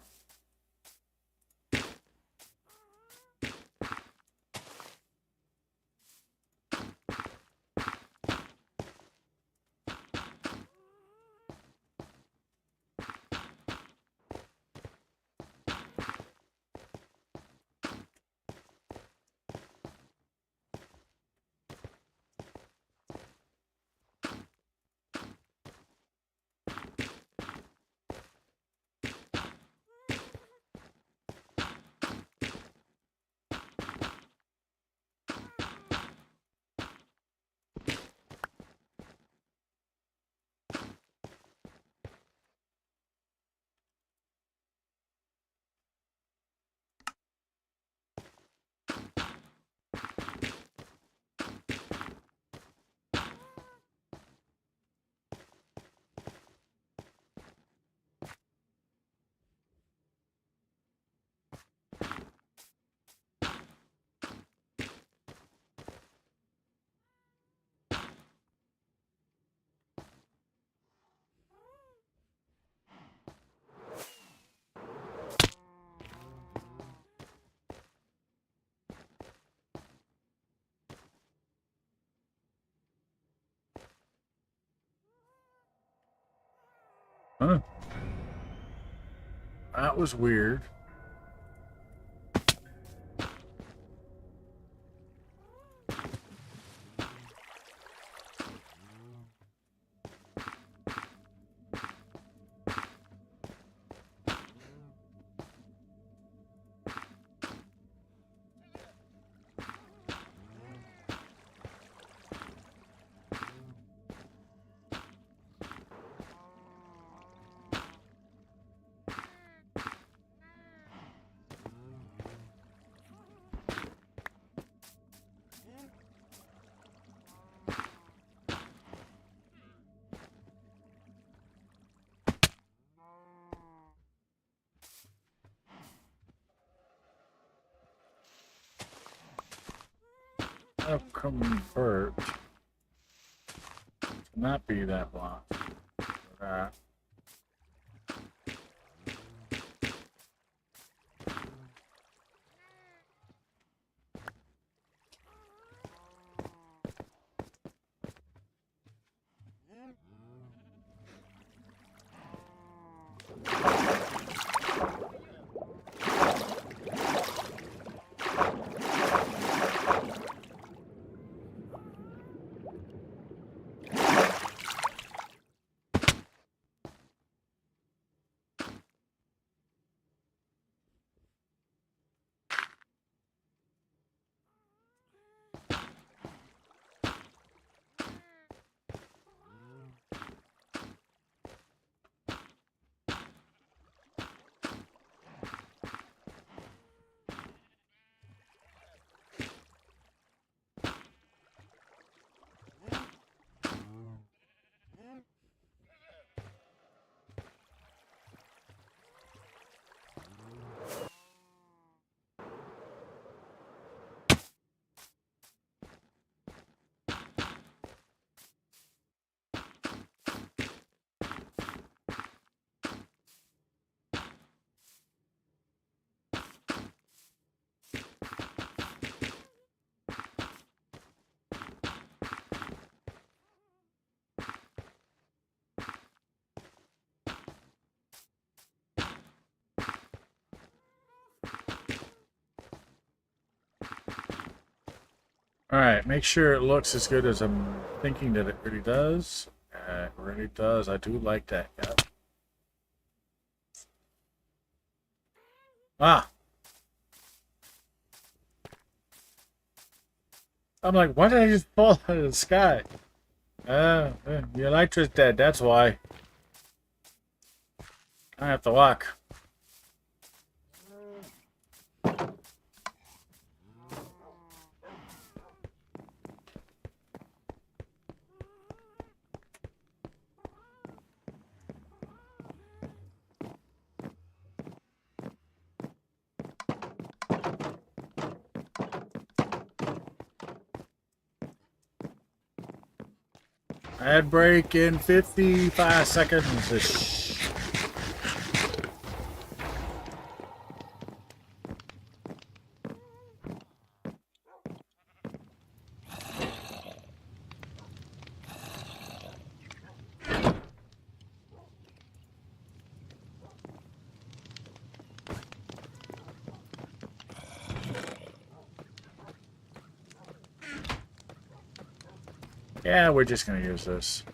Huh? That was weird. I'll convert to not be that block. That. Alright, make sure it looks as good as I'm thinking that it really does. It really does. I do like that. Yep. Ah! I'm like, why did I just fall out of the sky? The electric's dead, that's why. I have to walk. Ad break in 55 seconds. Yeah, we're just gonna use this.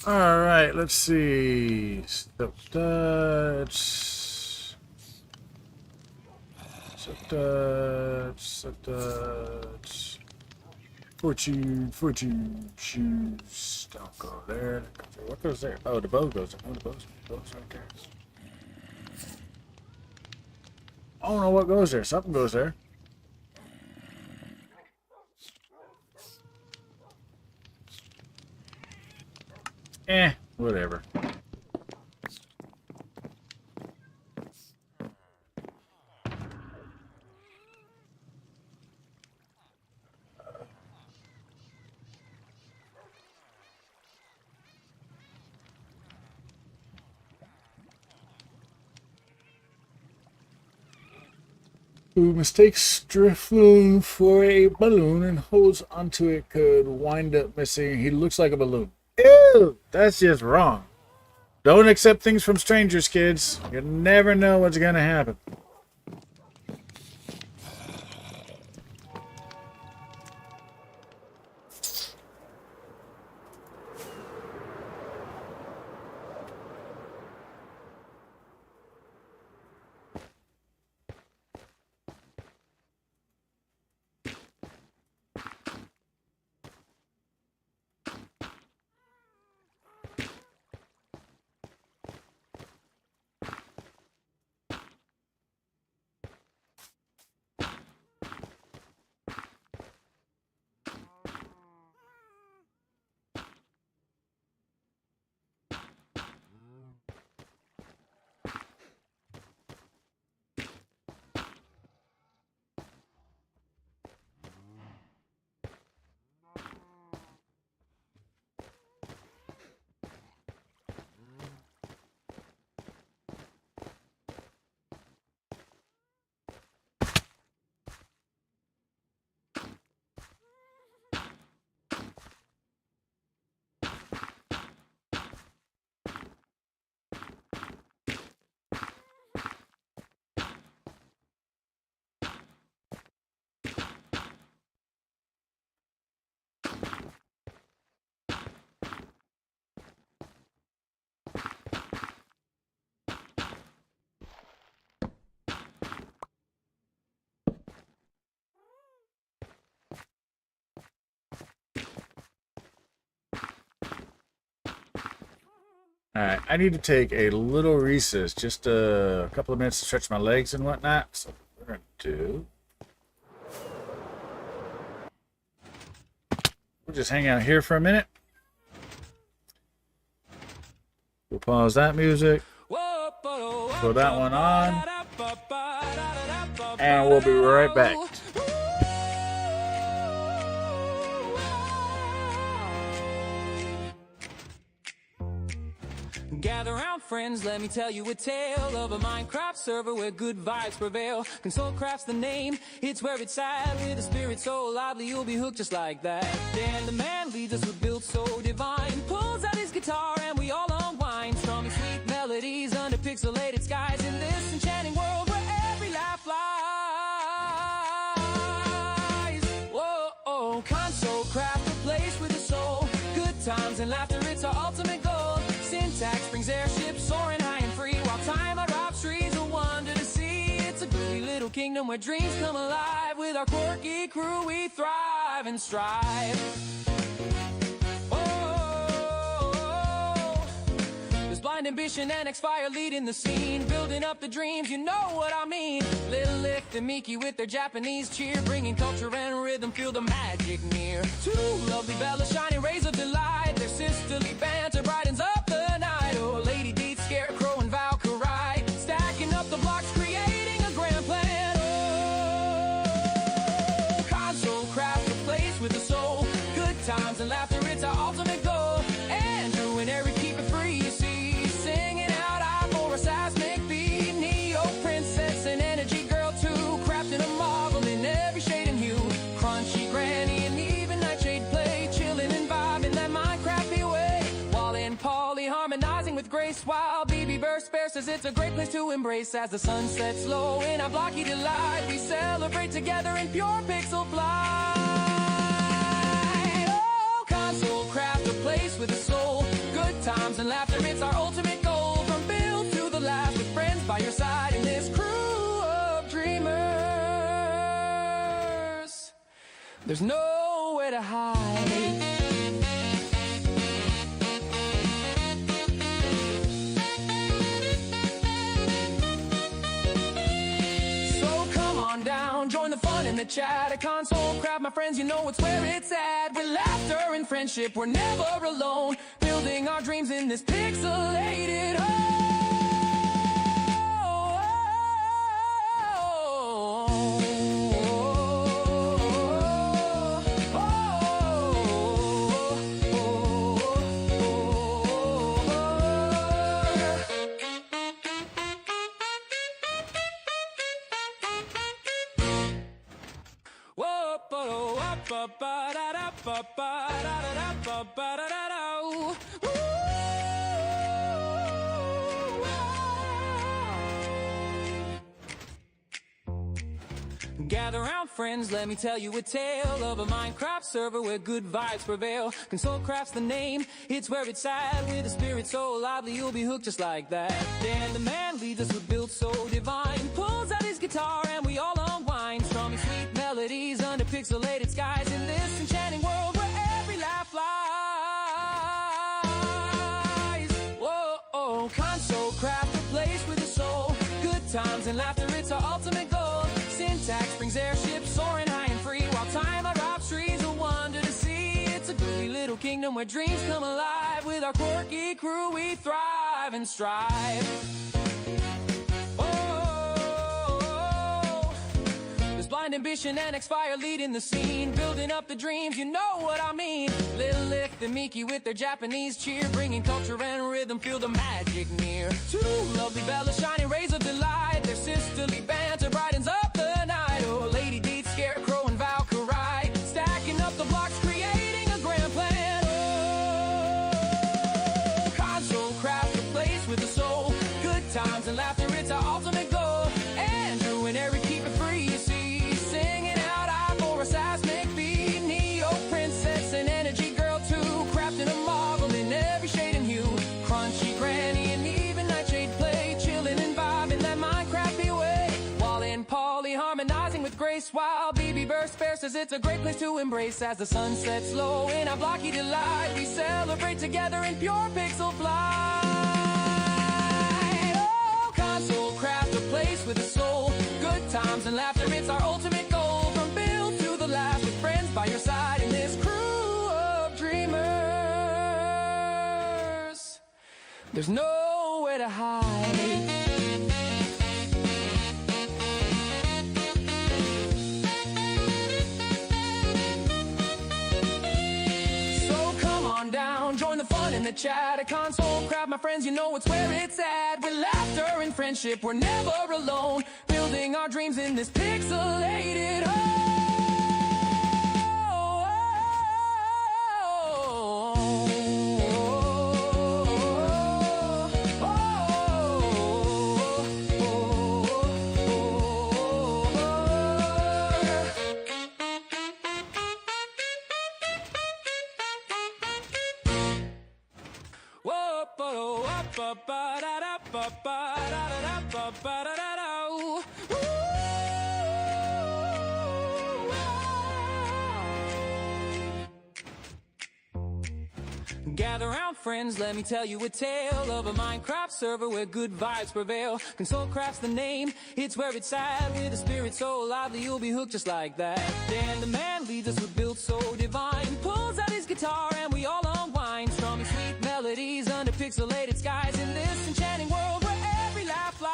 Alright, let's see. Subduts. Fortune, shoes. Don't go there. What goes there? Oh, the bow goes there. Oh, the bow's right there. I don't know what goes there. Something goes there. Whatever. Who mistakes Drifloon for a balloon and holds onto it could wind up missing. He looks like a balloon. Ew! That's just wrong. Don't accept things from strangers, kids. You never know what's gonna happen. Alright, I need to take a little recess, just a couple of minutes to stretch my legs and whatnot. So what we're going to do, we'll just hang out here for a minute. We'll pause that music, put that one on, and we'll be right back. Gather round, friends, let me tell you a tale of a Minecraft server where good vibes prevail. Console Craft's the name, it's where it's at. With a spirit so lively, you'll be hooked just like that. Dan the man leads us with builds so divine. Pulls out his guitar and we all unwind. Strumming sweet melodies under pixelated skies. In this enchanting world where every laugh flies. Whoa, Console Craft, a place with a soul. Good times and laughter, it's our ultimate goal. Syntax brings airships soaring high and free, while time drops trees, a wonder to see. It's a groovy little kingdom where dreams come alive. With our quirky crew we thrive and strive. Oh, there's blind ambition and X-Fire leading the scene, building up the dreams, you know what I mean. Little Lick and Miki with their Japanese cheer, bringing culture and rhythm, feel the magic near. Two lovely Bellas shining rays of delight, their sisterly banter brightens up the night. Oh, Lady Deeds, Scarecrow and Valkyrie, stacking up the blocks, creating a grand plan. Oh, Console Craft, a place with a soul. Good times and laughter, it's our ultimate goal. Andrew and Eric keep it free, you see, singing out our for a seismic beat. Neo Princess and Energy Girl too, crafting a marvel in every shade and hue. Crunchy Granny and even Nightshade play, chilling and vibing that Minecraft way. Wall and Polly harmonizing with grace, while BB Burst Bear says it's a great place to embrace. As the sun sets low in our blocky delight, we celebrate together in pure pixel flight. Oh, Console Craft, a place with a soul. Good times and laughter, it's our ultimate goal. From build to the last, with friends by your side in this crew of dreamers. There's nowhere to hide. So come on down, join the fun in the chat. A Console Craft, my friends, you know it's where it's at. With laughter and friendship, we're never alone. Build building our dreams in this pixelated home. Gather round, friends, let me tell you a tale of a Minecraft server where good vibes prevail. Console Craft's the name, it's where it's at. With a spirit so lively, you'll be hooked just like that. Dan the man leads us with builds so divine. Pulls out his guitar and we all unwind, strumming sweet melodies under pixelated skies in this enchanting world where every laugh flies. Whoa, Console Craft, a place with a soul. Good times and laughter, it's our ultimate goal. Syntax brings airships soaring high and free, while time drops trees, a wonder to see. It's a groovy little kingdom where dreams come alive. With our quirky crew we thrive and strive. There's blind ambition and X-Fire leading the scene, building up the dreams, you know what I mean. Little Lift and Miki with their Japanese cheer, bringing culture and rhythm, feel the magic near. Two lovely Bellas shining rays of delight, their sisterly banter brightens up the night. Oh, Lady Deed, Scarecrow and Valkyrie, stacking up the blocks, creating a grand plan. Oh, Console Craft, a place with a soul. Good times and laughter, it's our ultimate goal. Andrew and Eric keep it free, you see, singing out I for a seismic beat. Neo Princess and Energy Girl too, crafting a marvel in every shade and hue. Crunchy Granny and even Nightshade play, chilling and vibing that Minecraft way. While in Polly harmonizing with grace, while BB Burst Fair says it's a great place to embrace. As the sun sets low in our blocky delight, we celebrate together in pure pixel flight. Oh, Console Craft, a place with a soul. Good times and laughter, it's our ultimate goal. From build to the last, with friends by your side in this crew of dreamers. There's nowhere to hide. Join the fun in the chat at Console Craft, my friends, you know it's where it's at. With laughter and friendship, we're never alone, building our dreams in this pixelated home. Gather round, friends, let me tell you a tale of a Minecraft server where good vibes prevail. Console Craft's the name, it's where it's at. With a spirit so lively, you'll be hooked just like that. Dan the man leads us with builds so divine, pulls out his guitar and we all unwind, strumming sweet melodies under pixelated skies in this enchanting world where every laugh flies.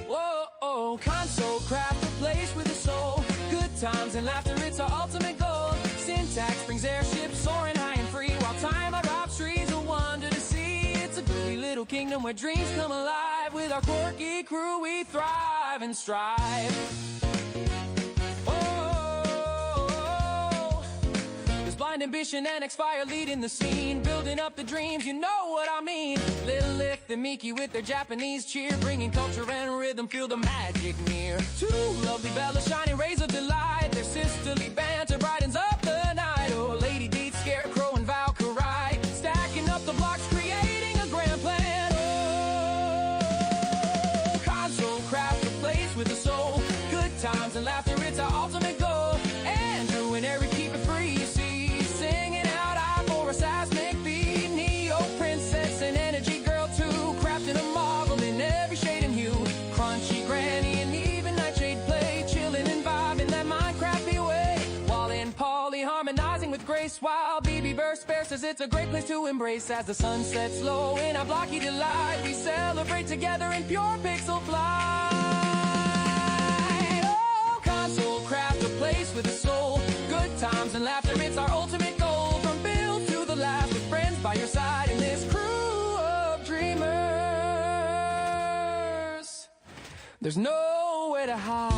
Whoa, Console Craft, a place with a soul. Good times and laughter, it's our ultimate goal. Syntax brings airships soaring high and free, while time drops trees, a wonder to see. It's a groovy little kingdom where dreams come alive. With our quirky crew we thrive and strive. There's blind ambition and X-Fire leading the scene, building up the dreams, you know what I mean. Little Lift and Miki with their Japanese cheer, bringing culture and rhythm, feel the magic near. Two lovely Bellas shining rays of delight, their sisterly banter brightens up the night. Oh, Lady Deed, Scarecrow and Valkyrie, stacking up the blocks, creating a grand plan. Oh, Console Craft, a place with a soul. Good times and laughter, it's our ultimate goal. Andrew and Eric keep it free, you see, singing out I for a seismic beat. Neo Princess and Energy Girl too, crafting a marvel in every shade and hue. Crunchy Granny and even Nightshade play, chilling and vibing that Minecraft way. While in Paul says it's a great place to embrace as the sun sets low. In our blocky delight, we celebrate together in pure pixel flight. Oh, console craft, a place with a soul. Good times and laughter, it's our ultimate goal. From build to the last, with friends by your side in this crew of dreamers. There's nowhere to hide.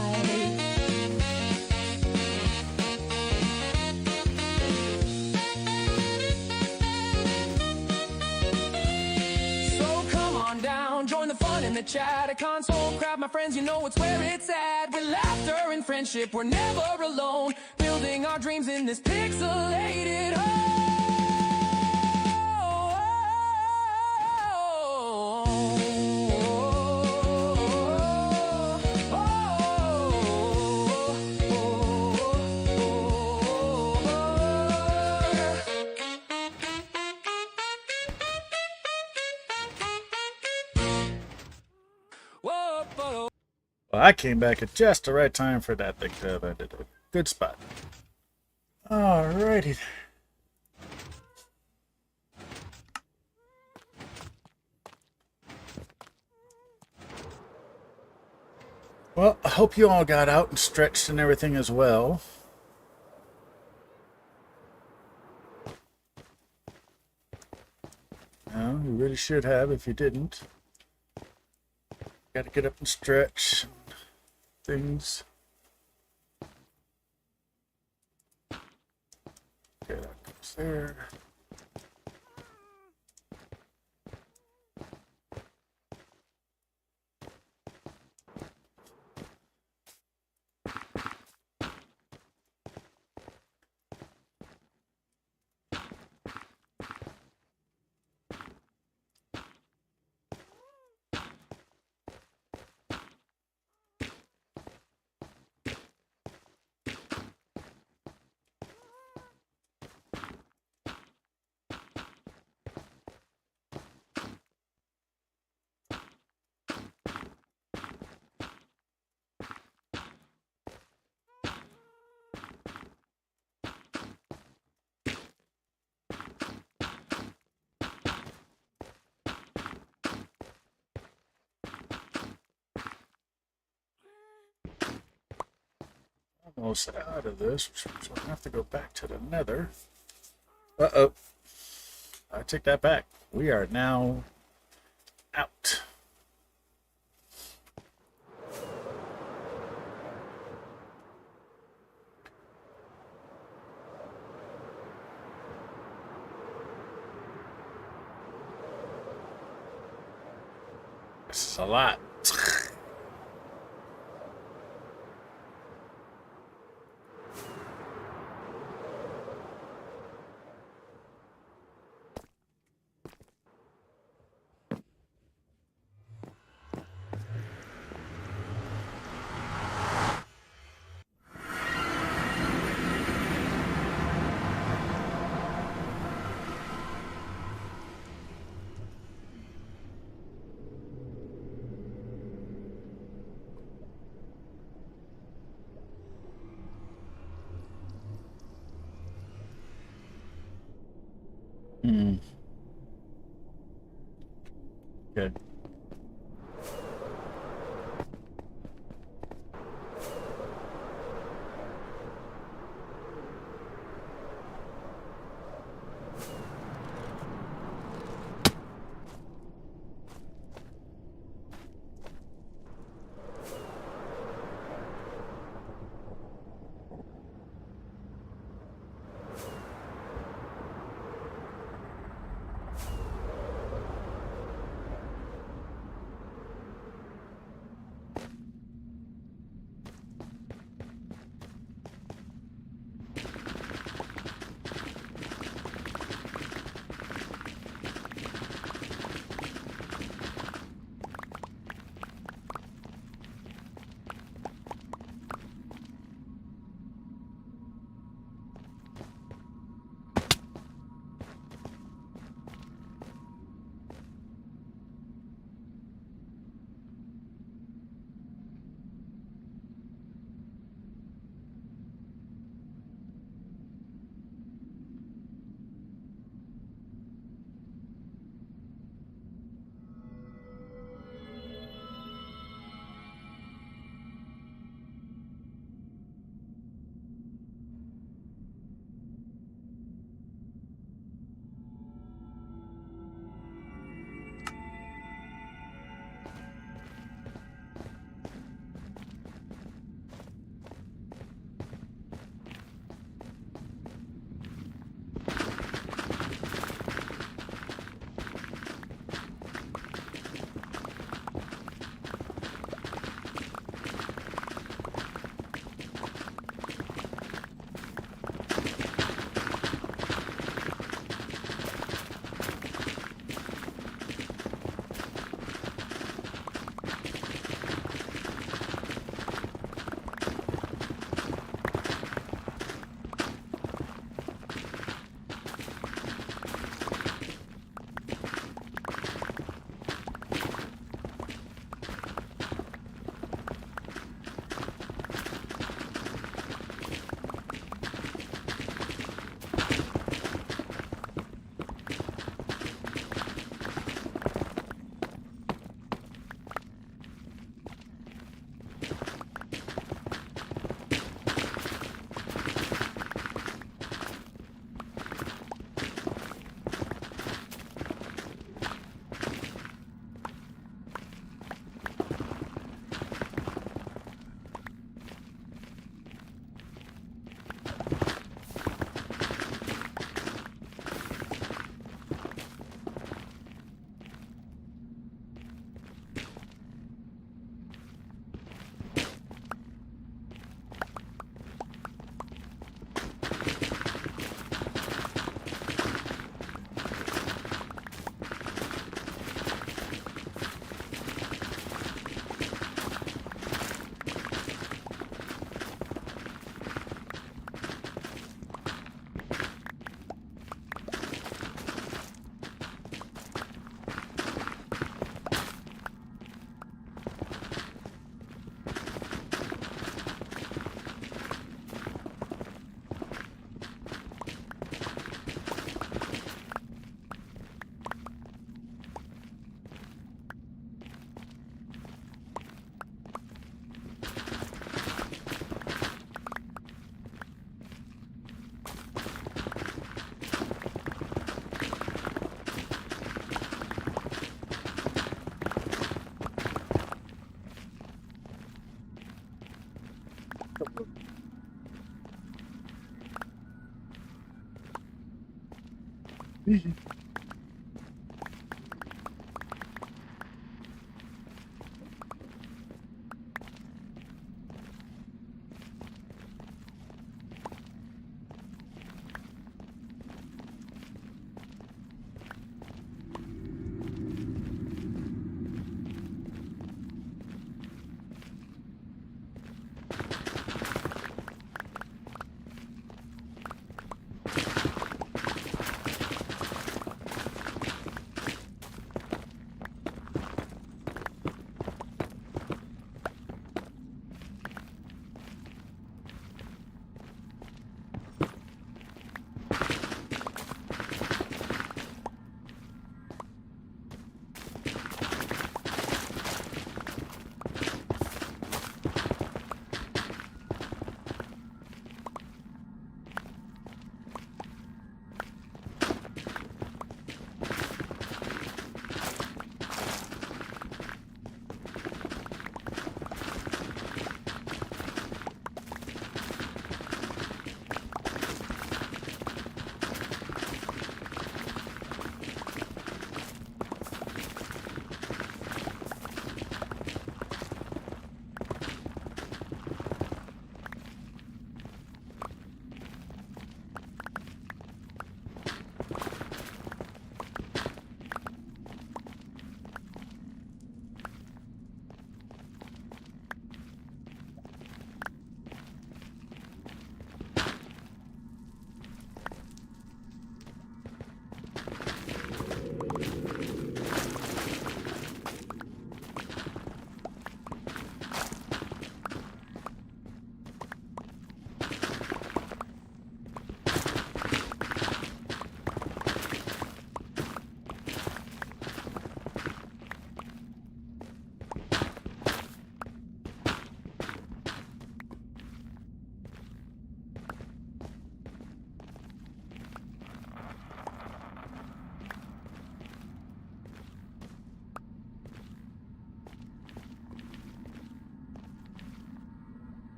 Join the fun in the chat at Console Craft, my friends, you know it's where it's at. With laughter and friendship, we're never alone, building our dreams in this pixelated home. Well, I came back at just the right time for that thing to have ended. Good spot. Alrighty. Well, I hope you all got out and stretched and everything as well. No, you really should have if you didn't. Got to get up and stretch and things. Okay, that goes there. Almost out of this, so I have to go back to the nether. Uh-oh. I take that back. We are now out. This is a lot. Good.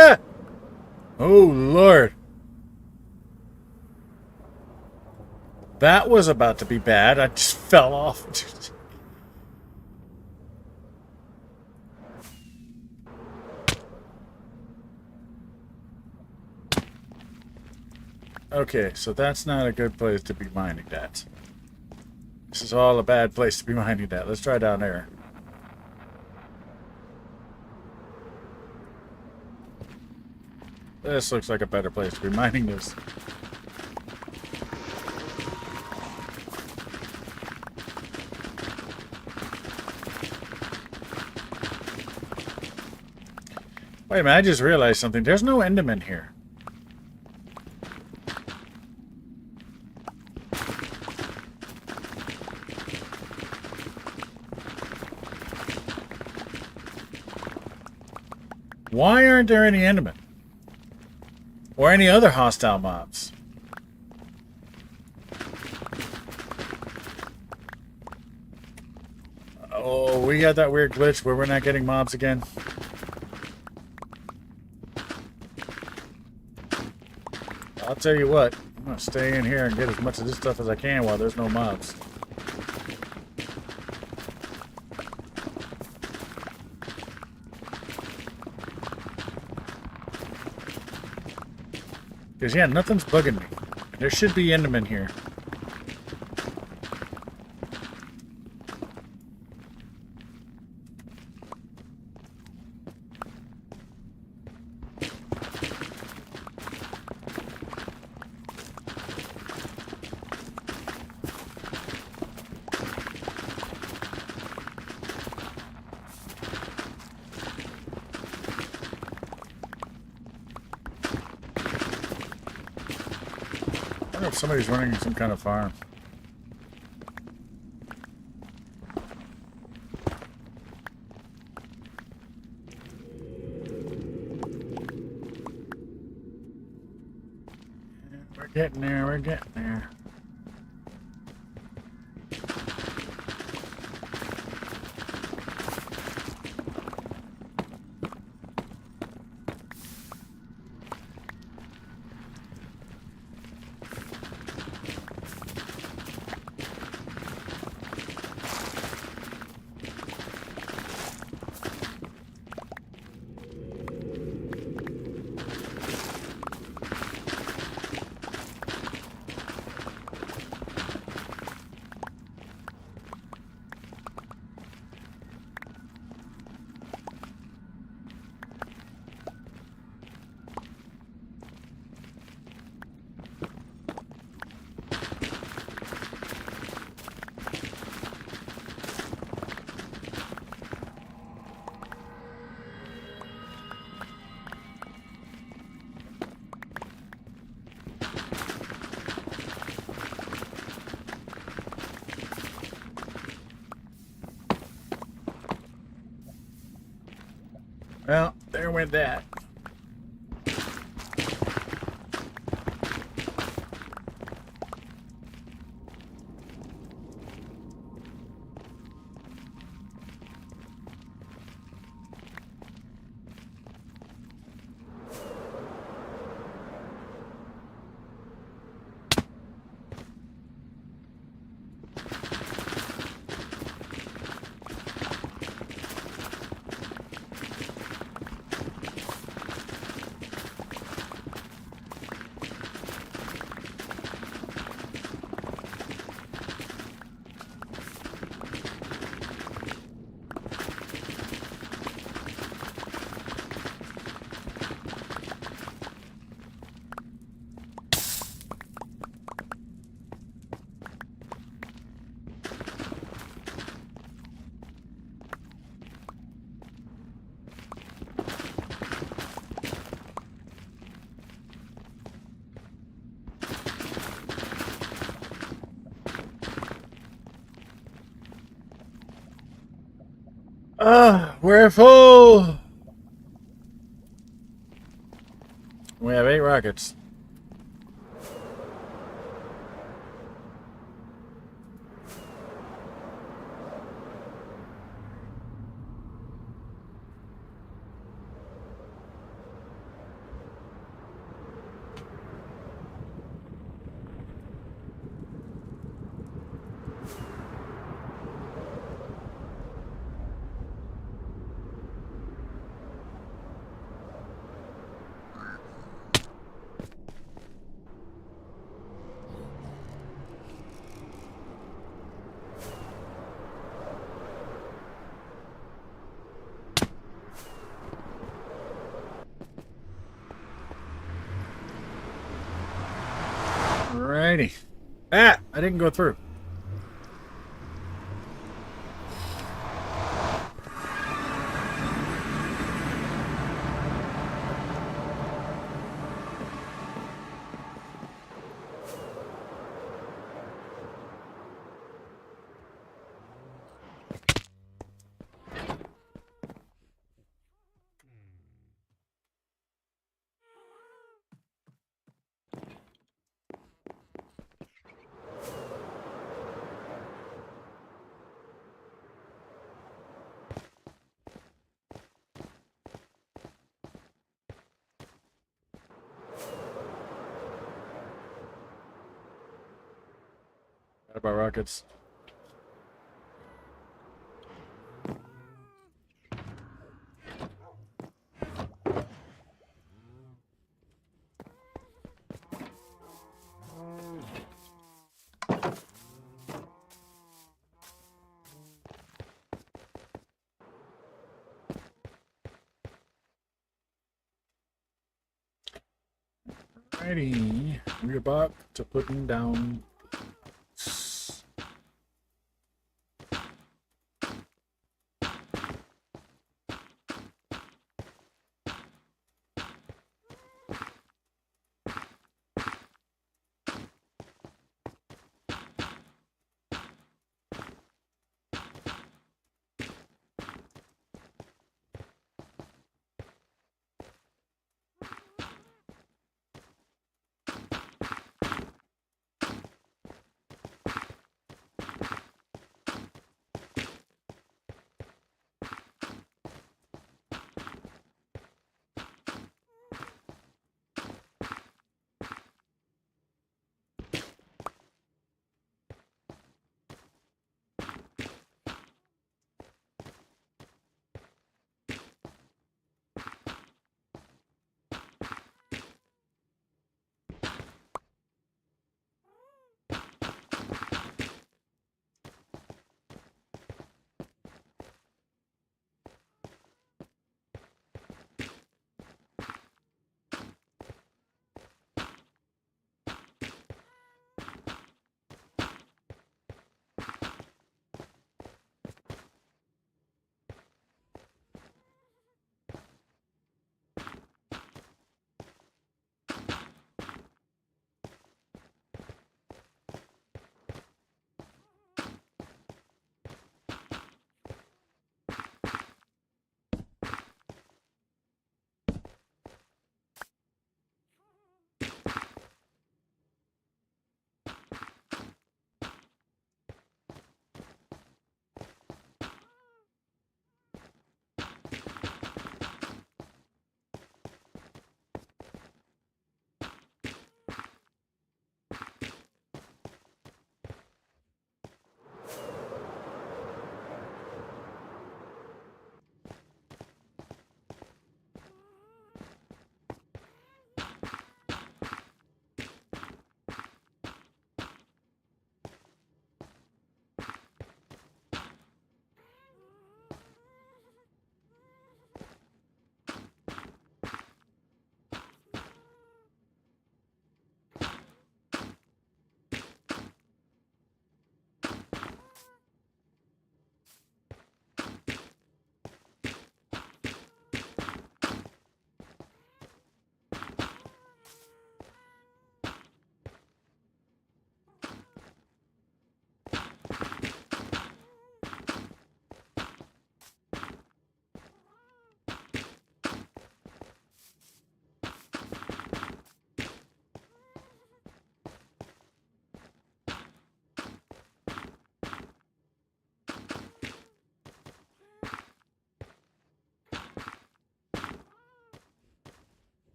Ah! Oh, Lord. That was about to be bad. I just fell off. Okay, so that's not a good place to be mining that. This is all a bad place to be mining that. Let's try down there. This looks like a better place to be mining this. Wait a minute, I just realized something. There's no Enderman here. Why aren't there any Endermen? Or any other hostile mobs? Oh, we had that weird glitch where we're not getting mobs again. I'll tell you what, I'm going to stay in here and get as much of this stuff as I can while there's no mobs. Because, yeah, nothing's bugging me. There should be Endermen here. I wonder if somebody's running some kind of farm. getting there. We're getting there. Well, there went that. We're full. We have 8 rockets. Alrighty. Ah, I didn't go through. What about rockets? Alrighty. We're about to putting down.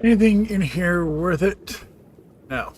Anything in here worth it? No.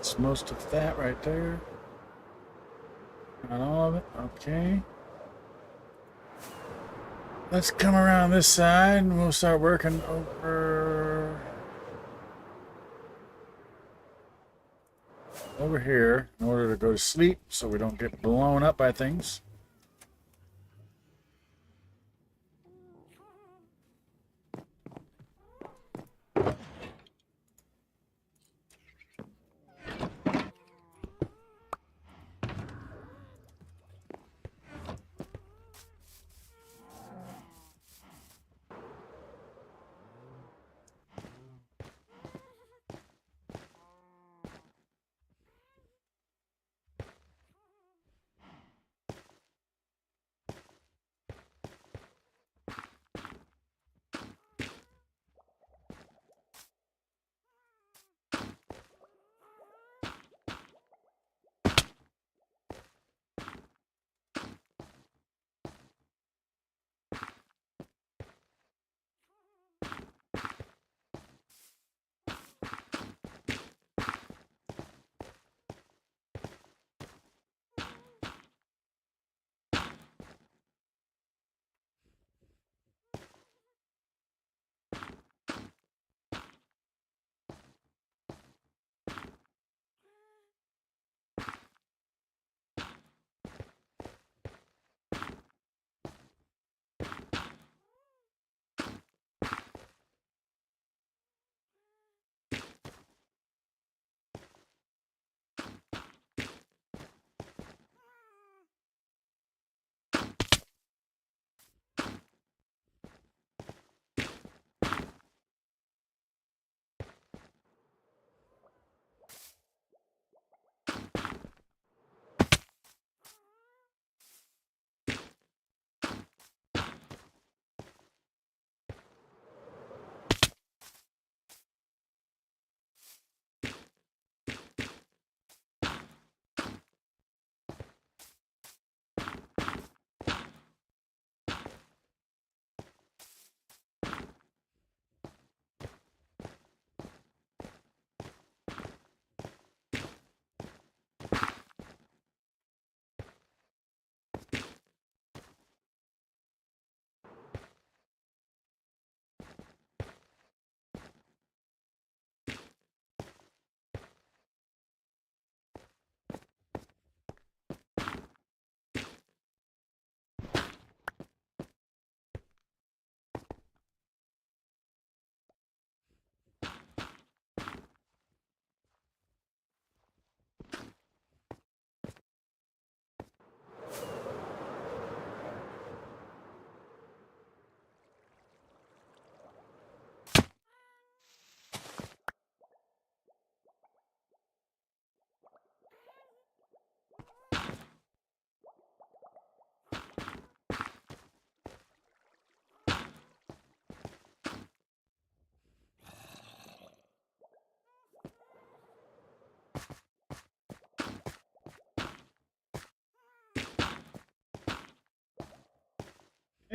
That's most of that right there. Not all of it. Okay. Let's come around this side and we'll start working over here in order to go to sleep so we don't get blown up by things.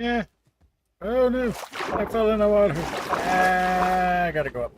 Yeah. Oh no. I fell in the water. Ah, I gotta go up.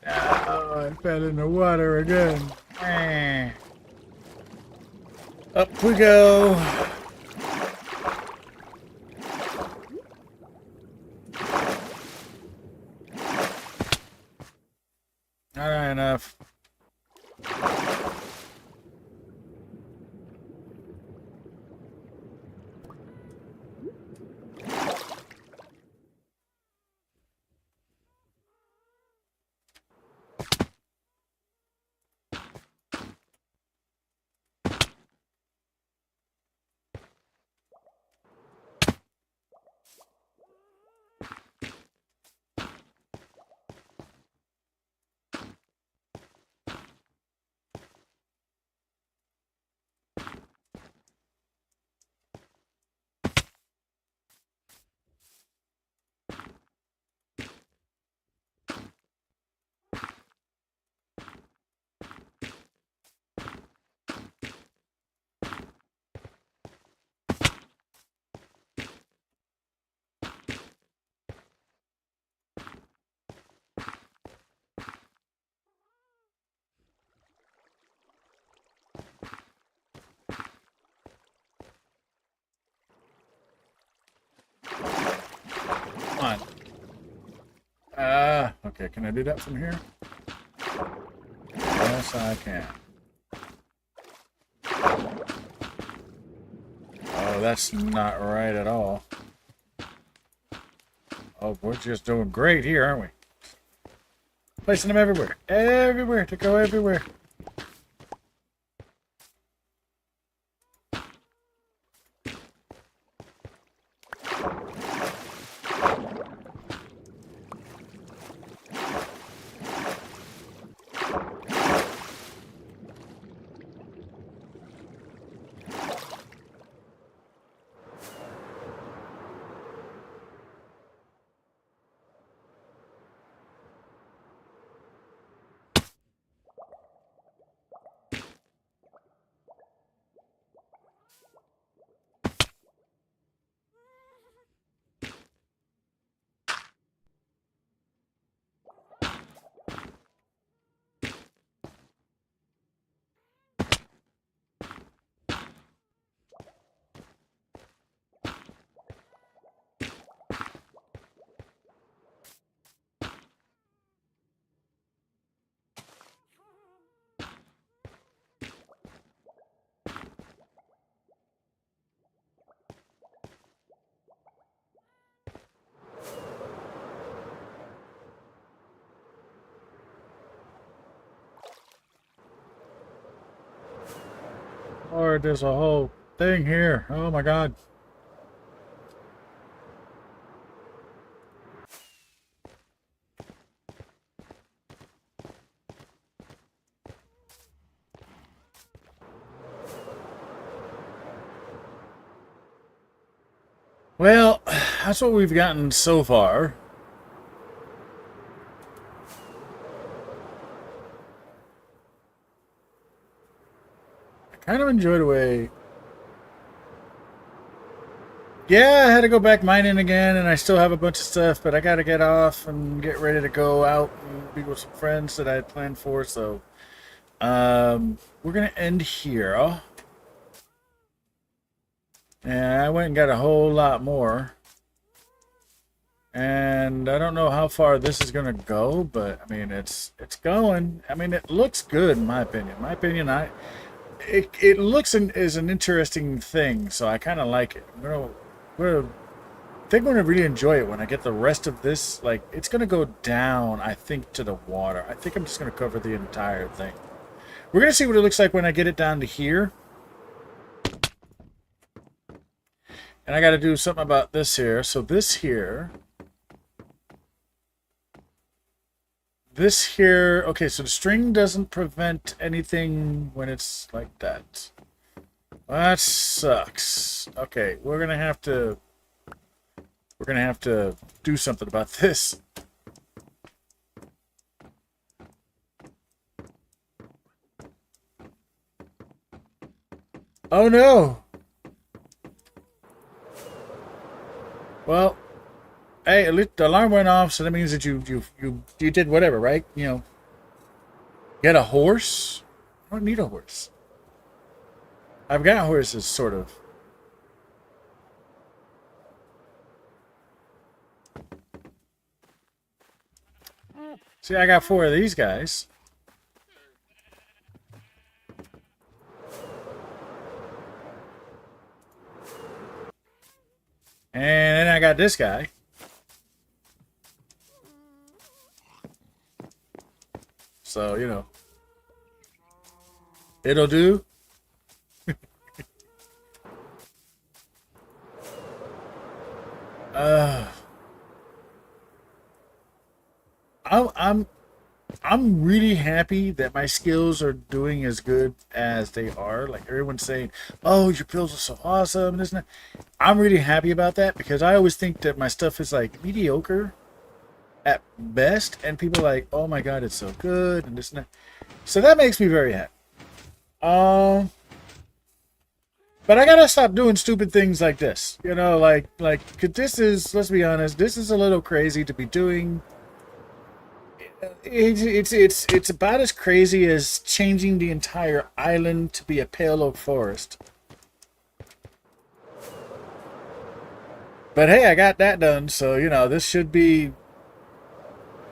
Oh, I fell in the water again. Eh. Up we go. All right, enough. Come on. Okay, can I do that from here? Yes, I can. Oh, that's not right at all. Oh, we're just doing great here, aren't we? Placing them everywhere. Everywhere, to go everywhere. Lord, there's a whole thing here. Oh my God. Well, that's what we've gotten so far. I kind of enjoy the way. Yeah, I had to go back mining again, and I still have a bunch of stuff, but I got to get off and get ready to go out and be with some friends that I had planned for. So, we're gonna end here. And I went and got a whole lot more. And I don't know how far this is gonna go, but I mean it's going. I mean it looks good in my opinion. It looks is an interesting thing, so I kind of like it. I think I'm gonna really enjoy it when I get the rest of this. Like it's gonna go down, I think, to the water. I think I'm just gonna cover the entire thing. We're gonna see what it looks like when I get it down to here. And I got to do something about this here. So this here. This here. Okay, so the string doesn't prevent anything when it's like that. That sucks. Okay, we're gonna have to do something about this. Oh no. Well, hey, at least the alarm went off, so that means that you did whatever, right? You know, get a horse. I don't need a horse. I've got horses, sort of. See, I got 4 of these guys. And then I got this guy. So, you know. It'll do. I'm really happy that my skills are doing as good as they are. Like everyone's saying, "Oh, your builds are so awesome!" And this and that. I'm really happy about that because I always think that my stuff is like mediocre at best, and people are like, "Oh my God, it's so good!" and this and that. So that makes me very happy. But I gotta stop doing stupid things like this. You know, cause this is, let's be honest, this is a little crazy to be doing. It's about as crazy as changing the entire island to be a pale oak forest. But hey, I got that done, so you know this should be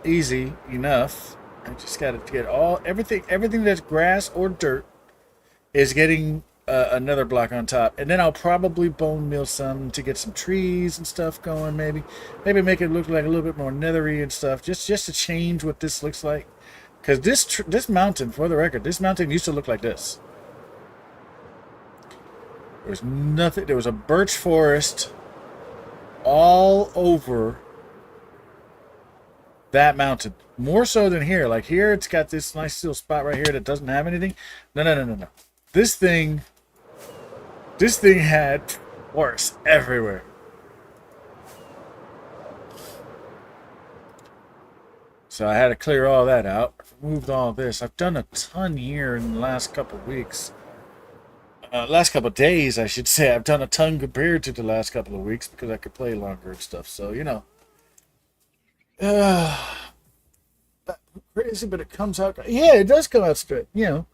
easy enough. I just got to get everything that's grass or dirt is getting another block on top, and then I'll probably bone meal some to get some trees and stuff going. Maybe make it look like a little bit more nethery and stuff, just to change what this looks like. Because this mountain, for the record, this mountain used to look like this. There was nothing. There was a birch forest all over that mountain, more so than here. Like here, it's got this nice little spot right here that doesn't have anything. No. This thing had forests everywhere. So I had to clear all that out. I've removed all this. I've done a ton here in the last couple of weeks. Last couple of days, I should say. I've done a ton compared to the last couple of weeks because I could play longer and stuff. So, you know. Crazy, but it comes out. Yeah, it does come out straight. You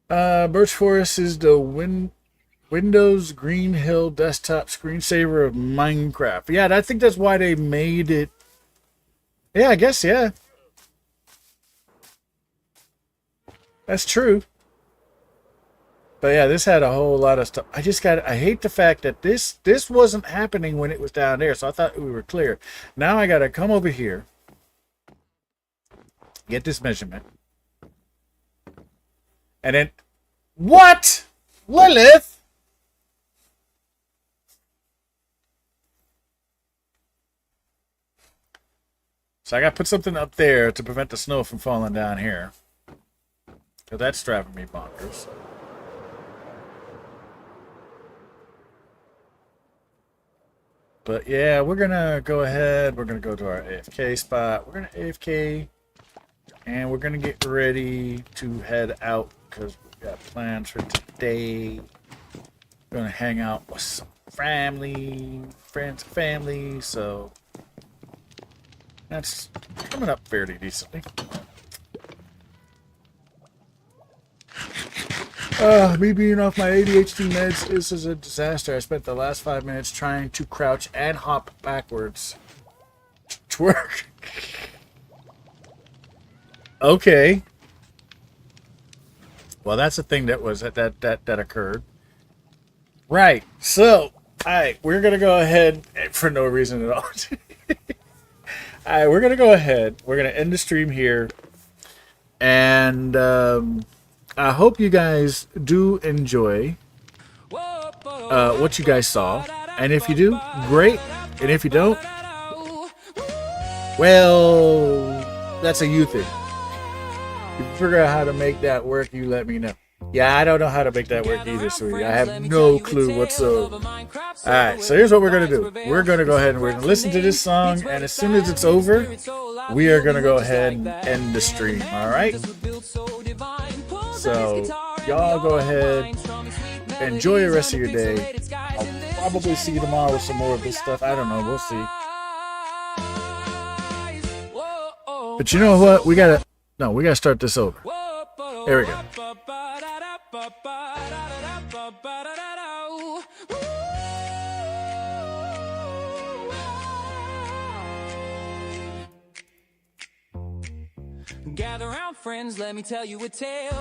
know. Birch Forest is the Windows Green Hill desktop screensaver of Minecraft. Yeah, I think that's why they made it. Yeah, I guess, yeah. That's true. But yeah, this had a whole lot of stuff. I hate the fact that this wasn't happening when it was down there, so I thought we were clear. Now I gotta come over here, get this measurement, and then What? Lilith? So I got to put something up there to prevent the snow from falling down here. So that's driving me bonkers. But yeah, we're going to go ahead. We're going to go to our AFK spot. We're going to AFK. And we're going to get ready to head out because we've got plans for today. We're going to hang out with some family, friends and family. So that's coming up fairly decently. Me being off my ADHD meds, this is a disaster. I spent the last 5 minutes trying to crouch and hop backwards to work. Okay. Well, that's a thing that was that occurred. Right. So, alright, we're gonna go ahead for no reason at all. Alright, we're gonna go ahead. We're gonna end the stream here. And I hope you guys do enjoy what you guys saw. And if you do, great. And if you don't, well, that's a you thing. If you figure out how to make that work, you let me know. Yeah, I don't know how to make that work either, sweetie. I have no clue whatsoever. Alright, so here's what we're going to do. We're going to go ahead and we're going to listen to this song, and as soon as it's over, we are going to go ahead and end the stream, alright? So, y'all go ahead, enjoy the rest of your day. I'll probably see you tomorrow with some more of this stuff. I don't know, we'll see. But you know what? We gotta start this over. There we go. Gather round, friends, let me tell you a tale.